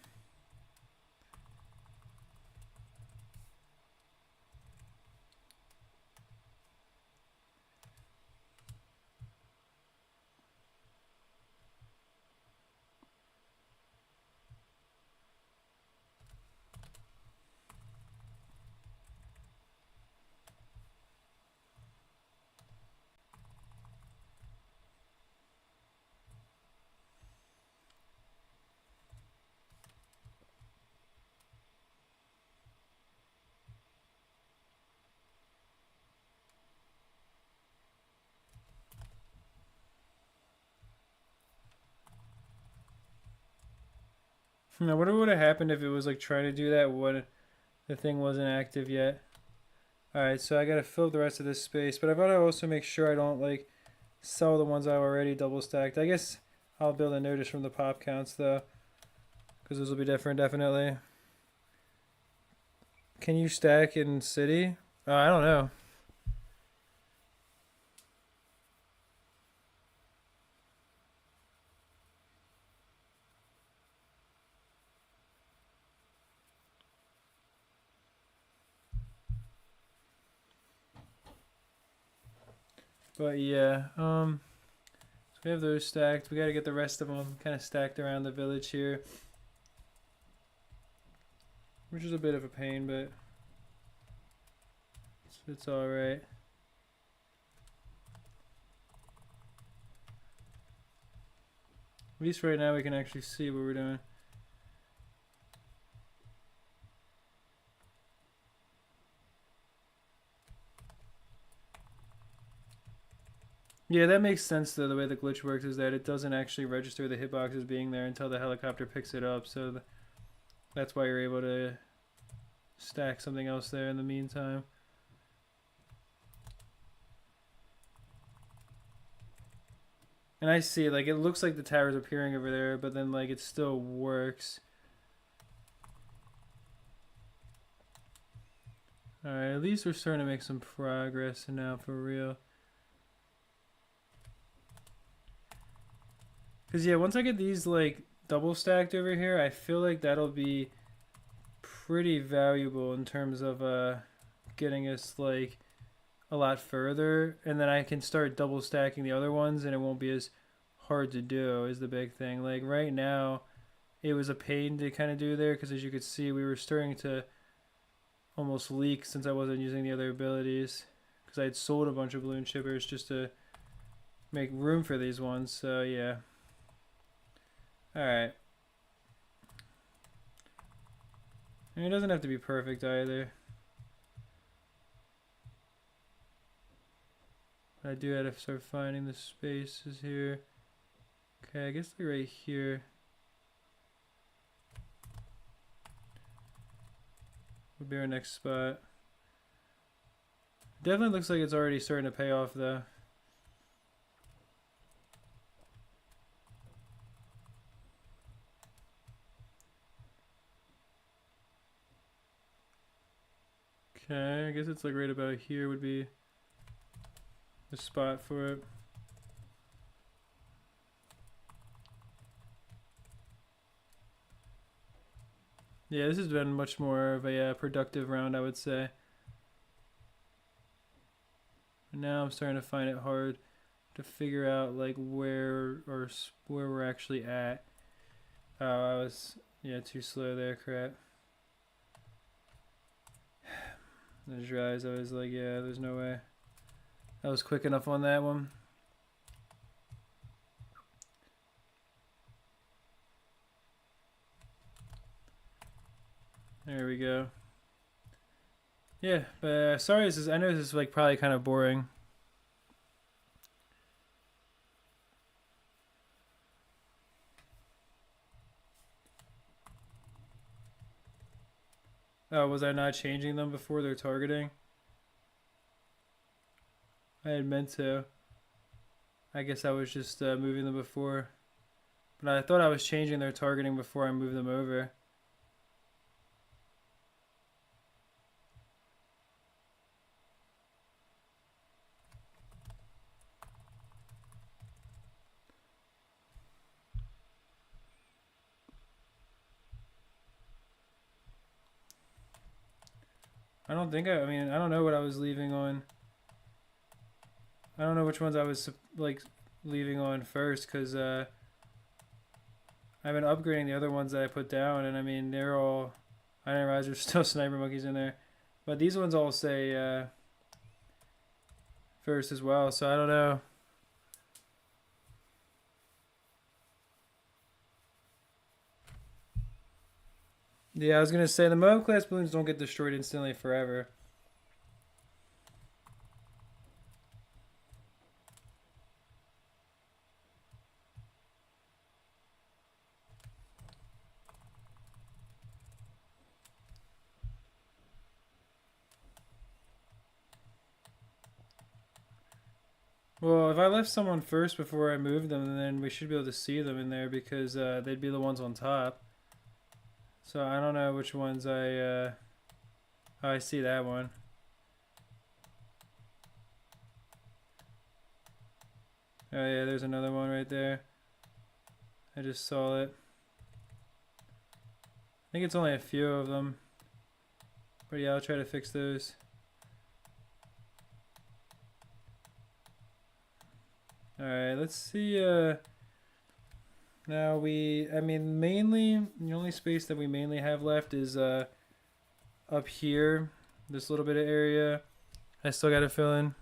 Now, what would have happened if it was like trying to do that when the thing wasn't active yet? Alright, so I gotta fill up the rest of this space, but I gotta also make sure I don't like sell the ones I've already double stacked. I guess I'll build a notice from the pop counts though, because those will be different definitely. Can you stack in city? I don't know. But yeah, so we have those stacked. We gotta get the rest of them kind of stacked around the village here, which is a bit of a pain, but it's all right. At least right now we can actually see what we're doing. Yeah, that makes sense though. The way the glitch works is that it doesn't actually register the hitboxes being there until the helicopter picks it up. So that's why you're able to stack something else there in the meantime. And I see, like, it looks like the tower's appearing over there, but then, like, it still works. Alright, at least we're starting to make some progress now for real. Because, yeah, once I get these, like, double stacked over here, I feel like that'll be pretty valuable in terms of getting us like a lot further, and then I can start double stacking the other ones, and it won't be as hard to do. Is the big thing. Like right now, it was a pain to kind of do there because as you could see, we were starting to almost leak since I wasn't using the other abilities because I had sold a bunch of balloon chippers just to make room for these ones. So yeah. All right. And it doesn't have to be perfect either. I do have to start finding the spaces here. Okay, I guess they're right here. Would be our next spot. Definitely looks like it's already starting to pay off though. Okay, I guess it's like right about here would be the spot for it. Yeah, this has been much more of a productive round, I would say. And now I'm starting to find it hard to figure out like where we're actually at. Oh, I was too slow there. Crap. I just realized I was like, yeah, there's no way. I was quick enough on that one. There we go. Yeah, but sorry, I know this is like probably kind of boring. Oh, was I not changing them before they're targeting? I had meant to. I guess I was just moving them before. But I thought I was changing their targeting before I moved them over. I don't think I mean, I don't know what I was leaving on. I don't know which ones I was like leaving on first because I've been upgrading the other ones that I put down, and I mean they're all. I didn't realize there's still sniper monkeys in there, but these ones all say first as well. So I don't know. Yeah, I was gonna say the Moab class balloons don't get destroyed instantly forever. Well, if I left someone first before I moved them, then we should be able to see them in there because they'd be the ones on top. So I don't know which ones oh, I see that one. Oh yeah, there's another one right there. I just saw it. I think it's only a few of them. But yeah, I'll try to fix those. Alright, let's see. Now I mean, mainly, the only space that we mainly have left is up here. This little bit of area. I still got to fill in.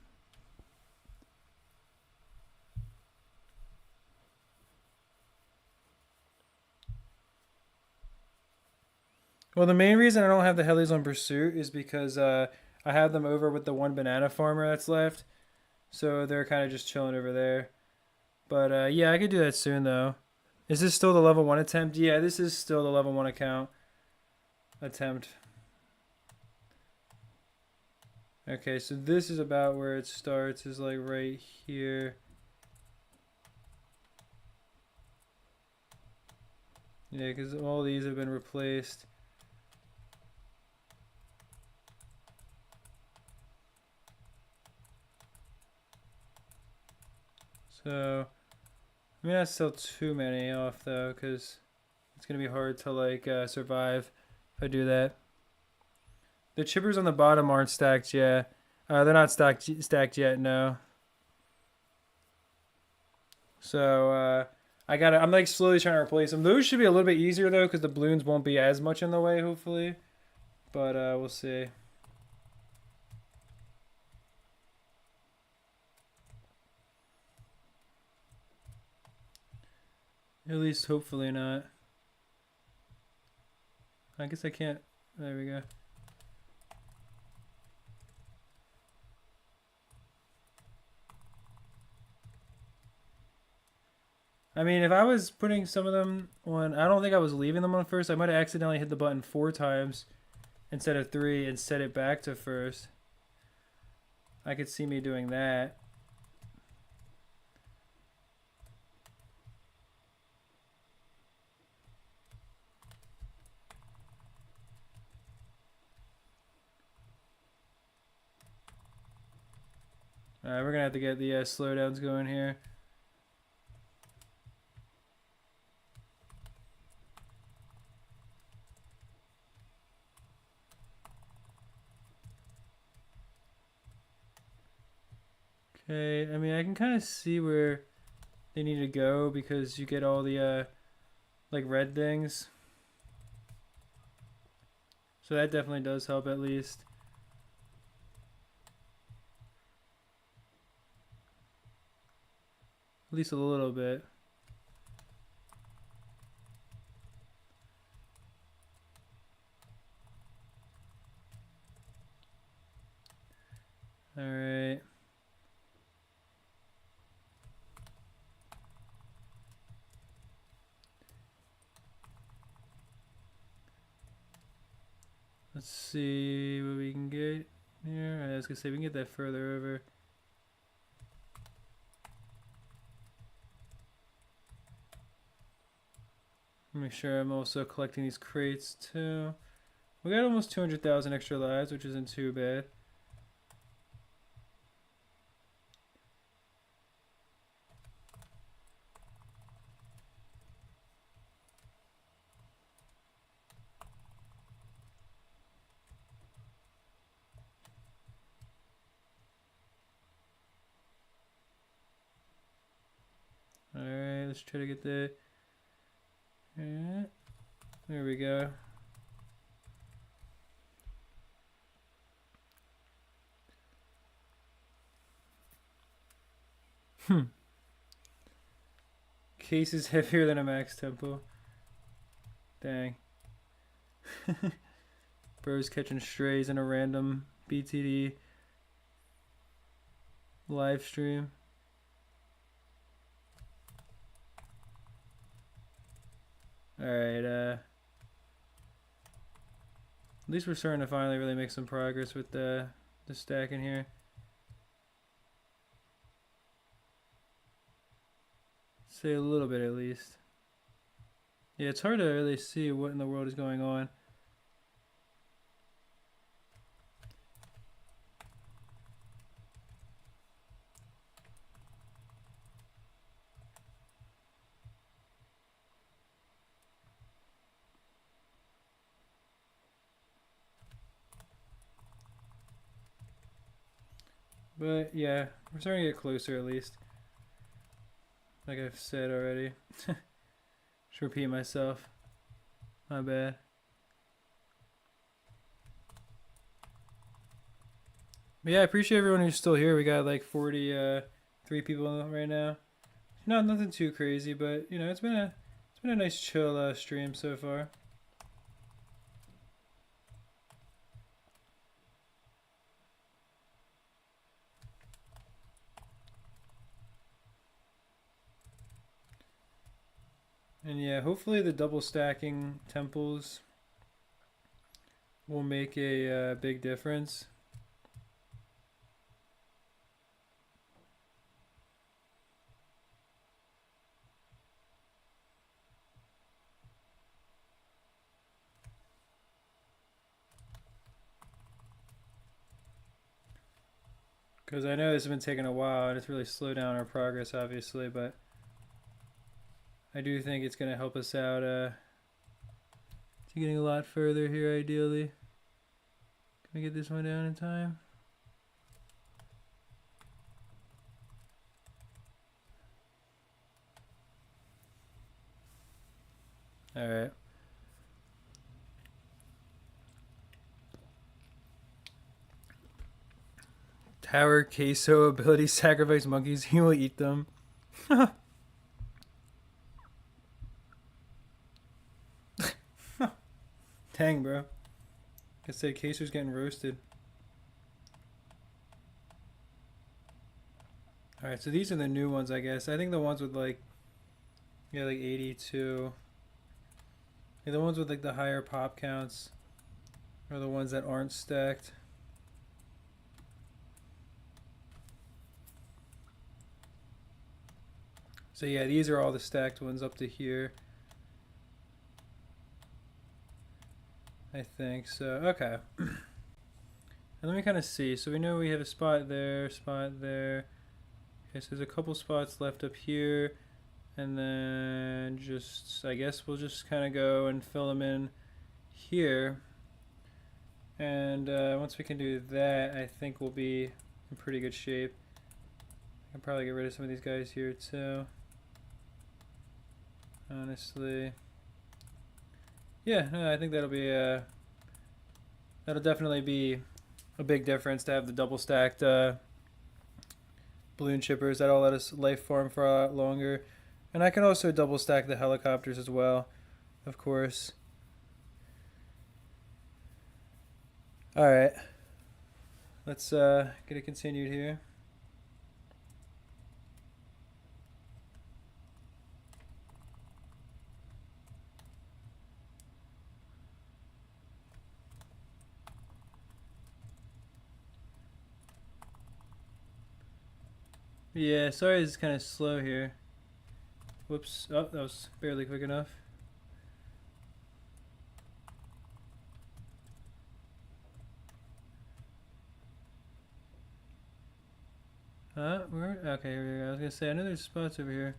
Well, the main reason I don't have the helis on pursuit is because I have them over with the one banana farmer that's left. So they're kind of just chilling over there. But yeah, I could do that soon though. Is this still the level 1 attempt? Yeah, this is still the level 1 attempt. Okay, so this is about where it starts, is like right here. Yeah, because all these have been replaced. So, I mean, that's still too many off though, because it's going to be hard to like survive if I do that. The chippers on the bottom aren't stacked yet. They're not stacked yet. No. So I'm like slowly trying to replace them. Those should be a little bit easier though, because the balloons won't be as much in the way, hopefully. But we'll see. At least hopefully not. I guess I can't. There we go. I mean, if I was putting some of them on, I don't think I was leaving them on first. I might have accidentally hit the button 4 times instead of 3 and set it back to first. I could see me doing that. Alright, we're gonna have to get the slowdowns going here. Okay, I mean, I can kind of see where they need to go because you get all the like red things. So that definitely does help at least. At least a little bit. All right. Let's see what we can get here. I was gonna say we can get that further over. Make sure I'm also collecting these crates too. We got almost 200,000 extra lives, which isn't too bad. Alright, let's try to get the... Alright, there we go. Case is heavier than a max tempo. Dang. Bro's catching strays in a random BTD live stream. Alright, at least we're starting to finally really make some progress with the stacking here. Say a little bit at least. Yeah, it's hard to really see what in the world is going on. But yeah, we're starting to get closer at least. Like I've said already. Just repeat myself. My bad. But yeah, I appreciate everyone who's still here. We got like 43 people right now. Nothing too crazy, but you know, it's been a nice chill stream so far. And yeah, hopefully the double stacking temples will make a big difference. Because I know this has been taking a while and it's really slowed down our progress, obviously, but I do think it's going to help us out to getting a lot further here, ideally. me get this one down in time. All right. Tower queso ability sacrifice monkeys. He will eat them. Dang, bro. I said queso's getting roasted. Alright, so these are the new ones, I guess. I think the ones with like, yeah, like 82. Yeah, the ones with like the higher pop counts are the ones that aren't stacked. So yeah, these are all the stacked ones up to here. I think so. Okay. And let me kind of see. So we know we have a spot there, spot there. Okay, so there's a couple spots left up here. And then just, I guess we'll just kind of go and fill them in here. And once we can do that, I think we'll be in pretty good shape. I can probably get rid of some of these guys here too. Honestly. Yeah, no, I think that'll be that'll definitely be a big difference to have the double stacked balloon chippers. That'll let us life farm for a lot longer. And I can also double stack the helicopters as well, of course. Alright. Let's get it continued here. Yeah, sorry it's kind of slow here. Whoops. Oh, that was barely quick enough. Where? Okay, here we go. I was gonna say, I know there's spots over here.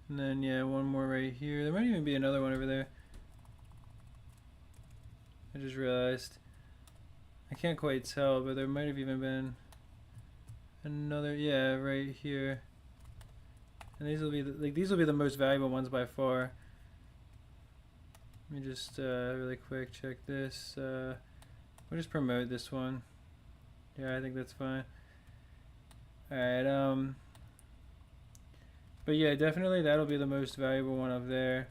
And then, yeah, one more right here. There might even be another one over there. I just realized. I can't quite tell, but there might have even been another, yeah, right here. And these will be these will be the most valuable ones by far. Let me just really quick check this. We'll just promote this one. Yeah, I think that's fine. Alright, but yeah, definitely that'll be the most valuable one up there.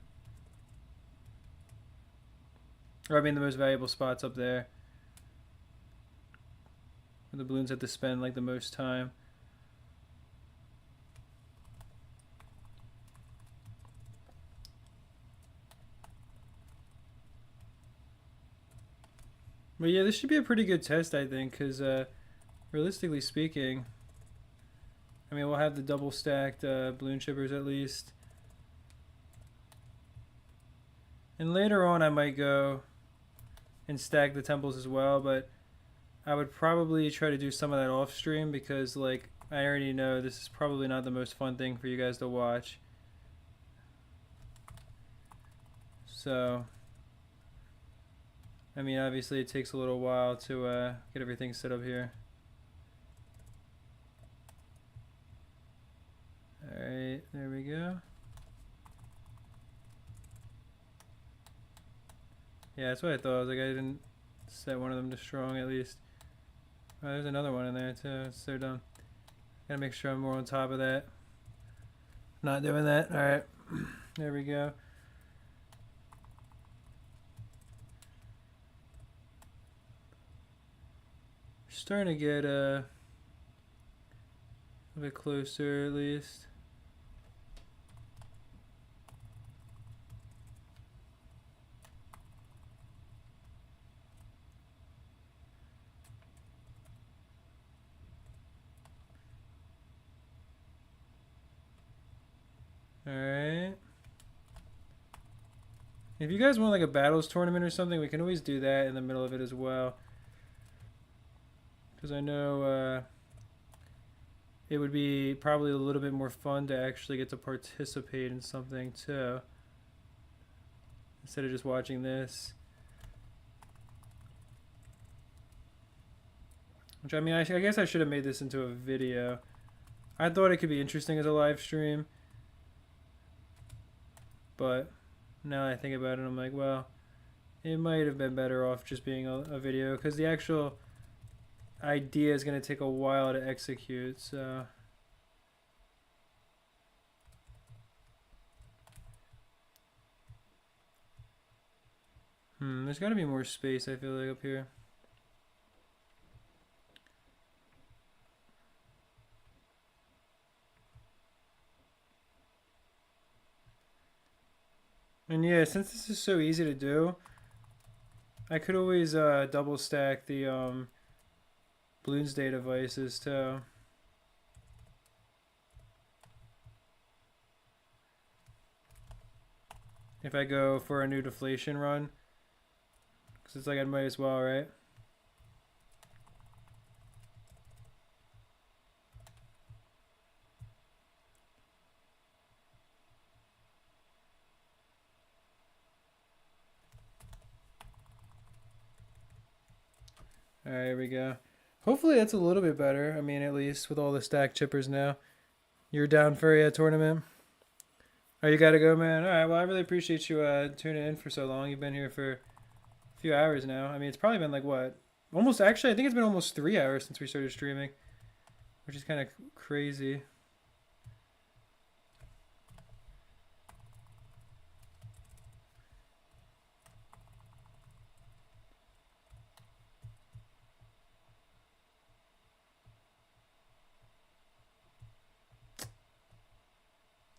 Or I mean the most valuable spots up there. Where the balloons have to spend like the most time. But yeah, this should be a pretty good test, I think, because realistically speaking, I mean, we'll have the double stacked balloon chippers at least. And later on I might go and stack the temples as well, but I would probably try to do some of that off stream because like I already know this is probably not the most fun thing for you guys to watch. So, I mean, obviously it takes a little while to get everything set up here. Alright, there we go. Yeah, that's what I thought. I was like, I didn't set one of them to strong at least. Oh, there's another one in there too. It's so dumb. Gotta make sure I'm more on top of that. Not doing that. Alright. There we go. Starting to get a bit closer at least. Alright. If you guys want like a battles tournament or something, we can always do that in the middle of it as well. Because I know it would be probably a little bit more fun to actually get to participate in something too, instead of just watching this. Which, I mean, I guess I should have made this into a video. I thought it could be interesting as a live stream, but now that I think about it, I'm like, well, it might have been better off just being a video, because the actual idea is going to take a while to execute, so... there's got to be more space, I feel like, up here. And yeah, since this is so easy to do, I could always double stack the Bloonsday devices too. If I go for a new deflation run, because it's like I might as well, right? Alright, here we go. Hopefully that's a little bit better. I mean, at least with all the stack chippers now. You're down for a tournament? Oh, you gotta go, man. Alright, well, I really appreciate you tuning in for so long. You've been here for a few hours now. I mean, it's probably been like, what? Almost, actually, I think it's been almost 3 hours since we started streaming. Which is kind of crazy.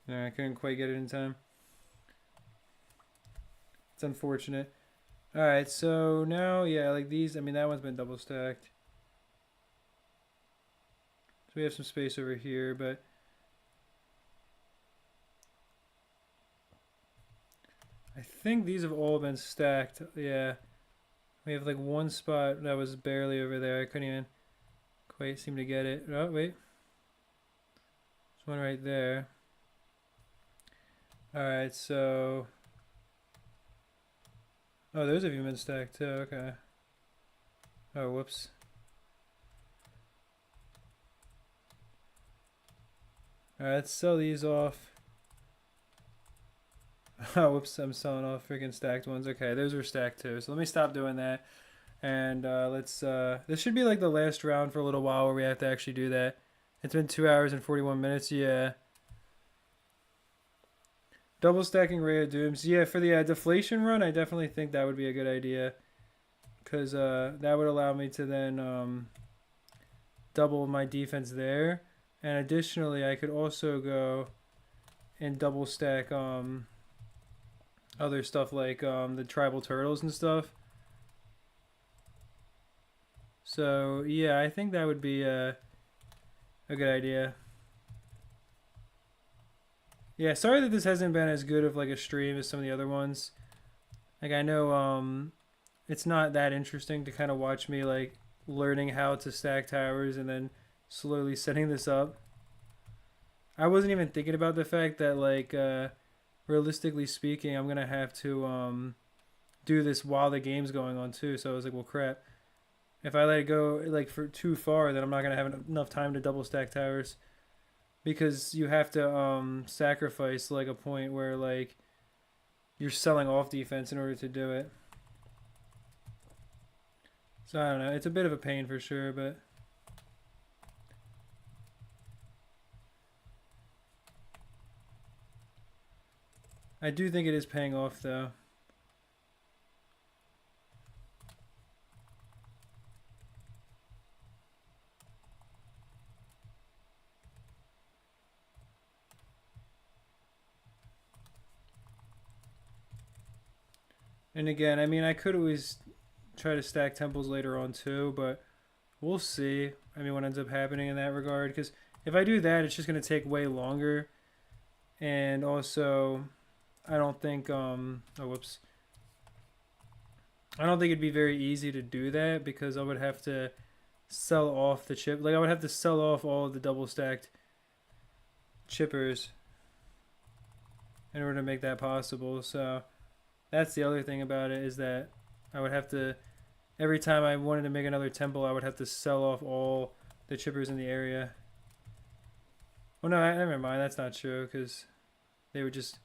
I couldn't quite get it in time. It's unfortunate. Alright, so now, yeah, like these, I mean, that one's been double stacked. So we have some space over here, but... I think these have all been stacked, yeah. We have like one spot that was barely over there. I couldn't even quite seem to get it. Oh, wait. There's one right there. Alright, so... Oh, those have even been stacked too, okay. Oh, whoops. Alright, let's sell these off. Oh, whoops, I'm selling off freaking stacked ones. Okay, those are stacked too. So let me stop doing that. And let's, this should be like the last round for a little while where we have to actually do that. It's been 2 hours and 41 minutes, yeah. Double stacking Ray of Dooms. Yeah, for the deflation run, I definitely think that would be a good idea. Because that would allow me to then double my defense there. And additionally, I could also go and double stack other stuff like the tribal turtles and stuff. So, yeah, I think that would be a good idea. Yeah, sorry that this hasn't been as good of like a stream as some of the other ones. Like I know it's not that interesting to kind of watch me like learning how to stack towers and then slowly setting this up. I wasn't even thinking about the fact that like realistically speaking, I'm gonna have to do this while the game's going on too. So I was like, well, crap. If I let it go like for too far, then I'm not gonna have enough time to double stack towers. Because you have to sacrifice like a point where like you're selling off defense in order to do it. So I don't know. It's a bit of a pain for sure, but I do think it is paying off though. And again, I mean, I could always try to stack temples later on too, but we'll see. I mean, what ends up happening in that regard. Because if I do that, it's just going to take way longer. And also, I don't think, oh, whoops. I don't think it'd be very easy to do that because I would have to sell off the chip. Like I would have to sell off all of the double stacked chippers in order to make that possible. So that's the other thing about it is that I would have to every time I wanted to make another temple, I would have to sell off all the chippers in the area. Oh no, never mind. That's not true because they would just.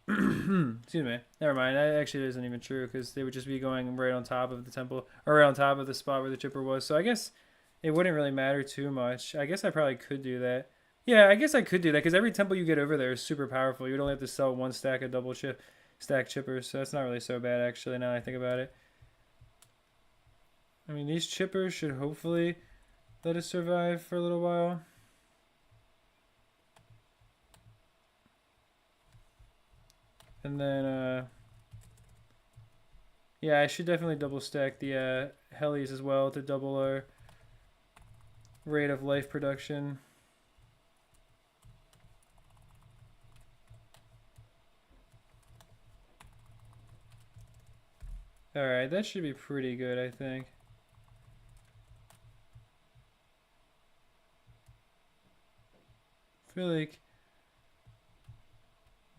Excuse me. Never mind. That actually isn't even true because they would just be going right on top of the temple or right on top of the spot where the chipper was. So I guess it wouldn't really matter too much. I guess I probably could do that. Yeah, I guess I could do that because every temple you get over there is super powerful. You would only have to sell one stack of double chip stack chippers, so that's not really so bad actually. Now I think about it. I mean, these chippers should hopefully let us survive for a little while. And then, yeah, I should definitely double stack the helis as well to double our rate of life production. Alright, that should be pretty good, I think. I feel like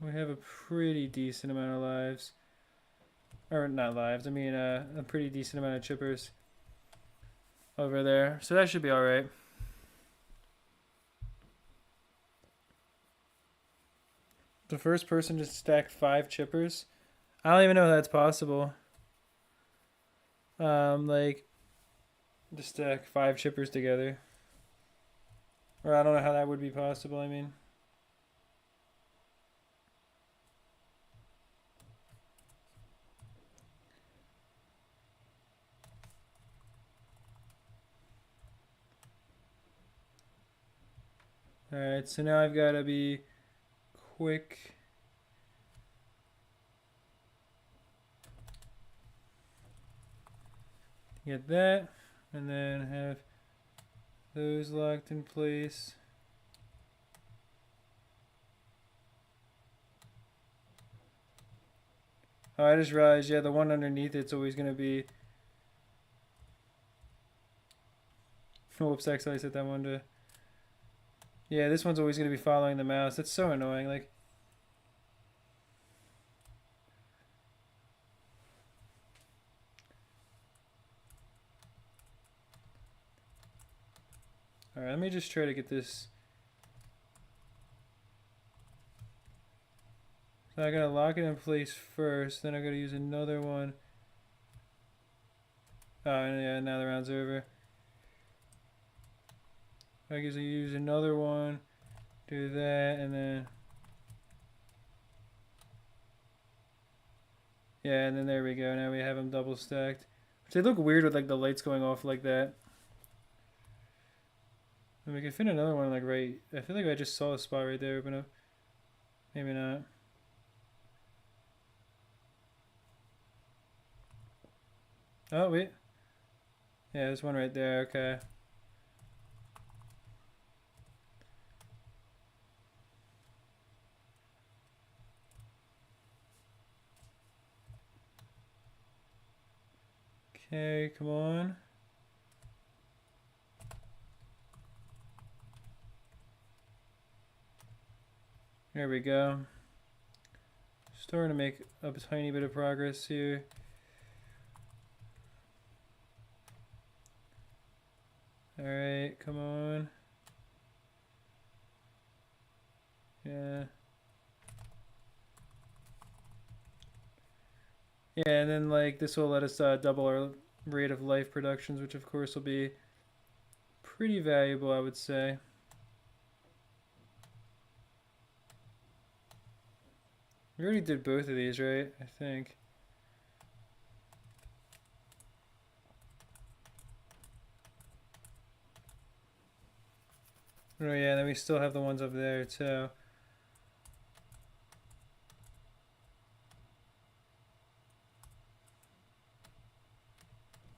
we have a pretty decent amount of lives. Or not lives, I mean a pretty decent amount of chippers over there. So that should be alright. The first person to stack 5 chippers? I don't even know if that's possible. Like, to stack 5 chippers together. Or I don't know how that would be possible, I mean. Alright, so now I've got to be quick. Get that, and then have those locked in place. Oh, I just realized, yeah, the one underneath it's always going to be... Whoops, I accidentally set that one to... Yeah, this one's always going to be following the mouse. That's so annoying. Like, alright, let me just try to get this. So I gotta lock it in place first, then I gotta use another one. Oh, yeah, now the round's over. I guess I use another one, do that, and then... Yeah, and then there we go. Now we have them double stacked. Which they look weird with like the lights going off like that. And we can fit another one like right... I feel like I just saw a spot right there open up. Maybe not. Oh, wait. Yeah, there's one right there. Okay. Okay, come on. There we go. Starting to make a tiny bit of progress here. Alright, come on. Yeah. Yeah, and then like this will let us double our rate of life productions, which of course will be pretty valuable, I would say. We already did both of these, right? I think. Oh yeah, then we still have the ones up there too.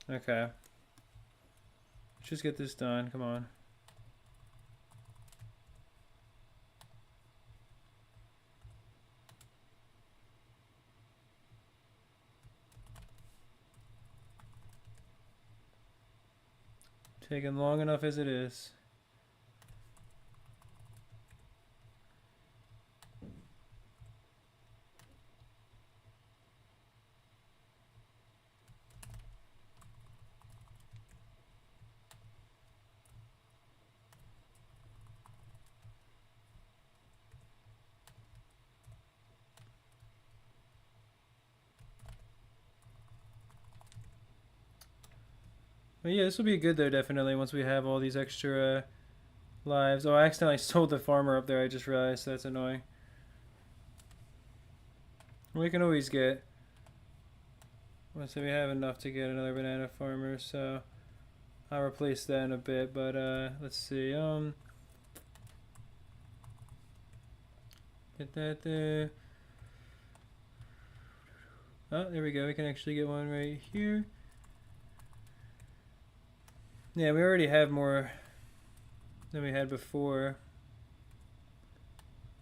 Okay. Let's just get this done, come on. Taking long enough as it is. But yeah, this will be good though, definitely, once we have all these extra lives. Oh, I accidentally sold the farmer up there, I just realized. That's annoying. We can always get... Let's say we have enough to get another banana farmer, so I'll replace that in a bit. But let's see. Get that there. Oh, there we go. We can actually get one right here. Yeah, we already have more than we had before.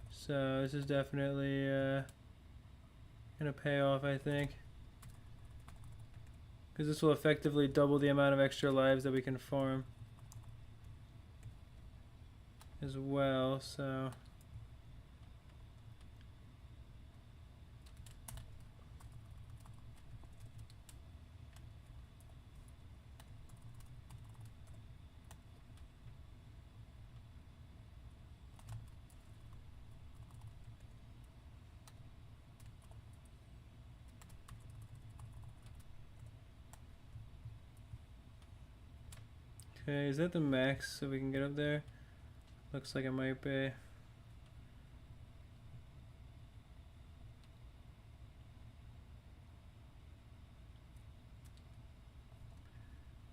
So this is definitely gonna pay off, I think. Because this will effectively double the amount of extra lives that we can farm as well, so... Okay, is that the max so we can get up there? Looks like it might be.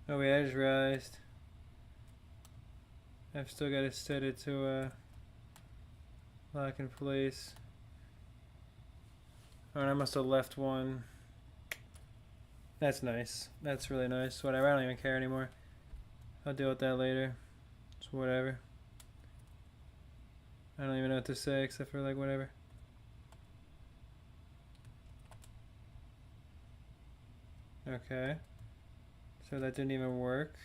Oh wait, I just realized I've still got to set it to lock in place. Oh, and I must have left one. That's nice. That's really nice. Whatever, I don't even care anymore. I'll deal with that later. It's whatever. I don't even know what to say except for like whatever. Okay. So that didn't even work.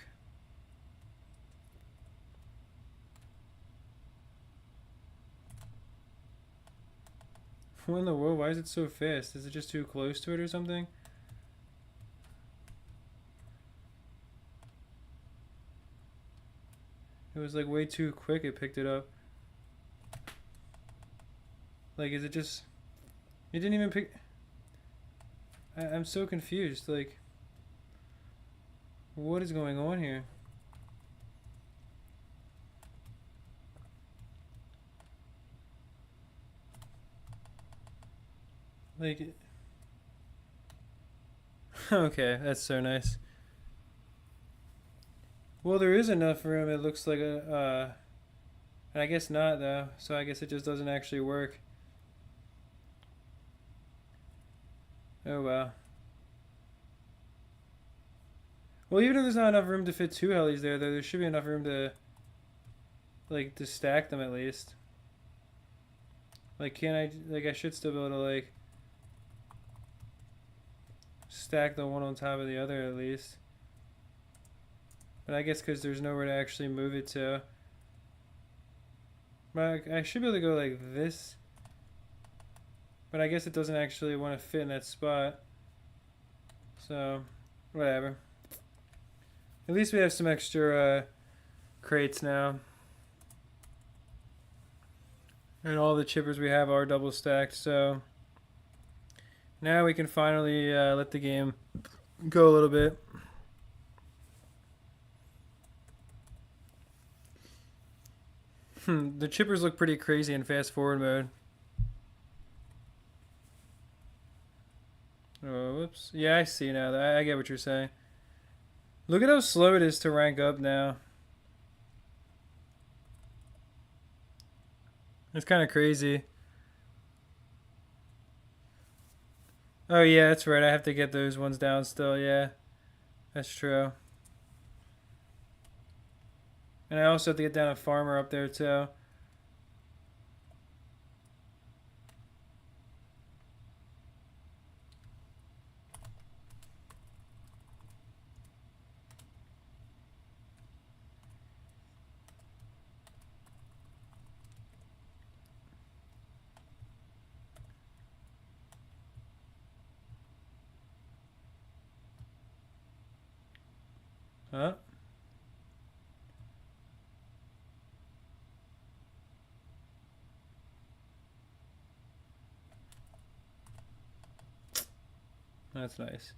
What in the world? Why is it so fast? Is it just too close to it or something? It was like way too quick it picked it up. Like, is it just... It didn't even pick... I'm so confused, like... What is going on here? Like... Okay, that's so nice. Well, there is enough room, it looks like a... And I guess not, though. So I guess it just doesn't actually work. Oh, wow. Well, even if there's not enough room to fit 2 helis there, though, there should be enough room to... Like, to stack them at least. Like, can I... Like, I should still be able to, like... Stack the one on top of the other at least. But I guess because there's nowhere to actually move it to. But I should be able to go like this. But I guess it doesn't actually want to fit in that spot. So, whatever. At least we have some extra crates now. And all the chippers we have are double stacked, so... Now we can finally let the game go a little bit. The chippers look pretty crazy in fast forward mode. Oh, whoops. Yeah, I see now. I get what you're saying. Look at how slow it is to rank up now. It's kind of crazy. Oh yeah, that's right. I have to get those ones down still. Yeah, that's true. And I also have to get down a farmer up there too. Huh? That's nice.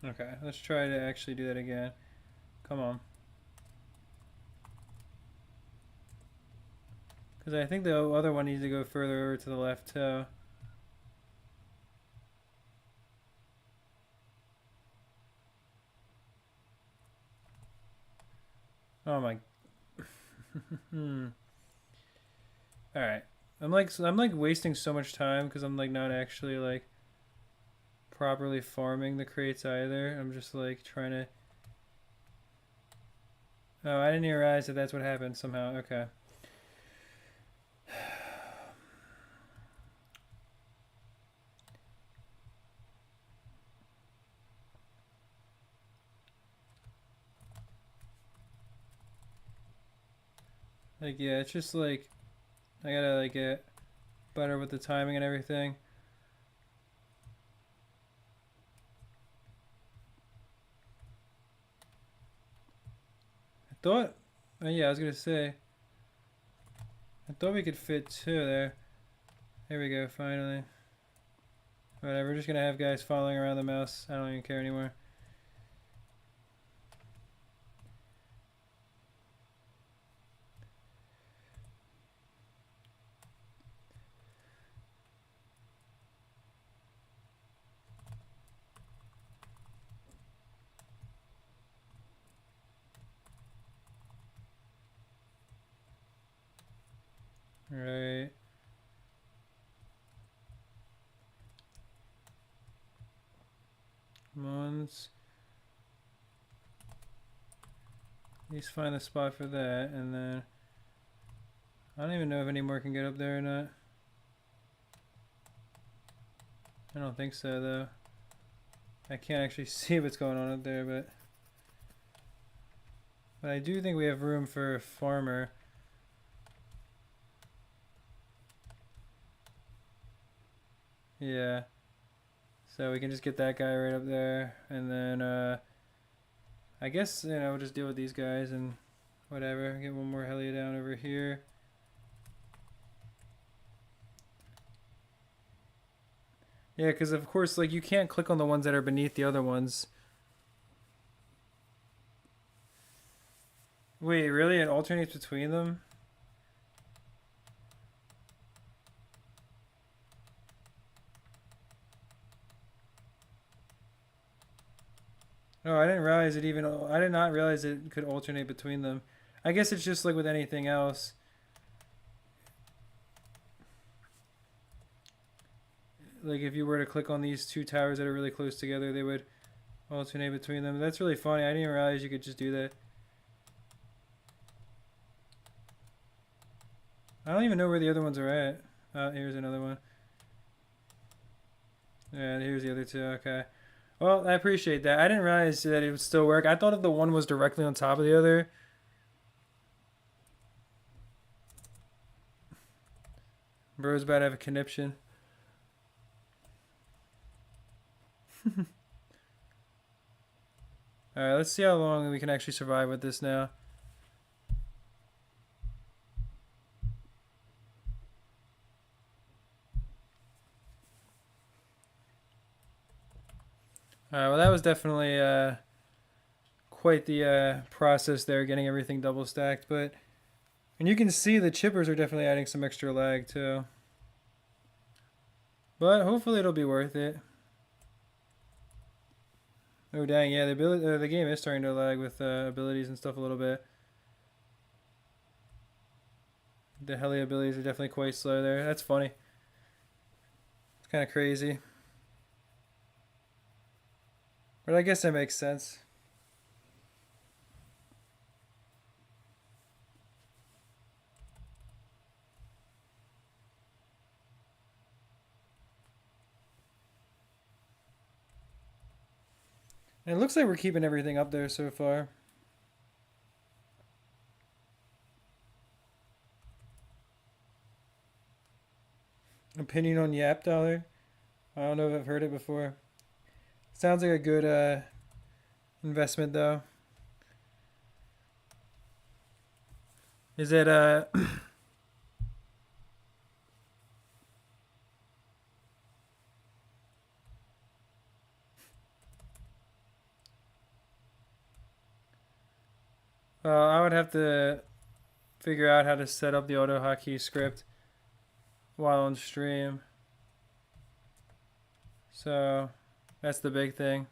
Okay, let's try to actually do that again. Come on. Because I think the other one needs to go further over to the left too. Oh my. All right. I'm like wasting so much time because I'm like not actually like properly farming the crates either. I'm just like trying to. Oh, I didn't even realize that that's what happened somehow. Okay. Like yeah, it's just like I gotta like get better with the timing and everything. I thought, yeah, I was gonna say, I thought we could fit two there. There we go, finally. Whatever, we're just gonna have guys following around the mouse. I don't even care anymore. Right. Come on, let's at least find the spot for that, and then I don't even know if any more can get up there or not. I don't think so though. I can't actually see what's going on up there, but I do think we have room for a farmer. Yeah. So we can just get that guy right up there, and then I guess we'll just deal with these guys and whatever. Get one more heli down over here. Yeah, because of course, like you can't click on the ones that are beneath the other ones. Wait, really? It alternates between them? Oh, I didn't realize it even. I did not realize it could alternate between them. I guess it's just like with anything else. Like if you were to click on these two towers that are really close together, they would alternate between them. That's really funny. I didn't even realize you could just do that. I don't even know where the other ones are at. Oh, here's another one. Yeah, here's the other two. Okay. Well, I appreciate that. I didn't realize that it would still work. I thought if the one was directly on top of the other. Bro's about to have a conniption. Alright, let's see how long we can actually survive with this now. Alright, well that was definitely quite the process there, getting everything double stacked, but and you can see the chippers are definitely adding some extra lag too. But hopefully it'll be worth it. Oh dang, yeah, the game is starting to lag with abilities and stuff a little bit. The heli abilities are definitely quite slow there. That's funny. It's kind of crazy. But I guess that makes sense. And it looks like we're keeping everything up there so far. Opinion on Yap Dollar? I don't know if I've heard it before. Sounds like a good investment though. Is it well, I would have to figure out how to set up the auto hotkey script while on stream. So that's the big thing.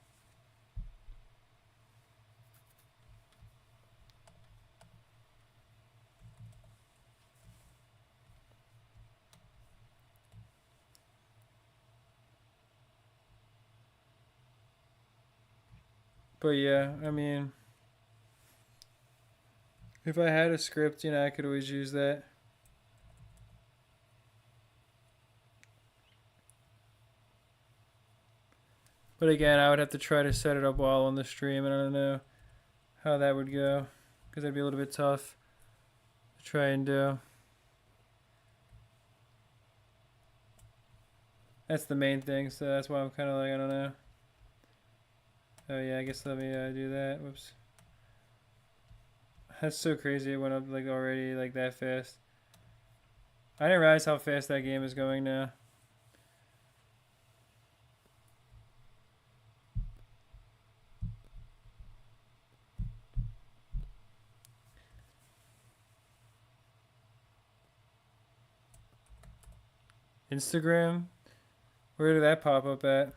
But yeah, I mean, if I had a script, I could always use that. But again, I would have to try to set it up while on the stream, and I don't know how that would go because that'd be a little bit tough to try and do. That's the main thing, so that's why I'm kind of like, I don't know. Oh yeah, I guess let me do that. Whoops. That's so crazy. It went up like already like that fast. I didn't realize how fast that game is going now. Instagram? Where did that pop up at?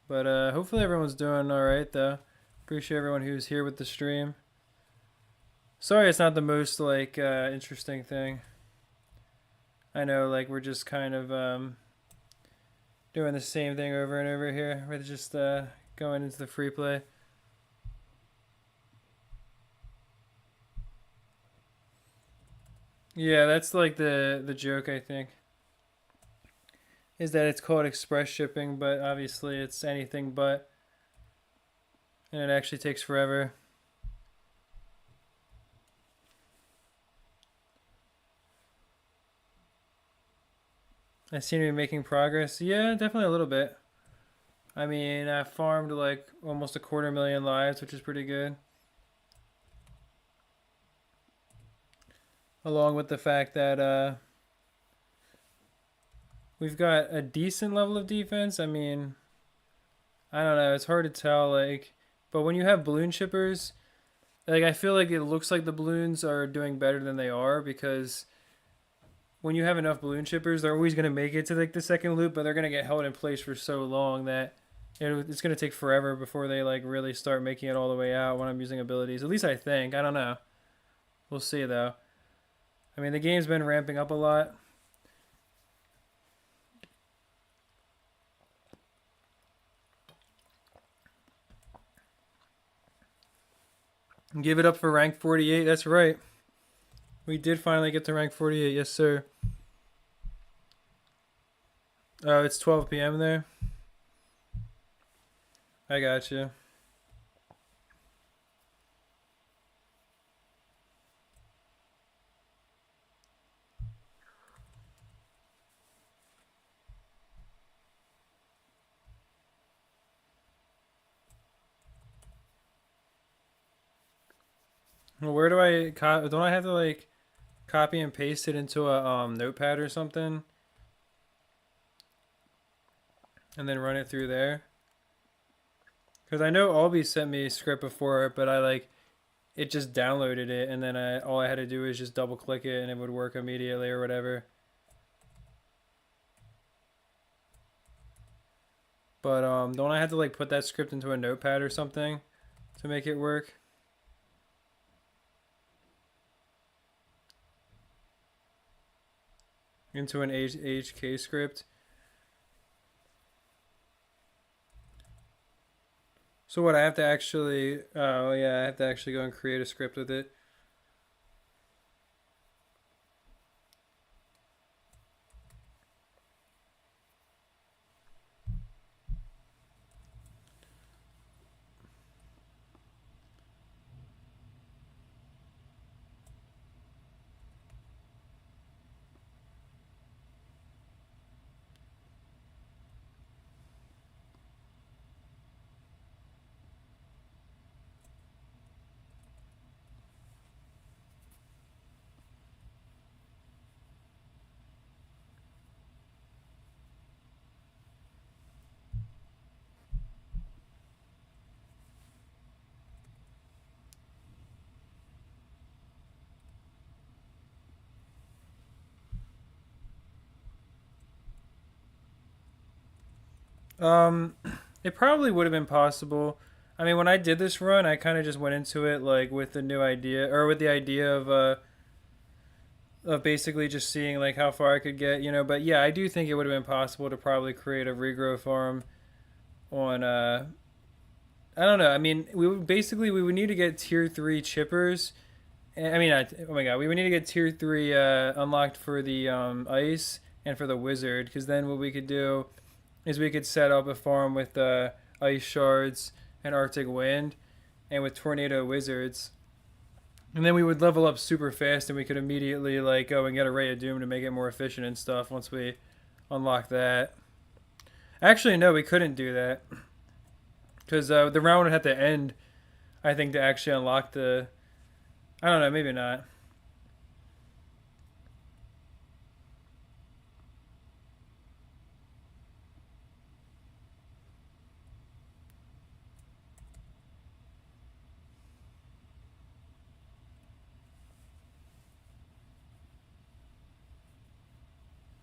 But hopefully everyone's doing alright though. Appreciate everyone who's here with the stream. Sorry it's not the most like interesting thing. I know like we're just kind of doing the same thing over and over here. We're just going into the free play. Yeah, that's like the joke I think. Is that it's called express shipping, but obviously it's anything but. And it actually takes forever. I seem to be making progress. Yeah, definitely a little bit. I mean, I farmed like almost 250,000 lives, which is pretty good. Along with the fact that we've got a decent level of defense. I mean, I don't know. It's hard to tell. Like, but when you have balloon shippers, like I feel like it looks like the balloons are doing better than they are because when you have enough balloon shippers, they're always gonna make it to like the second loop, but they're gonna get held in place for so long that it's gonna take forever before they like really start making it all the way out when I'm using abilities. At least I think. I don't know. We'll see though. I mean, the game's been ramping up a lot. Give it up for rank 48. That's right. We did finally get to rank 48. Yes, sir. Oh, it's 12 p.m. there. I got you. Well, where do I don't I have to like copy and paste it into a notepad or something and then run it through there? Because I know Albie sent me a script before, but I like it just downloaded it and then all I had to do was just double click it and it would work immediately or whatever. But don't I have to like put that script into a notepad or something to make it work? Into an HK script. So what I have to actually? Oh yeah, I have to actually go and create a script with it. Um, it probably would have been possible. I mean, when I did this run, I kind of just went into it like with the new idea, or with the idea of basically just seeing like how far I could get, you know. But yeah, I do think it would have been possible to probably create a regrow farm on. I don't know. I mean, we would need to get tier 3 chippers. I mean, oh my god, we would need to get tier 3 unlocked for the ice and for the wizard, because then what we could do is we could set up a farm with ice shards and Arctic wind, and with tornado wizards, and then we would level up super fast, and we could immediately like go and get a ray of doom to make it more efficient and stuff once we unlock that. Actually, no, we couldn't do that because the round would have to end, I think, to actually unlock the. I don't know, maybe not.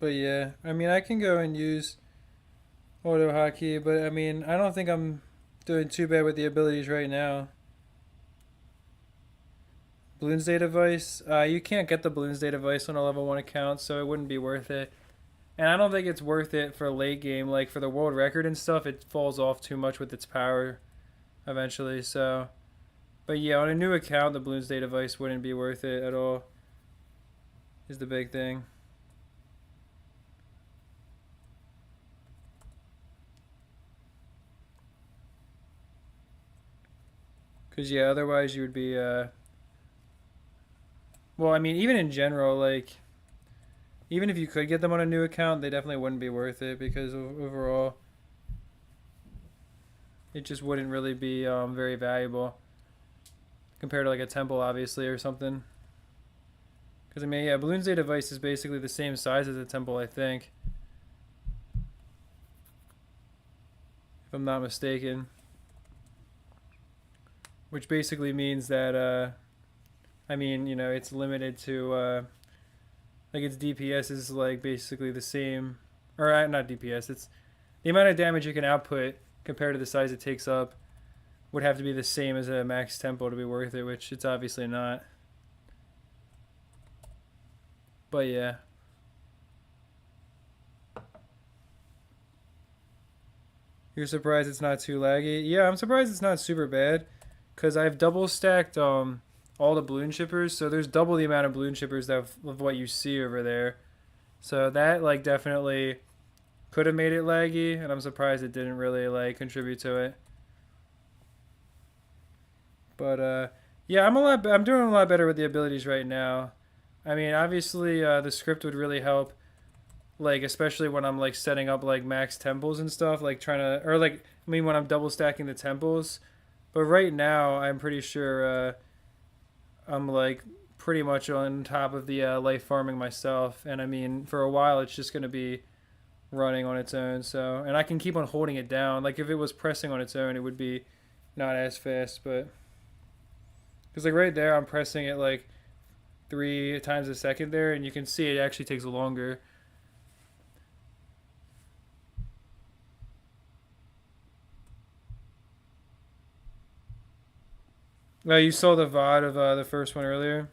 But yeah, I mean, I can go and use auto hotkey, but I mean, I don't think I'm doing too bad with the abilities right now. Balloons Day device, you can't get the Balloons Day device on a level 1 account, so it wouldn't be worth it. And I don't think it's worth it for late game. Like for the world record and stuff, it falls off too much with its power eventually. So, but yeah, on a new account, the Balloons Day device wouldn't be worth it at all. Is the big thing. Cause yeah, otherwise you would be. Well, I mean, even in general, like even if you could get them on a new account, they definitely wouldn't be worth it because overall, it just wouldn't really be very valuable compared to like a temple, obviously, or something. Because I mean, yeah, Balloons Day device is basically the same size as a temple, I think, if I'm not mistaken. Which basically means that, I mean, you know, it's limited to, like its DPS is like basically the same, or not DPS. It's the amount of damage you can output compared to the size it takes up would have to be the same as a max tempo to be worth it, which it's obviously not. But yeah. You're surprised it's not too laggy? Yeah, I'm surprised it's not super bad because I've double stacked all the balloon shippers, so there's double the amount of balloon shippers of what you see over there. So that like definitely could have made it laggy, and I'm surprised it didn't really like contribute to it. But yeah, I'm doing a lot better with the abilities right now. I mean, obviously the script would really help, like especially when I'm like setting up like max temples and stuff, like trying to or like I mean when I'm double stacking the temples. But right now, I'm pretty sure I'm like pretty much on top of the life farming myself, and I mean for a while it's just gonna be running on its own. So and I can keep on holding it down. Like if it was pressing on its own, it would be not as fast, but because like right there, I'm pressing it like 3 times a second there, and you can see it actually takes longer. You saw the VOD of the first one earlier.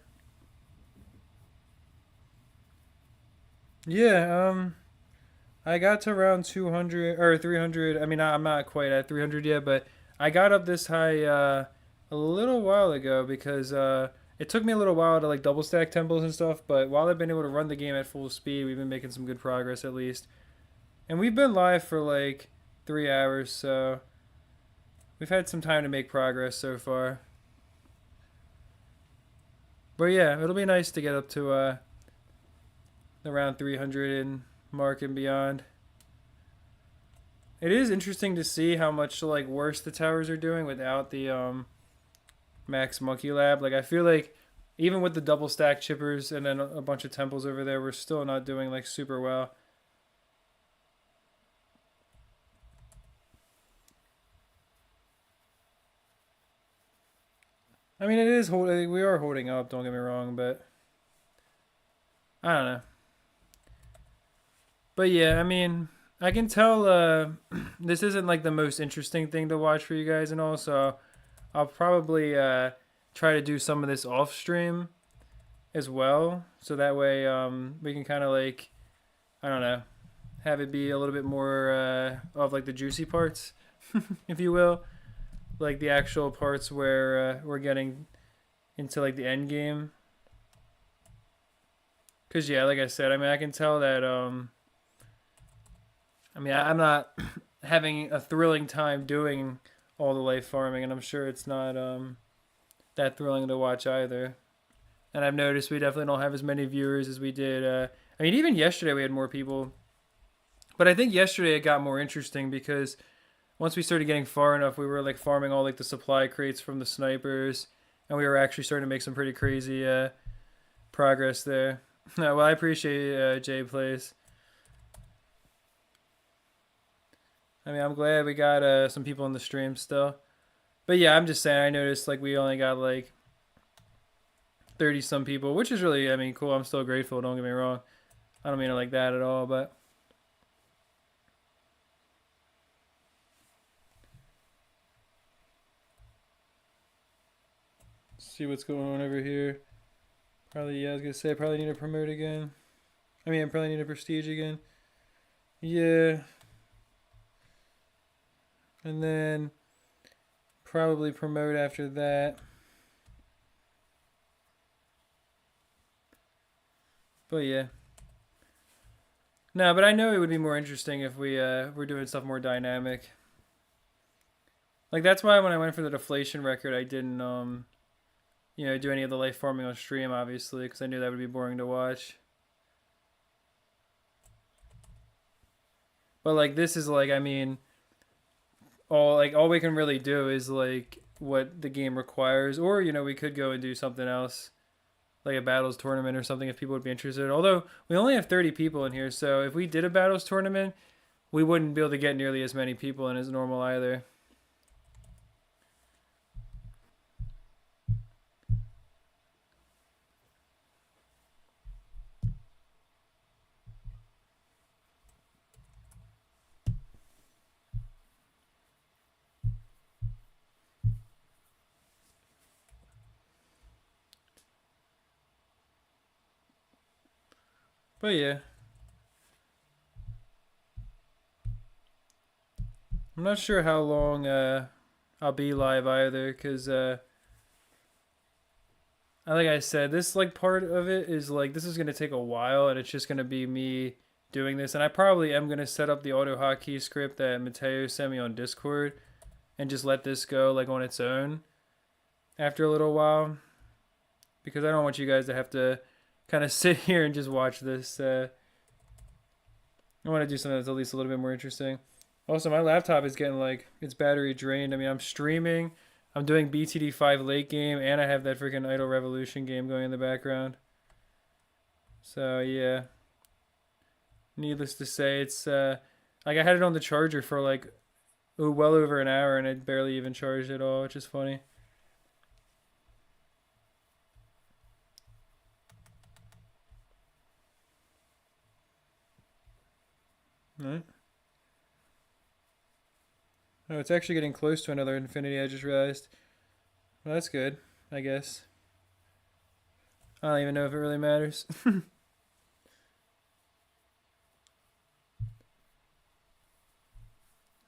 Yeah, I got to around 200 or 300. I mean, I'm not quite at 300 yet, but I got up this high a little while ago because it took me a little while to like double stack temples and stuff. But while I've been able to run the game at full speed, we've been making some good progress at least. And we've been live for like 3 hours, so we've had some time to make progress so far. But yeah, it'll be nice to get up to around 300 and mark and beyond. It is interesting to see how much like worse the towers are doing without the max monkey lab. Like I feel like even with the double stack chippers and then a bunch of temples over there, we're still not doing like super well. I mean, it is holding. We are holding up. Don't get me wrong, but I don't know. But yeah, I mean, I can tell this isn't like the most interesting thing to watch for you guys and all. So I'll probably try to do some of this off stream as well, so that way we can kind of like I don't know, have it be a little bit more of like the juicy parts, if you will, like the actual parts where we're getting into like the end game. Cause yeah, like I said, I mean I can tell that I mean I'm not having a thrilling time doing all the life farming, and I'm sure it's not that thrilling to watch either. And I've noticed we definitely don't have as many viewers as we did. I mean, even yesterday we had more people, but I think yesterday it got more interesting because once we started getting far enough, we were like farming all like the supply crates from the snipers, and we were actually starting to make some pretty crazy progress there. Well, I appreciate Jay Plays. I mean, I'm glad we got some people in the stream still. But yeah, I'm just saying, I noticed like we only got like 30 some people, which is really, I mean, cool. I'm still grateful. Don't get me wrong. I don't mean it like that at all, but see what's going on over here. Probably, yeah, I was gonna say I probably need to promote again. I mean, I probably need to prestige again. Yeah. And then probably promote after that. But yeah. No, but I know it would be more interesting if we were doing stuff more dynamic. Like that's why when I went for the deflation record, I didn't do any of the life farming on stream, obviously, because I knew that would be boring to watch. But like this is like, I mean, all we can really do is like what the game requires, or we could go and do something else, like a battles tournament or something if people would be interested. Although we only have 30 people in here, so if we did a battles tournament, we wouldn't be able to get nearly as many people in as normal either. But yeah, I'm not sure how long I'll be live either, because like I said, this like part of it is like this is gonna take a while, and it's just gonna be me doing this, and I probably am gonna set up the auto hotkey script that Mateo sent me on Discord, and just let this go like on its own after a little while, because I don't want you guys to have to kind of sit here and just watch this. I want to do something that's at least a little bit more interesting. Also, my laptop is getting like its battery drained. I mean, I'm streaming, I'm doing BTD5 late game, and I have that freaking Idle Revolution game going in the background. So yeah, needless to say, it's like I had it on the charger for like well over an hour, and it barely even charged at all, which is funny. Right. Oh, it's actually getting close to another infinity, I just realized. Well, that's good, I guess. I don't even know if it really matters.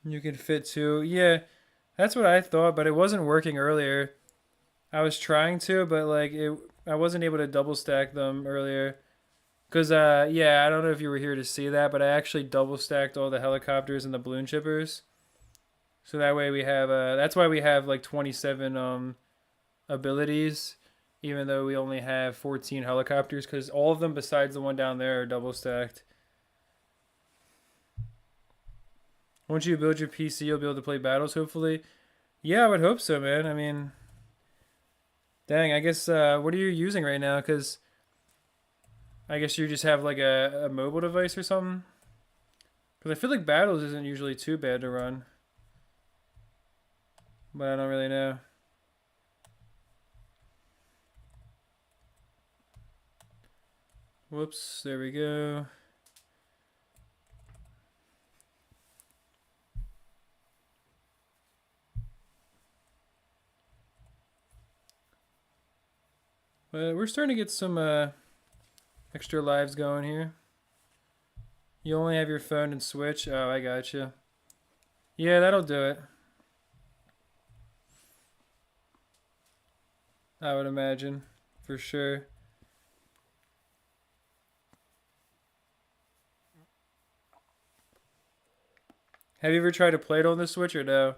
You can fit two. Yeah, That's what I thought, but it wasn't working earlier. I was trying to, but I wasn't able to double stack them earlier. Cause yeah, I don't know if you were here to see that, but I actually double stacked all the helicopters and the balloon chippers. So that way we have that's why we have like 27 abilities, even though we only have 14 helicopters, because all of them besides the one down there are double stacked. Once you build your PC, you'll be able to play battles, hopefully. Yeah, I would hope so, man. I mean, dang, I guess what are you using right now? Because I guess you just have like a mobile device or something. Because I feel like battles isn't usually too bad to run, but I don't really know. Whoops, there we go. But we're starting to get some extra lives going here. You only have your phone and Switch. Oh, I gotcha. Yeah, that'll do it. I would imagine, for sure. Have you ever tried to play it on the Switch or no?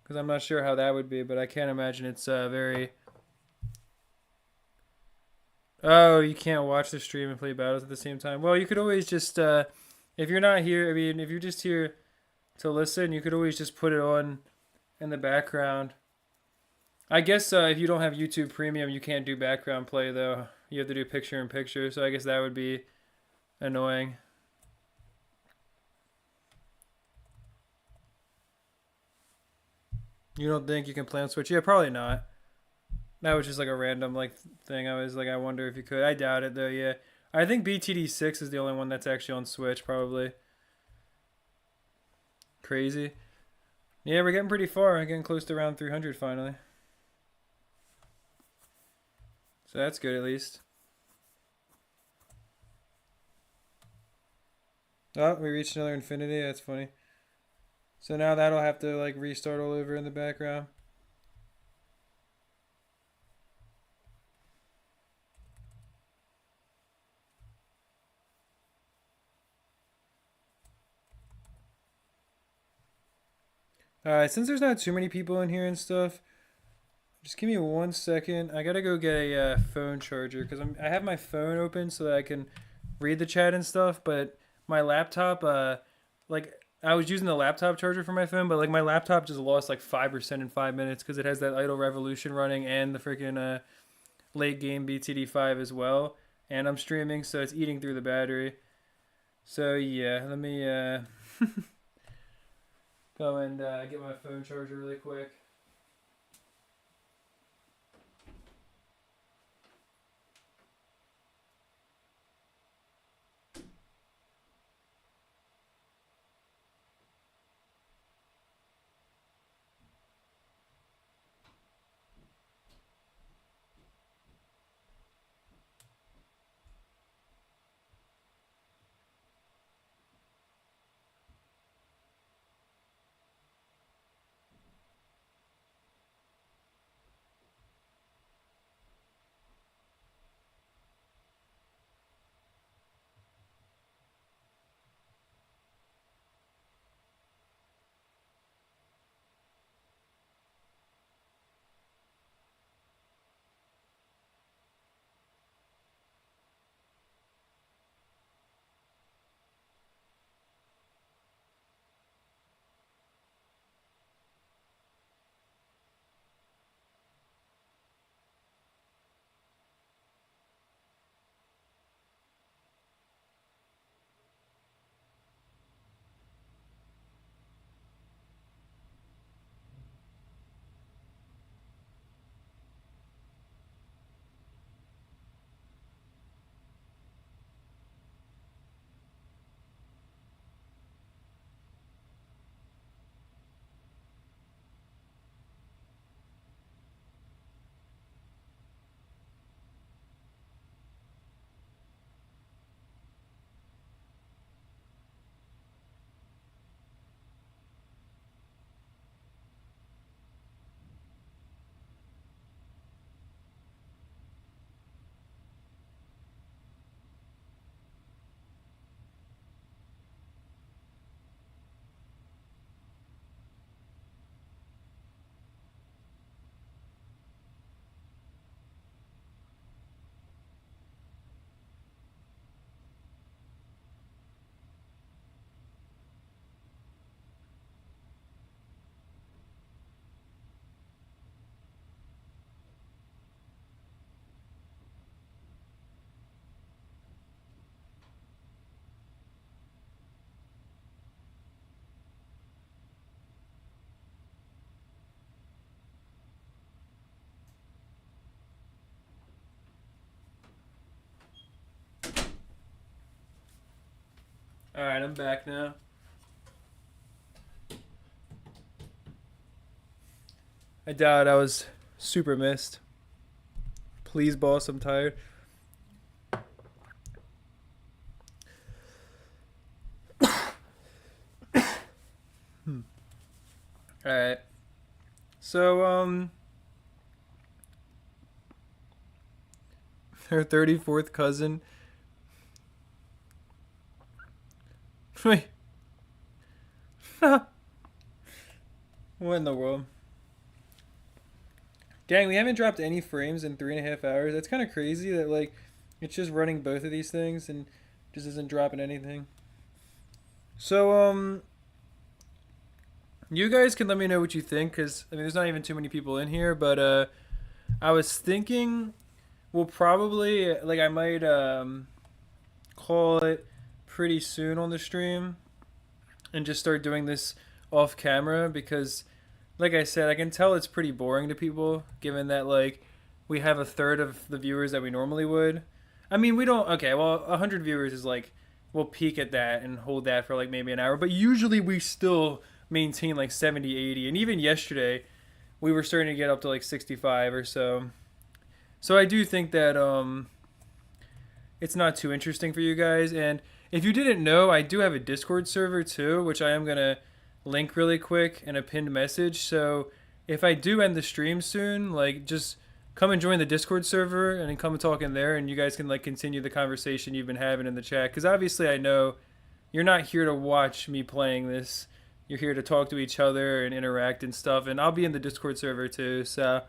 Because I'm not sure how that would be, but I can't imagine it's very. Oh, you can't watch the stream and play battles at the same time. Well, you could always just, if you're not here, I mean, if you're just here to listen, you could always just put it on in the background. I guess if you don't have YouTube Premium, you can't do background play though. You have to do picture in picture, so I guess that would be annoying. You don't think you can play on Switch? Yeah, probably not. That was just like a random like thing. I was like, I wonder if you could. I doubt it though. Yeah, I think BTD6 is the only one that's actually on Switch. Probably crazy. Yeah, we're getting pretty far. We're getting close to around 300 finally. So that's good at least. Oh, we reached another infinity. That's funny. So now that'll have to like restart all over in the background. Alright, since there's not too many people in here and stuff, just give me 1 second. I gotta go get a phone charger because I have my phone open so that I can read the chat and stuff. But my laptop, like I was using the laptop charger for my phone, but like my laptop just lost like 5% in 5 minutes because it has that idle revolution running and the freaking late game BTD5 as well, and I'm streaming, so it's eating through the battery. So yeah, let me go and get my phone charger really quick. All right, I'm back now. I doubt I was super missed. Please, boss, I'm tired. All right. So, her 34th cousin. Wait. What in the world? Dang, we haven't dropped any frames in 3.5 hours. That's kind of crazy that, like, it's just running both of these things and just isn't dropping anything. So, you guys can let me know what you think, because, I mean, there's not even too many people in here, but, I was thinking we'll probably, like, I might, call it pretty soon on the stream and just start doing this off camera because, like I said, I can tell it's pretty boring to people given that, like, we have a third of the viewers that we normally would. I mean, we don't. Okay, well, 100 viewers is like we'll peak at that and hold that for like maybe an hour, but usually we still maintain like 70, 80, and even yesterday we were starting to get up to like 65 or so. So I do think that it's not too interesting for you guys. And if you didn't know, I do have a Discord server too, which I am gonna link really quick in a pinned message. So if I do end the stream soon, like just come and join the Discord server and then come and talk in there, and you guys can like continue the conversation you've been having in the chat. Because obviously, I know you're not here to watch me playing this. You're here to talk to each other and interact and stuff. And I'll be in the Discord server too, so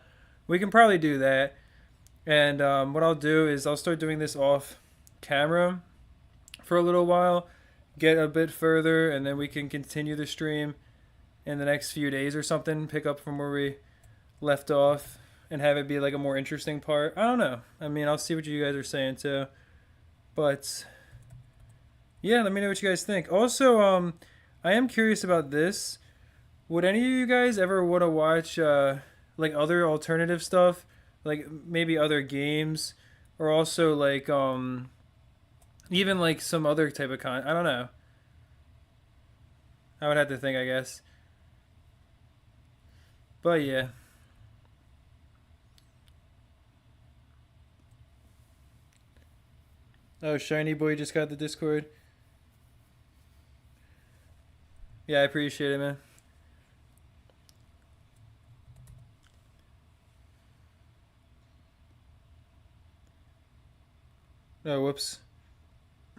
we can probably do that. And what I'll do is I'll start doing this off camera for a little while, get a bit further, and then we can continue the stream in the next few days or something, pick up from where we left off and have it be like a more interesting part. I don't know. I mean, I'll see what you guys are saying too. But yeah, let me know what you guys think. Also, I am curious about this. Would any of you guys ever want to watch like other alternative stuff, like maybe other games, or also like even like some other type of I don't know. I would have to think, I guess. But yeah. Oh, Shiny Boy just got the Discord. Yeah, I appreciate it, man. Oh, whoops.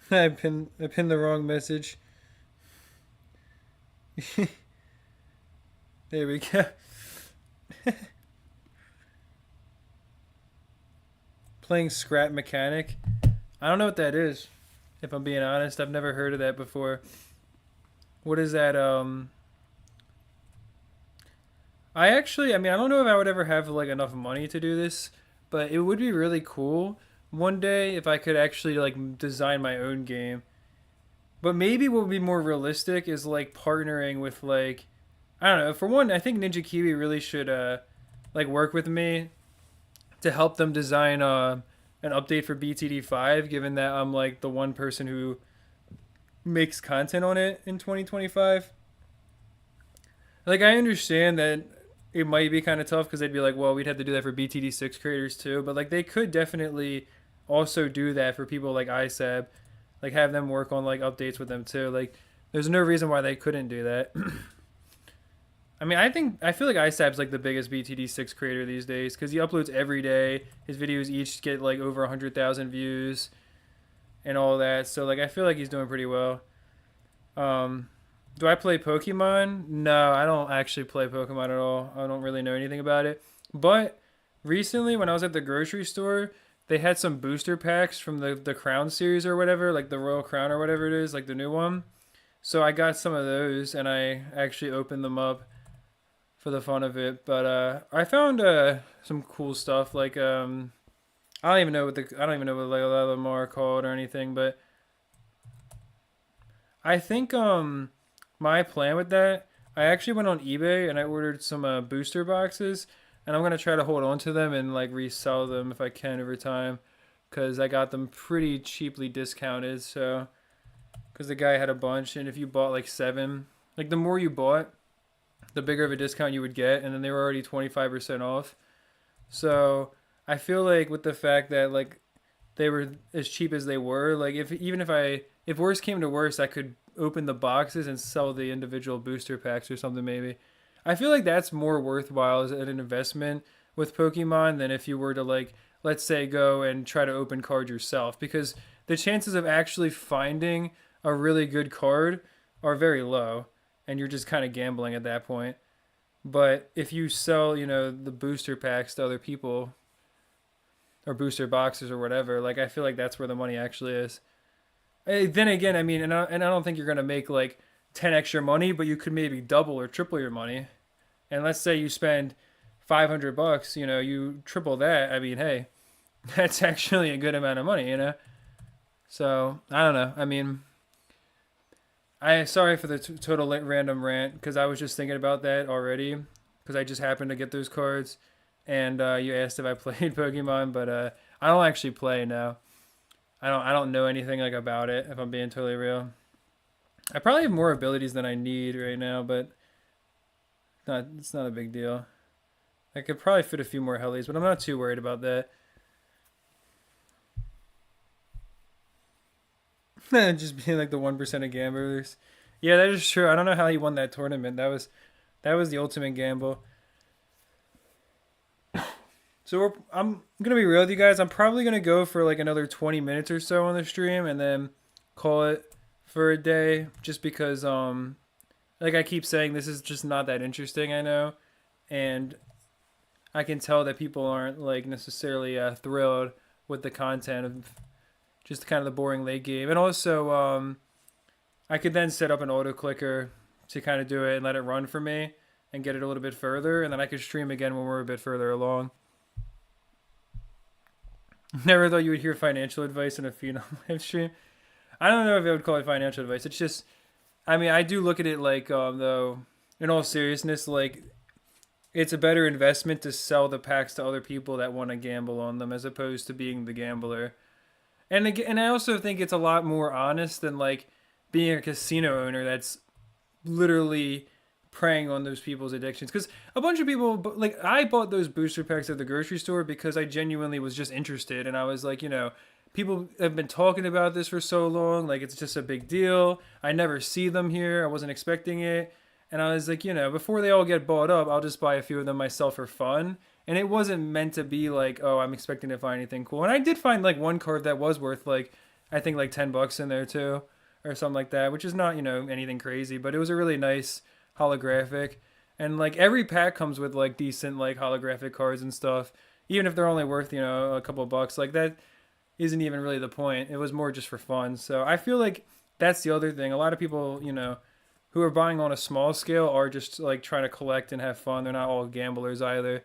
I pinned the wrong message. There we go. Playing Scrap Mechanic. I don't know what that is. If I'm being honest, I've never heard of that before. What is that? I mean, I don't know if I would ever have like enough money to do this, but it would be really cool one day if I could actually like design my own game. But maybe what would be more realistic is like partnering with like I don't know. For one, I think Ninja Kiwi really should like work with me to help them design an update for BTD5, given that I'm like the one person who makes content on it in 2025. Like I understand that it might be kind of tough because they'd be like, well, we'd have to do that for BTD6 creators too, but like they could definitely also do that for people like ISAB, like have them work on like updates with them too. Like there's no reason why they couldn't do that. I mean, I feel like ISAB's like the biggest BTD6 creator these days because he uploads every day. His videos each get like over 100,000 views and all that. So like I feel like he's doing pretty well. Um, do I play Pokemon? No, I don't actually play Pokemon at all. I don't really know anything about it. But recently, when I was at the grocery store, they had some booster packs from the Crown series or whatever, like the Royal Crown or whatever it is, like the new one. So I got some of those and I actually opened them up for the fun of it. But I found some cool stuff. Like I don't even know what like, a lot of them are called or anything. But I think my plan with that, I actually went on eBay and I ordered some booster boxes, and I'm gonna try to hold on to them and like resell them if I can over time, because I got them pretty cheaply discounted. So because the guy had a bunch, and if you bought like seven, like the more you bought, the bigger of a discount you would get, and then they were already 25% off. So I feel like with the fact that like they were as cheap as they were, like if even if worst came to worst, I could open the boxes and sell the individual booster packs or something maybe. I feel like that's more worthwhile as an investment with Pokemon than if you were to like let's say go and try to open cards yourself because the chances of actually finding a really good card are very low and you're just kind of gambling at that point. But if you sell, the booster packs to other people or booster boxes or whatever, like I feel like that's where the money actually is. Then again, I mean, and I don't think you're gonna make like 10 extra money, but you could maybe double or triple your money. And let's say you spend $500, you triple that. I mean, hey, that's actually a good amount of money. So I don't know. I mean, I sorry for the total random rant because I was just thinking about that already because I just happened to get those cards, and you asked if I played Pokemon, but I don't actually play now. I don't know anything like about it if I'm being totally real. I probably have more abilities than I need right now, but it's not a big deal. I could probably fit a few more helis, but I'm not too worried about that. Just being like the 1% of gamblers. Yeah, that is true. I don't know how he won that tournament. That was the ultimate gamble. So I'm gonna be real with you guys. I'm probably gonna go for like another 20 minutes or so on the stream, and then call it for a day. Just because like I keep saying, this is just not that interesting. I know, and I can tell that people aren't like necessarily thrilled with the content of just kind of the boring late game. And also, I could then set up an auto clicker to kind of do it and let it run for me and get it a little bit further, and then I could stream again when we're a bit further along. Never thought you would hear financial advice in a Phenom live stream. I don't know if I would call it financial advice. It's just, I mean, I do look at it like, though, in all seriousness, like, it's a better investment to sell the packs to other people that want to gamble on them as opposed to being the gambler. And I also think it's a lot more honest than, like, being a casino owner that's literally preying on those people's addictions because a bunch of people like I bought those booster packs at the grocery store because I genuinely was just interested and I was like people have been talking about this for so long, like it's just a big deal. I never see them here, I wasn't expecting it, and I was like, before they all get bought up, I'll just buy a few of them myself for fun. And it wasn't meant to be like, oh, I'm expecting to find anything cool. And I did find like one card that was worth like I think like $10 in there too or something like that, which is not anything crazy, but it was a really nice holographic. And like every pack comes with like decent like holographic cards and stuff, even if they're only worth a couple of bucks. Like that isn't even really the point. It was more just for fun. So I feel like that's the other thing. A lot of people who are buying on a small scale are just like trying to collect and have fun. They're not all gamblers either.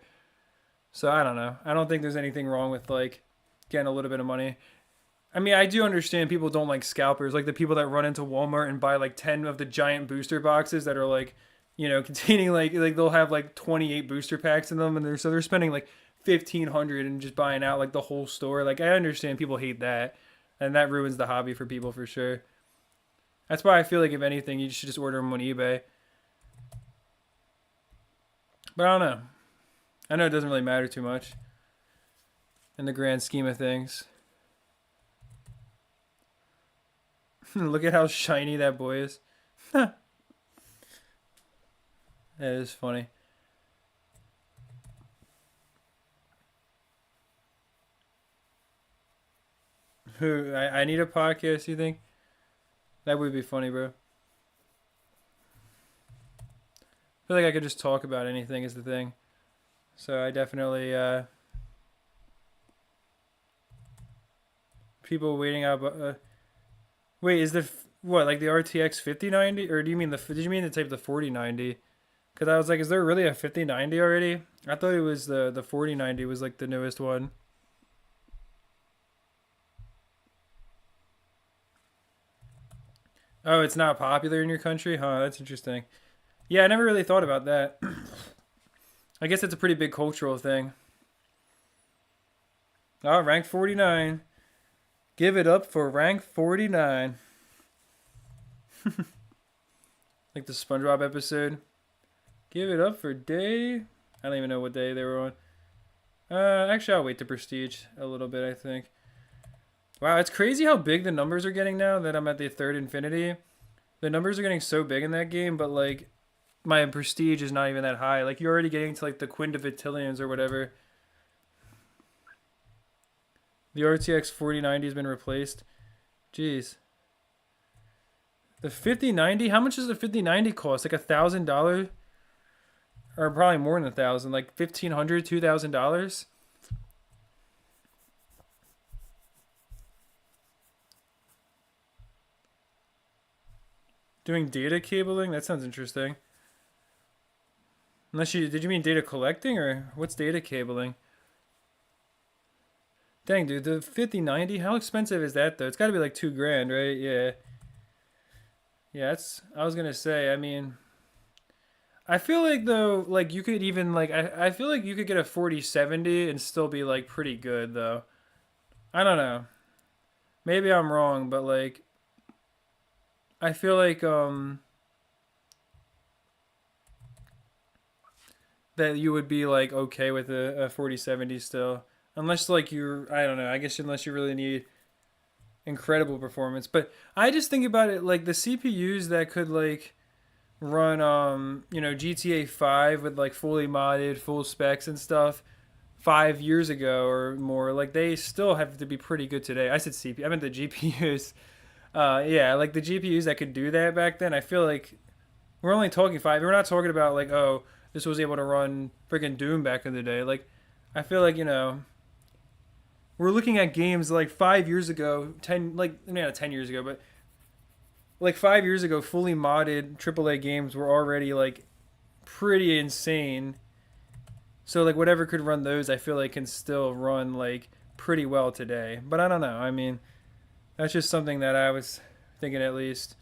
So I don't know. I don't think there's anything wrong with like getting a little bit of money. I mean, I do understand people don't like scalpers, like the people that run into Walmart and buy like 10 of the giant booster boxes that are like, containing like they'll have like 28 booster packs in them, and they're spending like 1,500 and just buying out like the whole store. Like I understand people hate that, and that ruins the hobby for people for sure. That's why I feel like if anything, you should just order them on eBay. But I don't know. I know it doesn't really matter too much in the grand scheme of things. Look at how shiny that boy is. That is funny. Who I need a podcast, you think? That would be funny, bro. I feel like I could just talk about anything is the thing. So I definitely people waiting out wait, is the what like the RTX 5090 or do you mean did you mean the type the 4090? Cuz I was like, is there really a 5090 already? I thought it was the 4090 was like the newest one. Oh, it's not popular in your country? Huh, that's interesting. Yeah, I never really thought about that. I guess it's a pretty big cultural thing. Oh, rank 49. Give it up for rank 49. Like the SpongeBob episode. Give it up for day. I don't even know what day they were on. Actually, I'll wait to Prestige a little bit, I think. Wow, it's crazy how big the numbers are getting now that I'm at the third Infinity. The numbers are getting so big in that game, but like my Prestige is not even that high. Like you're already getting to like the quintivillions or whatever. The RTX 4090 has been replaced. Jeez. The 5090, how much does the 5090 cost? Like $1,000? Or probably more than 1,000, like $1,500, $2,000? Doing data cabling? That sounds interesting. Unless you, did you mean data collecting or what's data cabling? Dang, dude, the 5090, how expensive is that though? It's got to be like 2 grand, right? Yeah. Yeah, that's, I was gonna say, I mean, I feel like though, like you could even like, I feel like you could get a 4070 and still be like pretty good though. I don't know. Maybe I'm wrong, but like, I feel like, that you would be like okay with a 4070 still. Unless like you're, I don't know, I guess unless you really need incredible performance. But I just think about it like the CPUs that could like run GTA 5 with like fully modded, full specs and stuff 5 years ago or more, like they still have to be pretty good today. I said CPU, I meant the GPUs. Yeah, like the GPUs that could do that back then. I feel like we're only talking five. We're not talking about like, oh, this was able to run freaking Doom back in the day. Like, I feel like we're looking at games like 5 years ago, like not 10 years ago, but like 5 years ago, fully modded AAA games were already like pretty insane. So like whatever could run those, I feel like can still run like pretty well today. But I don't know. I mean, that's just something that I was thinking at least.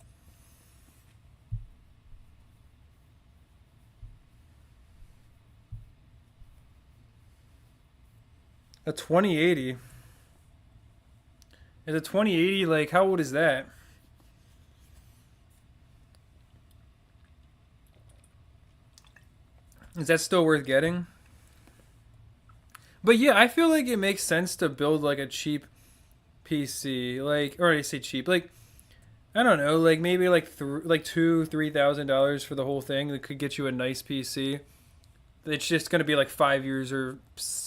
A 2080. Is a 2080 like how old is that? Is that still worth getting? But yeah, I feel like it makes sense to build like a cheap PC, like or I say cheap, like I don't know, like maybe like like $2,000 $3,000 for the whole thing that could get you a nice PC. It's just gonna be like 5 years or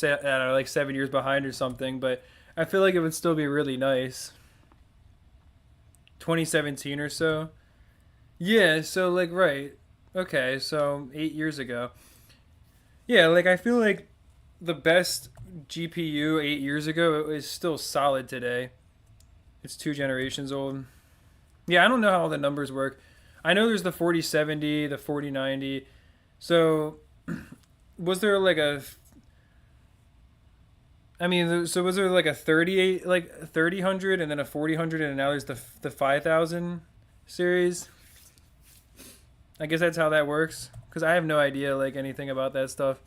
I don't know, like 7 years behind or something. But I feel like it would still be really nice. 2017 or so. Yeah, so like right. Okay, so 8 years ago. Yeah, like I feel like the best GPU 8 years ago is still solid today. It's 2 generations old. Yeah, I don't know how all the numbers work. I know there's the 4070, the 4090. So was there like a I mean, so was there like a 38, like 3000, and then a 4000, and now there's the 5000 series? I guess that's how that works. Because I have no idea like anything about that stuff.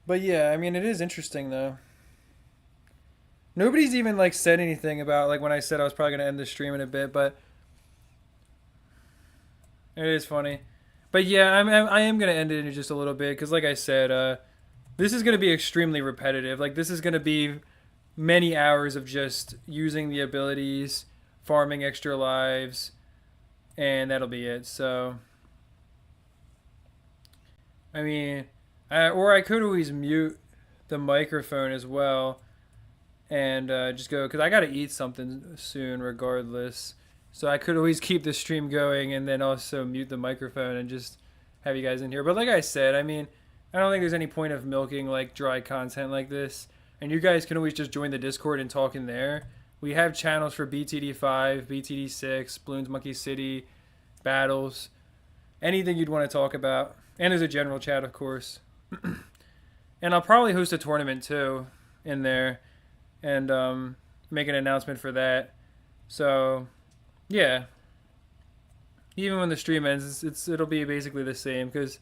But yeah, I mean, it is interesting though. Nobody's even like said anything about like when I said I was probably gonna end the stream in a bit, but it is funny. But yeah, I am gonna end it in just a little bit because, like I said, this is gonna be extremely repetitive. Like this is gonna be many hours of just using the abilities, farming extra lives, and that'll be it. So, I mean, or I could always mute the microphone as well and just go because I gotta eat something soon, regardless. So I could always keep the stream going and then also mute the microphone and just have you guys in here. But like I said, I mean, I don't think there's any point of milking like dry content like this. And you guys can always just join the Discord and talk in there. We have channels for BTD5, BTD6, Bloons Monkey City, battles, anything you'd want to talk about. And there's a general chat, of course. And I'll probably host a tournament too in there and make an announcement for that. So, yeah. Even when the stream ends, it'll be basically the same because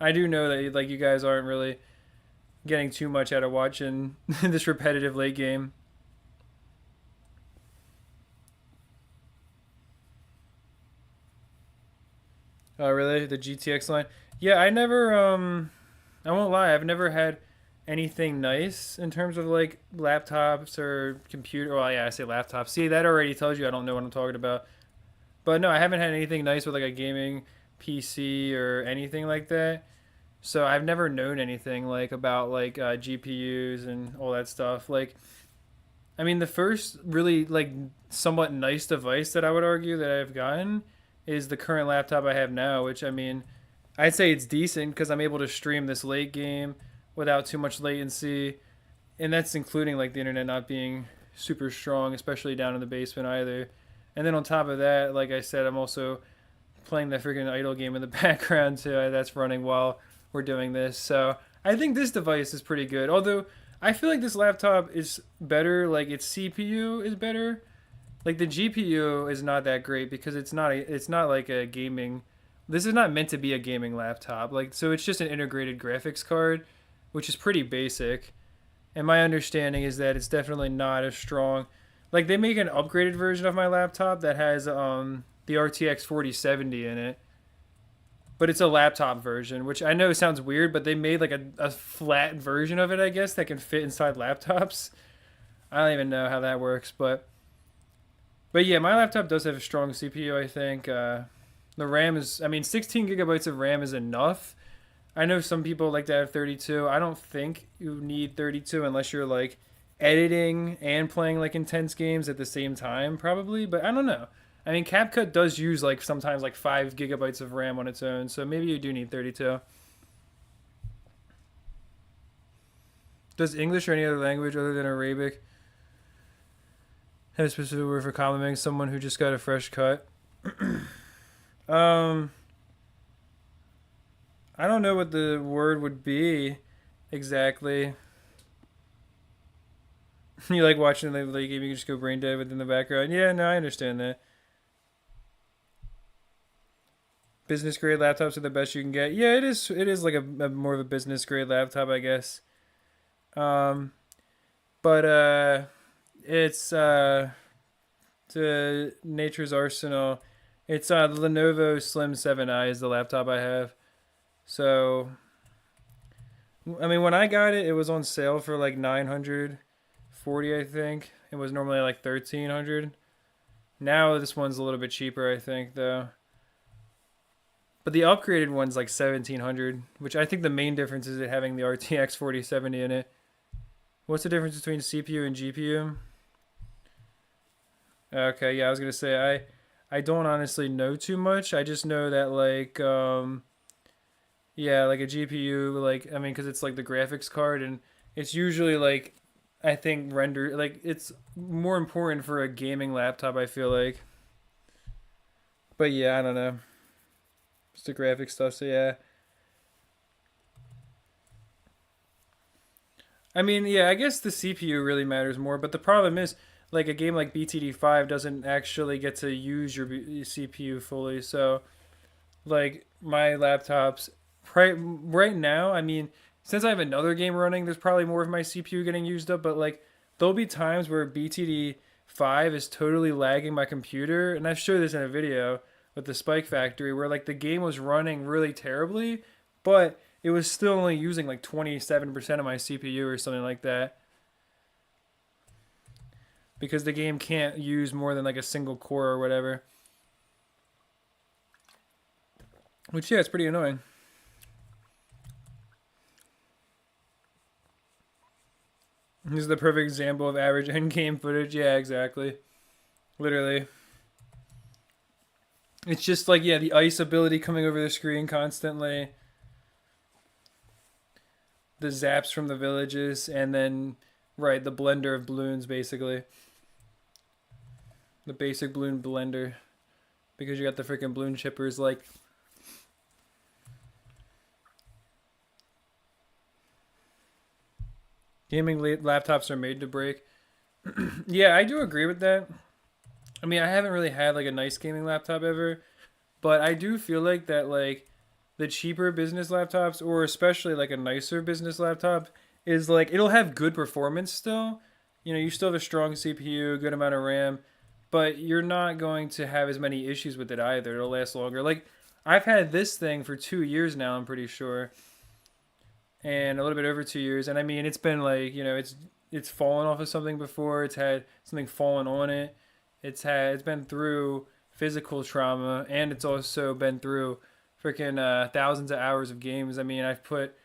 I do know that like you guys aren't really getting too much out of watching this repetitive late game. Oh, really? The GTX line? Yeah, I never. I won't lie. I've never had anything nice in terms of like laptops or computer. Well, yeah, I say laptops. See, that already tells you I don't know what I'm talking about. But no, I haven't had anything nice with like a gaming PC or anything like that. So I've never known anything like about like GPUs and all that stuff. Like, I mean, the first really like somewhat nice device that I would argue that I've gotten is the current laptop I have now, which I mean, I'd say it's decent because I'm able to stream this late game without too much latency, and that's including like the internet not being super strong, especially down in the basement either. And then on top of that, like I said, I'm also playing the freaking idle game in the background too. That's running while we're doing this. So I think this device is pretty good. Although I feel like this laptop is better. Like its CPU is better. Like the GPU is not that great because it's not like a gaming. This is not meant to be a gaming laptop. Like so, it's just an integrated graphics card, which is pretty basic. And my understanding is that it's definitely not as strong. Like they make an upgraded version of my laptop that has the RTX 4070 in it, but it's a laptop version, which I know sounds weird, but they made like a flat version of it, I guess, that can fit inside laptops. I don't even know how that works, but yeah, my laptop does have a strong CPU. I think the RAM is, I mean, 16 gigabytes of RAM is enough. I know some people like to have 32. I don't think you need 32 unless you're like editing and playing like intense games at the same time, probably. But I don't know. I mean, CapCut does use like sometimes like 5 gigabytes of RAM on its own, so maybe you do need 32. Does English or any other language other than Arabic have a specific word for complimenting someone who just got a fresh cut? um, I don't know what the word would be exactly. You like watching the league game, you can just go brain dead within the background. Yeah, no, I understand that. Business grade laptops are the best you can get. Yeah, it is. It is like a more of a business grade laptop, I guess. Um, but it's to Nature's Arsenal. It's the Lenovo Slim 7i is the laptop I have. So I mean, when I got it, it was on sale for like 940, I think. It was normally like 1300. Now this one's a little bit cheaper, I think, though. But the upgraded one's like 1700, which I think the main difference is it having the RTX 4070 in it. What's the difference between CPU and GPU? Okay, yeah, I was gonna say I don't honestly know too much. I just know that like yeah, like a GPU, like I mean, because it's like the graphics card, and it's usually like I think render like it's more important for a gaming laptop. I feel like, but yeah, I don't know. It's the graphic stuff. So yeah, I mean, yeah, I guess the CPU really matters more. But the problem is, like a game like BTD5 doesn't actually get to use your CPU fully. So like my laptops right now, I mean, since I have another game running, there's probably more of my CPU getting used up, but like there'll be times where BTD 5 is totally lagging my computer, and I've showed this in a video with the Spike Factory where like the game was running really terribly, but it was still only using like 27% of my CPU or something like that because the game can't use more than like a single core or whatever. Which yeah, it's pretty annoying. This is the perfect example of average end game footage. Yeah, exactly. Literally. It's just like, yeah, the ice ability coming over the screen constantly, the zaps from the villages, and then, right, the blender of balloons, basically. The basic balloon blender. Because you got the freaking balloon chippers, like. Gaming laptops are made to break. Yeah, I do agree with that. I mean, I haven't really had like a nice gaming laptop ever, but I do feel like that like the cheaper business laptops or especially like a nicer business laptop is like it'll have good performance still. You know, you still have a strong CPU, good amount of RAM, but you're not going to have as many issues with it either. It'll last longer. Like I've had this thing for 2 years now, I'm pretty sure, and a little bit over 2 years. And I mean, it's been like it's fallen off of something before. It's had something fallen on it. It's been through physical trauma, and it's also been through freaking thousands of hours of games. I mean, I've put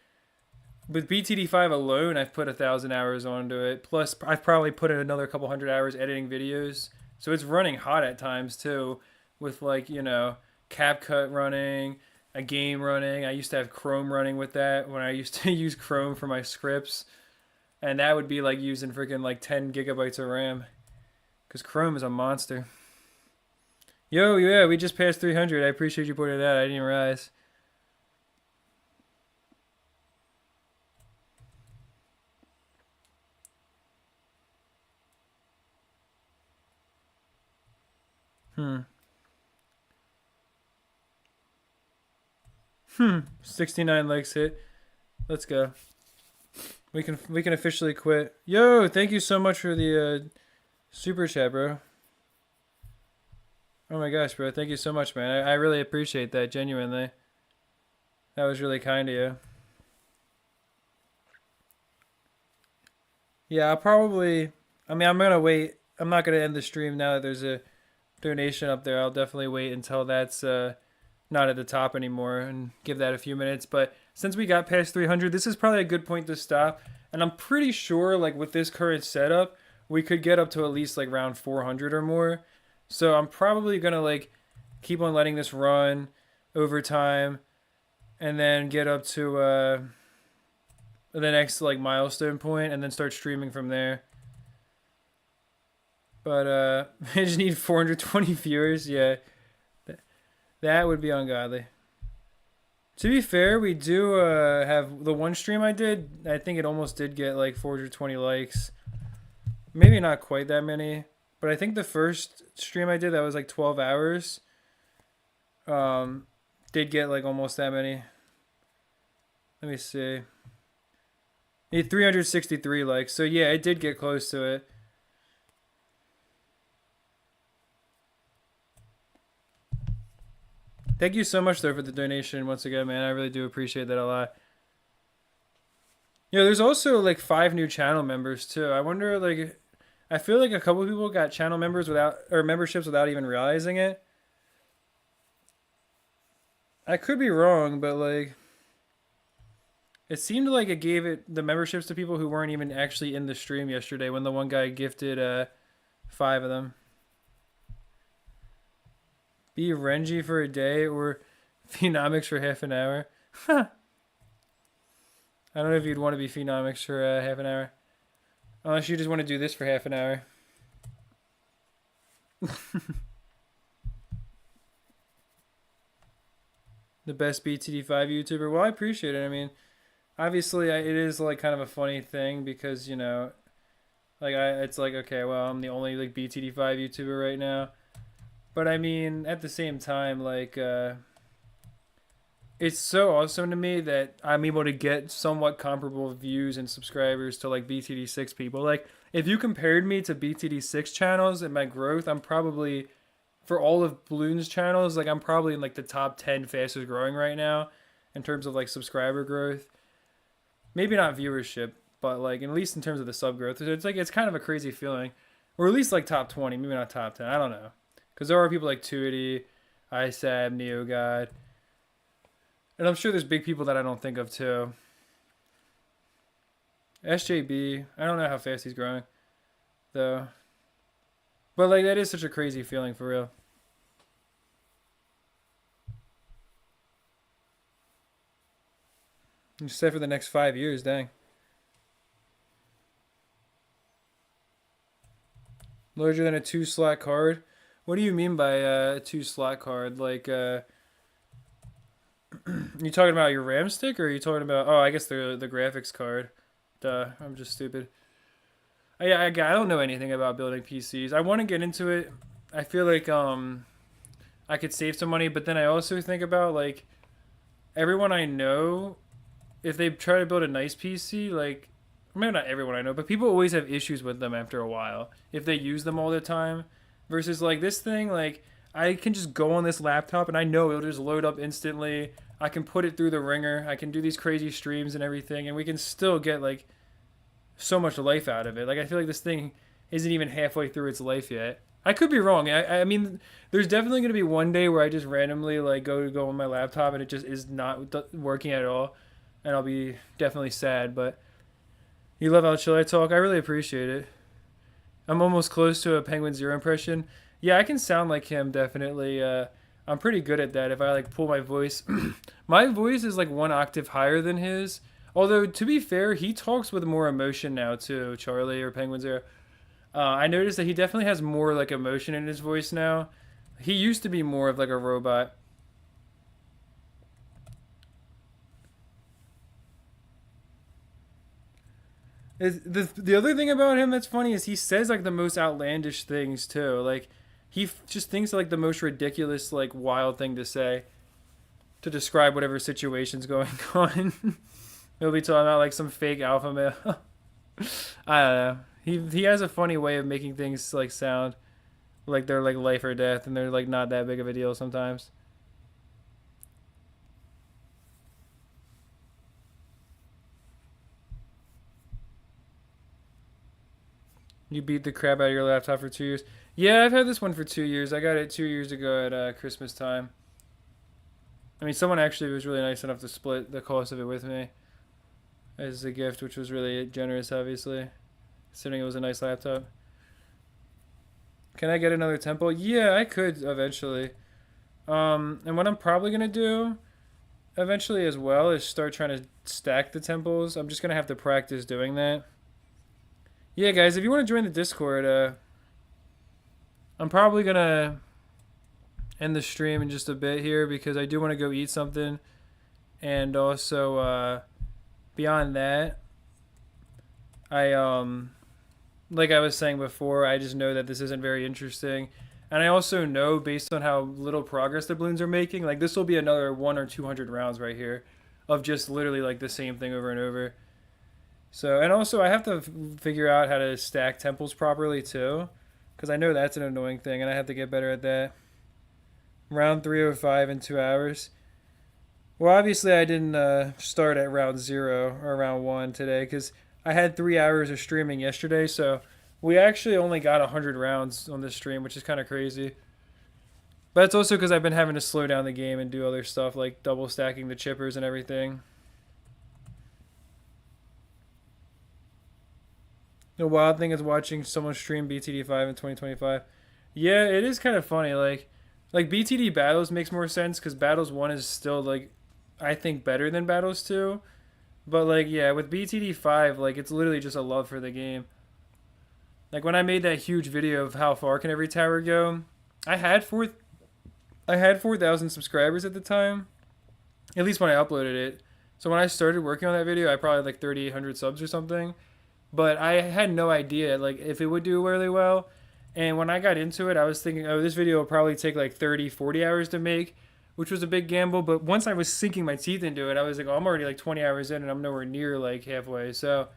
with BTD5 alone, I've put 1,000 hours onto it. Plus, I've probably put in another couple hundred hours editing videos. So it's running hot at times too, with like CapCut running, a game running. I used to have Chrome running with that when I used to use Chrome for my scripts, and that would be like using freaking like 10 gigabytes of RAM, because Chrome is a monster. Yo, yeah, we just passed 300. I appreciate you pointing that out. I didn't even realize. Hmm. 69 likes hit. Let's go. We can officially quit. Yo, thank you so much for the super chat, bro. Oh my gosh, bro. Thank you so much, man. I really appreciate that, genuinely. That was really kind of you. Yeah, I'll probably. I mean, I'm gonna wait. I'm not gonna end the stream now that there's a donation up there. I'll definitely wait until that's not at the top anymore and give that a few minutes. But since we got past 300, this is probably a good point to stop. And I'm pretty sure, like with this current setup, we could get up to at least like round 400 or more. So I'm probably gonna like keep on letting this run over time, and then get up to the next like milestone point, and then start streaming from there. But I just need 420 viewers. Yeah, that would be ungodly. To be fair, we do have the one stream I did. I think it almost did get like 420 likes. Maybe not quite that many, but I think the first stream I did that was like 12 hours. Did get like almost that many. Let me see. Need 363 likes. So yeah, it did get close to it. Thank you so much though for the donation once again, man. I really do appreciate that a lot. Yeah, there's also like 5 new channel members too. I wonder like I feel like a couple people got channel members without or memberships without even realizing it. I could be wrong, but like it seemed like it gave it the memberships to people who weren't even actually in the stream yesterday when the one guy gifted 5 of them. Be Renji for a day or Phenomics for half an hour. I don't know if you'd want to be Phenomics for half an hour. Unless you just want to do this for half an hour. The best BTD5 YouTuber. Well, I appreciate it. I mean, obviously, it is like kind of a funny thing because like it's like okay, well, I'm the only like BTD5 YouTuber right now. But I mean, at the same time, like it's so awesome to me that I'm able to get somewhat comparable views and subscribers to like BTD6 people. Like if you compared me to BTD6 channels and my growth, I'm probably for all of Balloon's channels, like I'm probably in like the top 10 fastest growing right now in terms of like subscriber growth. Maybe not viewership, but like at least in terms of the sub growth. It's like it's kind of a crazy feeling. Or at least like top 20, maybe not top 10. I don't know. Because there are people like Tuity, ISAB, NeoGod. And I'm sure there's big people that I don't think of too. SJB, I don't know how fast he's growing, though. But like that is such a crazy feeling for real. You set for the next 5 years, dang. Larger than a 2-slot card? What do you mean by a 2-slot card? Like, you talking about your RAM stick, or are you talking about? Oh, I guess the graphics card. Duh, I'm just stupid. I don't know anything about building PCs. I want to get into it. I feel like I could save some money, but then I also think about like everyone I know, if they try to build a nice PC, like maybe not everyone I know, but people always have issues with them after a while if they use them all the time. Versus like this thing, like I can just go on this laptop and I know it'll just load up instantly. I can put it through the ringer. I can do these crazy streams and everything, and we can still get like so much life out of it. Like I feel like this thing isn't even halfway through its life yet. I could be wrong. I mean, there's definitely gonna be one day where I just randomly like go on my laptop and it just is not working at all, and I'll be definitely sad. But you love how chill I talk. I really appreciate it. I'm almost close to a Penguin Zero impression. Yeah, I can sound like him definitely. I'm pretty good at that. If I like pull my voice, my voice is like one octave higher than his. Although to be fair, he talks with more emotion now too. Charlie or Penguin Zero. I noticed that he definitely has more like emotion in his voice now. He used to be more of like a robot. The other thing about him that's funny is he says like the most outlandish things too. Like just thinks like the most ridiculous like wild thing to say to describe whatever situation's going on. He'll be talking about like some fake alpha male. I don't know. He has a funny way of making things like sound like they're like life or death, and they're like not that big of a deal sometimes. You beat the crap out of your laptop for 2 years. Yeah, I've had this one for 2 years. I got it 2 years ago at Christmas time. I mean, someone actually was really nice enough to split the cost of it with me as a gift, which was really generous, obviously, considering it was a nice laptop. Can I get another temple? Yeah, I could eventually. And what I'm probably gonna do eventually as well is start trying to stack the temples. I'm just gonna have to practice doing that. Yeah, guys, if you want to join the Discord, I'm probably gonna end the stream in just a bit here because I do want to go eat something, and also beyond that, I like I was saying before, I just know that this isn't very interesting. And I also know, based on how little progress the balloons are making, like this will be another 1 or 200 rounds right here of just literally like the same thing over and over. So, and also I have to figure out how to stack temples properly too, because I know that's an annoying thing, and I have to get better at that. Round 305 in 2 hours. Well, obviously I didn't start at round zero or round one today because I had 3 hours of streaming yesterday, so we actually only got 100 rounds on this stream, which is kind of crazy. But it's also because I've been having to slow down the game and do other stuff like double stacking the chippers and everything. The wild thing is watching someone stream BTD5 in 2025. Yeah, it is kind of funny. Like BTD Battles makes more sense because Battles 1 is still like I think better than Battles 2. But like yeah, with BTD5 like it's literally just a love for the game. Like when I made that huge video of how far can every tower go, I had 4,000 subscribers at the time. At least when I uploaded it. So when I started working on that video, I probably had like 3,800 subs or something. But I had no idea like if it would do really well. And when I got into it, I was thinking, oh, this video will probably take like 30, 40 hours to make, which was a big gamble. But once I was sinking my teeth into it, I was like, oh, I'm already like 20 hours in and I'm nowhere near like halfway. So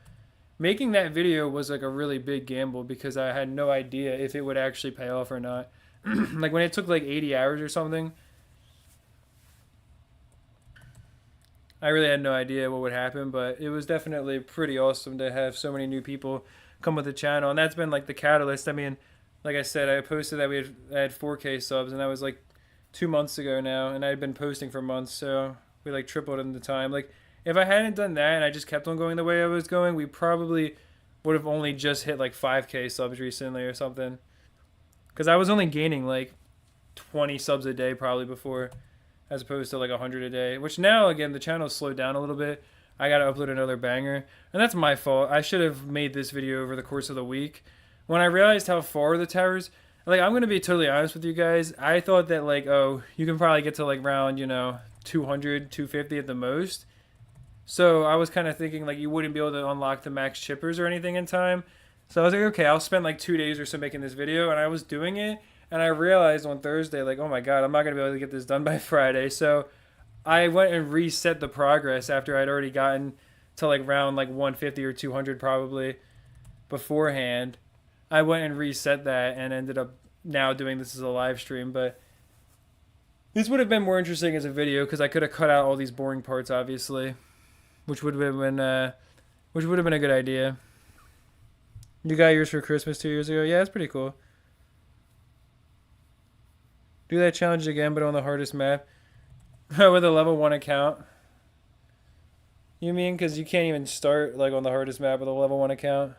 making that video was like a really big gamble because I had no idea if it would actually pay off or not. Like when it took like 80 hours or something, I really had no idea what would happen, but it was definitely pretty awesome to have so many new people come with the channel, and that's been like the catalyst. I mean, like I said, I posted that I had 4K subs, and that was like 2 months ago now, and I had been posting for months, so we like tripled in the time. Like if I hadn't done that and I just kept on going the way I was going, we probably would have only just hit like 5K subs recently or something. Because I was only gaining like 20 subs a day probably before, as opposed to like 100 a day. Which now, again, the channel's slowed down a little bit. I gotta upload another banger. And that's my fault. I should have made this video over the course of the week. When I realized how far the towers... Like, I'm gonna be totally honest with you guys. I thought that like, oh, you can probably get to like round, 200, 250 at the most. So I was kind of thinking like you wouldn't be able to unlock the max chippers or anything in time. So I was like, okay, I'll spend like 2 days or so making this video, and I was doing it, and I realized on Thursday, like, oh my god, I'm not gonna be able to get this done by Friday. So I went and reset the progress after I'd already gotten to like round like 150 or 200 probably beforehand. I went and reset that and ended up now doing this as a live stream, but this would have been more interesting as a video because I could have cut out all these boring parts, obviously, which would have been a good idea. You got yours for Christmas 2 years ago. Yeah, that's pretty cool. Do that challenge again, but on the hardest map with a level 1 account. You mean because you can't even start like on the hardest map with a level 1 account?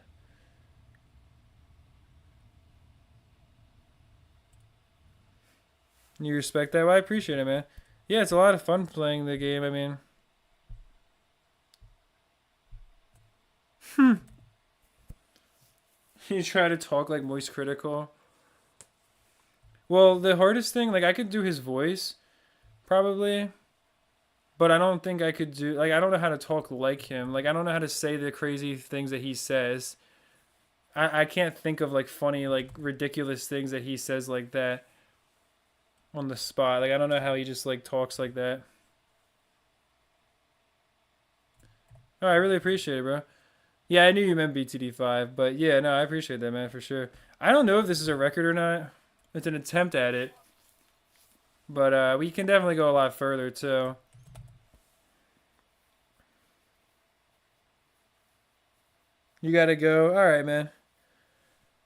You respect that? Well, I appreciate it, man. Yeah, it's a lot of fun playing the game. I mean, you try to talk like Moist Critical. Well, the hardest thing, like I could do his voice, probably, but I don't think I could do like I don't know how to talk like him. Like I don't know how to say the crazy things that he says. I can't think of like funny, like ridiculous things that he says like that on the spot. Like I don't know how he just like talks like that. Oh, I really appreciate it, bro. Yeah, I knew you meant BTD5, but yeah, no, I appreciate that, man, for sure. I don't know if this is a record or not. It's an attempt at it, but we can definitely go a lot further too. You gotta go. All right, man.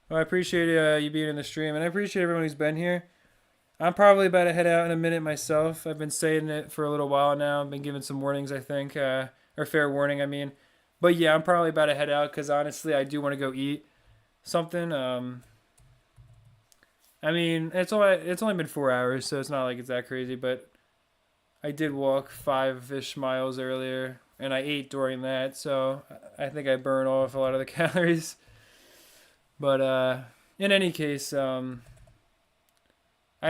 Well, I appreciate you being in the stream, and I appreciate everyone who's been here. I'm probably about to head out in a minute myself. I've been saying it for a little while now. I've been giving some warnings, I think, or fair warning, I mean. But yeah, I'm probably about to head out because honestly, I do want to go eat something. I mean, it's only been 4 hours, so it's not like it's that crazy. But I did walk 5-ish miles earlier, and I ate during that, so I think I burned off a lot of the calories. But in any case, I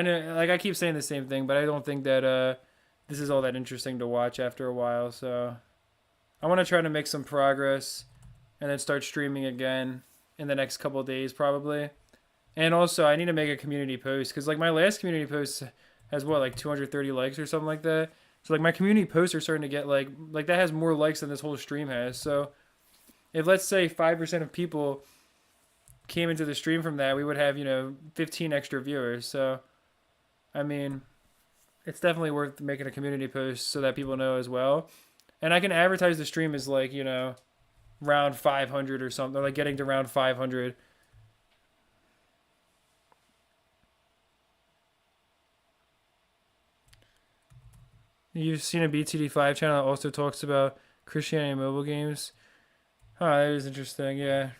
know, like I keep saying the same thing, but I don't think that this is all that interesting to watch after a while. So I want to try to make some progress, and then start streaming again in the next couple of days, probably. And also, I need to make a community post because like my last community post has what like 230 likes or something like that. So like my community posts are starting to get like that has more likes than this whole stream has. So if let's say 5% of people came into the stream from that, we would have 15 extra viewers. So I mean, it's definitely worth making a community post so that people know as well. And I can advertise the stream as like round 500 or something, or like getting to round 500. You've seen a BTD5 channel that also talks about Christianity and mobile games. Oh, that is interesting. Yeah,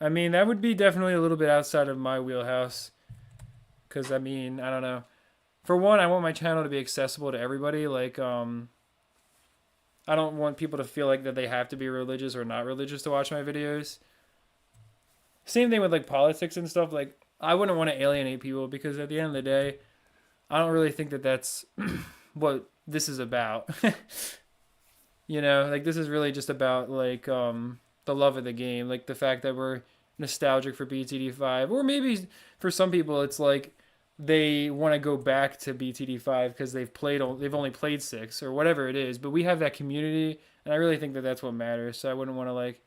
I mean that would be definitely a little bit outside of my wheelhouse. Cause I mean I don't know. For one, I want my channel to be accessible to everybody. Like I don't want people to feel like that they have to be religious or not religious to watch my videos. Same thing with like politics and stuff. Like I wouldn't want to alienate people because at the end of the day, I don't really think that that's what this is about. Like this is really just about like the love of the game, like the fact that we're nostalgic for BTD5, or maybe for some people it's like they want to go back to BTD5 because they've only played 6 or whatever it is, but we have that community, and I really think that that's what matters. So I wouldn't want to like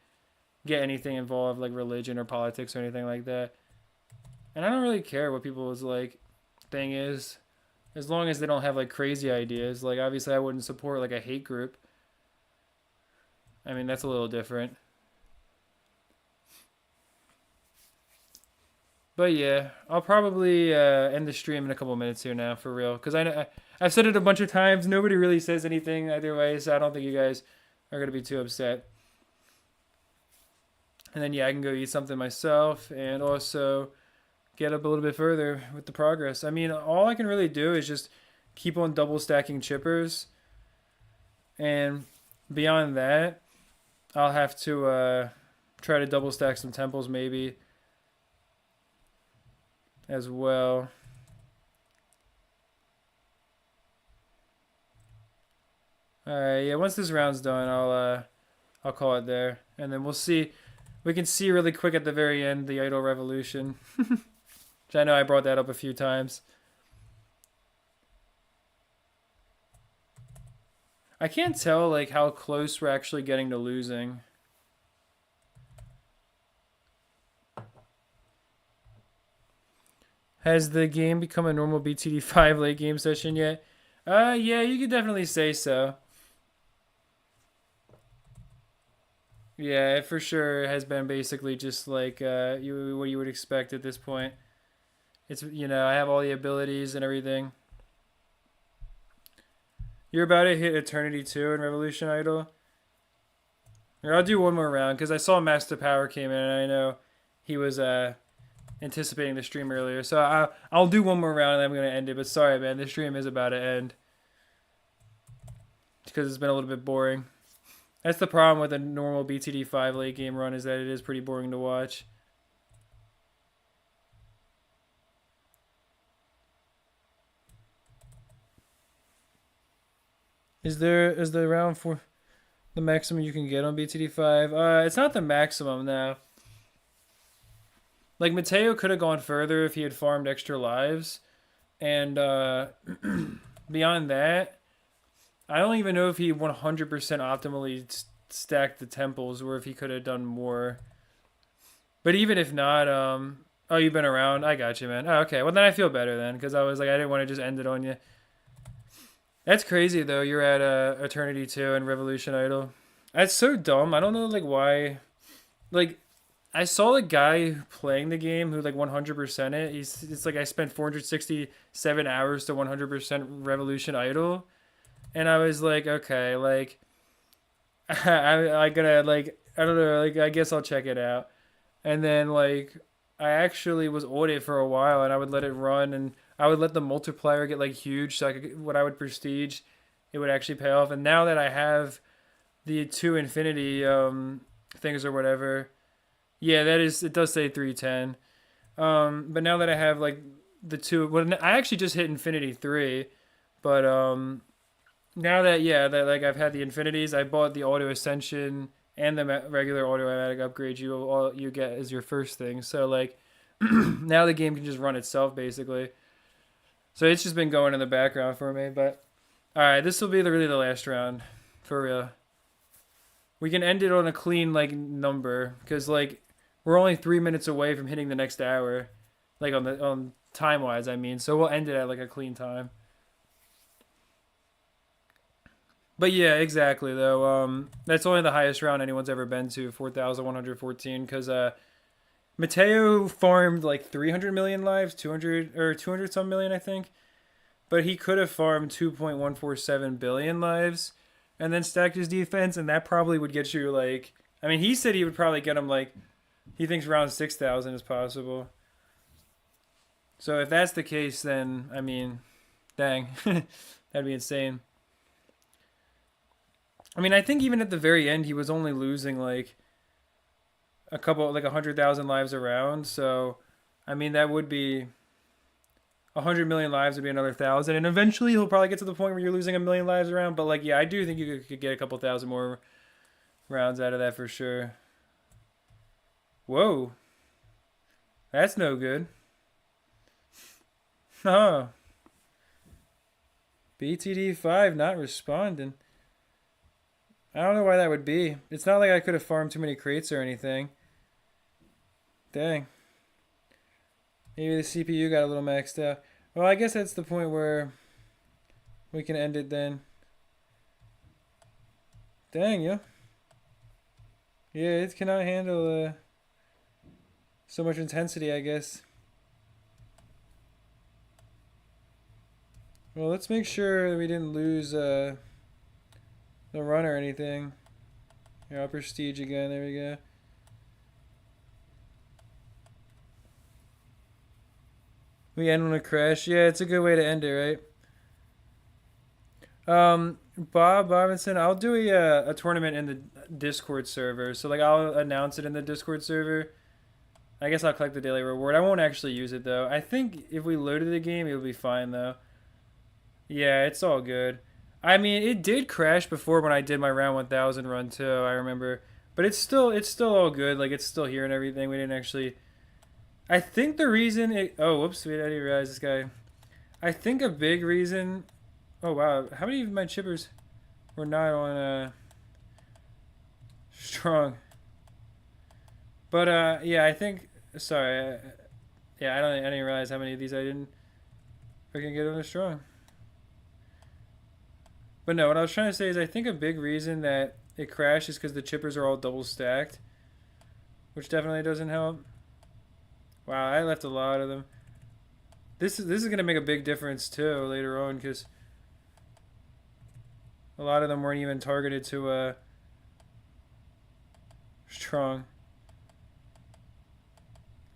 get anything involved like religion or politics or anything like that. And I don't really care what people's like thing is, as long as they don't have like crazy ideas. Like obviously I wouldn't support like a hate group. I mean that's a little different. But yeah, I'll probably end the stream in a couple of minutes here now, for real. Because I've said it a bunch of times. Nobody really says anything either way, so I don't think you guys are going to be too upset. And then yeah, I can go eat something myself and also get up a little bit further with the progress. I mean, all I can really do is just keep on double stacking chippers. And beyond that, I'll have to try to double stack some temples maybe as well. All right, yeah. Once this round's done, I'll call it there, and then we'll see. We can see really quick at the very end the idol revolution, which I know I brought that up a few times. I can't tell like how close we're actually getting to losing. Has the game become a normal BTD5 late game session yet? Yeah, you could definitely say so. Yeah, it for sure has been basically just like what you would expect at this point. It's I have all the abilities and everything. You're about to hit Eternity 2 in Revolution Idol. Here, I'll do one more round because I saw Master Power came in and I know he was anticipating the stream earlier. So I'll do one more round and then I'm gonna end it. But sorry, man, the stream is about to end because it's been a little bit boring. That's the problem with a normal BTD5 late game run is that it is pretty boring to watch. Is the round for the maximum you can get on BTD5? It's not the maximum now. Like Mateo could have gone further if he had farmed extra lives, and beyond that, I don't even know if he 100% optimally stacked the temples or if he could have done more. But even if not, oh, you've been around. I got you, man. Oh, okay. Well, then I feel better then because I was like, I didn't want to just end it on you. That's crazy though. You're at Eternity 2 and Revolution Idol. That's so dumb. I don't know like why. Like I saw the guy playing the game who like 100% it. It's like I spent 467 hours to 100% Revolution Idol, and I was like, okay, like I gotta like I don't know, like I guess I'll check it out. And then like I actually was on it for a while, and I would let it run, and I would let the multiplier get like huge, so I could what I would prestige, it would actually pay off. And now that I have the two infinity things or whatever, yeah, that is it does say 310. But now that I have like the two, well, I actually just hit infinity 3, but now that yeah that like I've had the infinities, I bought the auto ascension and the regular automatic upgrade you get as your first thing. So like now the game can just run itself basically. So it's just been going in the background for me. But all right, this will be really the last round for real. We can end it on a clean like number because like we're only 3 minutes away from hitting the next hour, like on time wise. I mean, so we'll end it at like a clean time. But yeah, exactly though. That's only the highest round anyone's ever been to, 4,114. Because Mateo farmed like 300 million lives, 200 or 200 some million, I think. But he could have farmed 2.147 billion lives, and then stacked his defense, and that probably would get you like. I mean, he said he would probably get him like. He thinks around 6,000 is possible. So if that's the case, then I mean, dang, that'd be insane. I mean, I think even at the very end, he was only losing like a couple, like 100,000 lives around. So, I mean, that would be 100 million lives would be another thousand, and eventually he'll probably get to the point where you're losing a million lives around. But like, yeah, I do think you could get a couple thousand more rounds out of that for sure. Whoa, that's no good. Oh, BTD5 not responding. I don't know why that would be. It's not like I could have farmed too many crates or anything. Dang. Maybe the CPU got a little maxed out. Well, I guess that's the point where we can end it then. Dang, yeah. Yeah, it cannot handle so much intensity, I guess. Well, let's make sure that we didn't lose the run or anything. Here, I'll prestige again. There we go. We end on a crash. Yeah, it's a good way to end it, right? Bob Robinson, I'll do a tournament in the Discord server. So like I'll announce it in the Discord server. I guess I'll collect the daily reward. I won't actually use it though. I think if we loaded the game, it'll be fine though. Yeah, it's all good. I mean, it did crash before when I did my round 1000 run too. I remember, but it's still all good. Like it's still here and everything. We didn't actually. I think the reason it. Oh, whoops! Wait, I didn't realize this guy. I think a big reason. Oh wow! How many of my chippers? We're not on strong. But yeah, I think. Sorry. Yeah, I didn't realize how many of these I didn't freaking get on a strong. But no, what I was trying to say is I think a big reason that it crashed is because the chippers are all double stacked, which definitely doesn't help. Wow, I left a lot of them. This is gonna make a big difference too later on because a lot of them weren't even targeted to strong.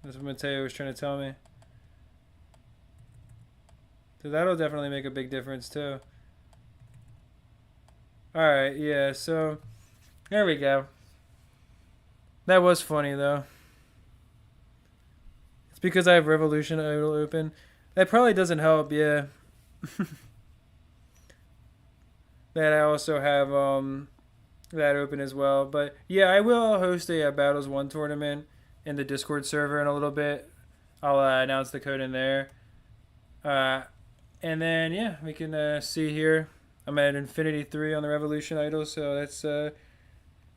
That's what Mateo was trying to tell me. So that'll definitely make a big difference too. Alright, yeah, so there we go. That was funny though. It's because I have Revolution Idol open. That probably doesn't help, yeah. That I also have that open as well. But yeah, I will host a Battles 1 tournament in the Discord server in a little bit. I'll announce the code in there. And then, yeah, we can see here. I'm at Infinity 3 on the Revolution Idol, so that's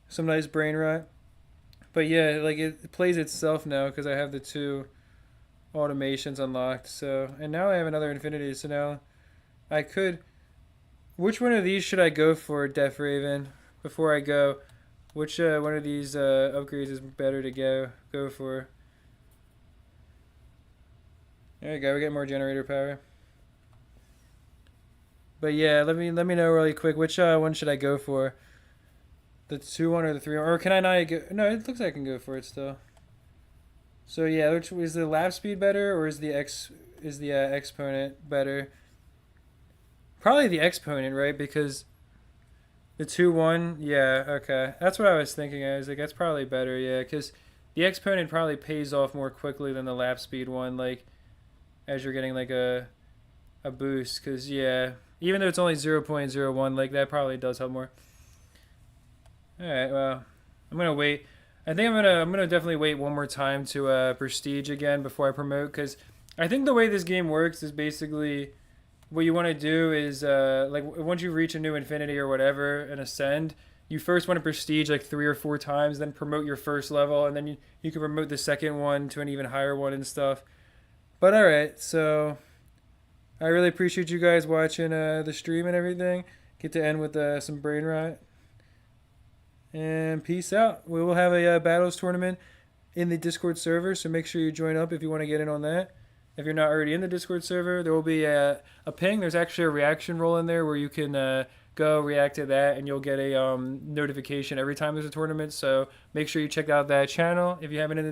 some nice brain rot. But yeah, like it plays itself now because I have the 2 automations unlocked. So, and now I have another Infinity, so now I could. Which one of these should I go for, Death Raven? Before I go, which one of these upgrades is better to go for? There you go. We get more generator power. But yeah, let me know really quick. Which one should I go for? The 2-1 or the 3-1? Or can I not go? No, it looks like I can go for it still. So yeah, which is the lap speed better, or is the exponent better? Probably the exponent, right? Because the 2-1, yeah, okay. That's what I was thinking. I was like, that's probably better, yeah, because the exponent probably pays off more quickly than the lap speed one, like, as you're getting, like, a boost. Because, yeah, even though it's only 0.01, like, that probably does help more. Alright, well, I'm going to wait. I think I'm gonna definitely wait one more time to prestige again before I promote, because I think the way this game works is basically what you want to do is like once you reach a new infinity or whatever and ascend, you first want to prestige like 3 or 4 times, then promote your first level, and then you can promote the second one to an even higher one and stuff. But alright, so I really appreciate you guys watching the stream and everything. Get to end with some brain rot. And peace out. We will have a battles tournament in the Discord server, so make sure you join up if you want to get in on that. If you're not already in the Discord server, there will be a ping. There's actually a reaction roll in there where you can go react to that, and you'll get a notification every time there's a tournament. So make sure you check out that channel if you haven't in the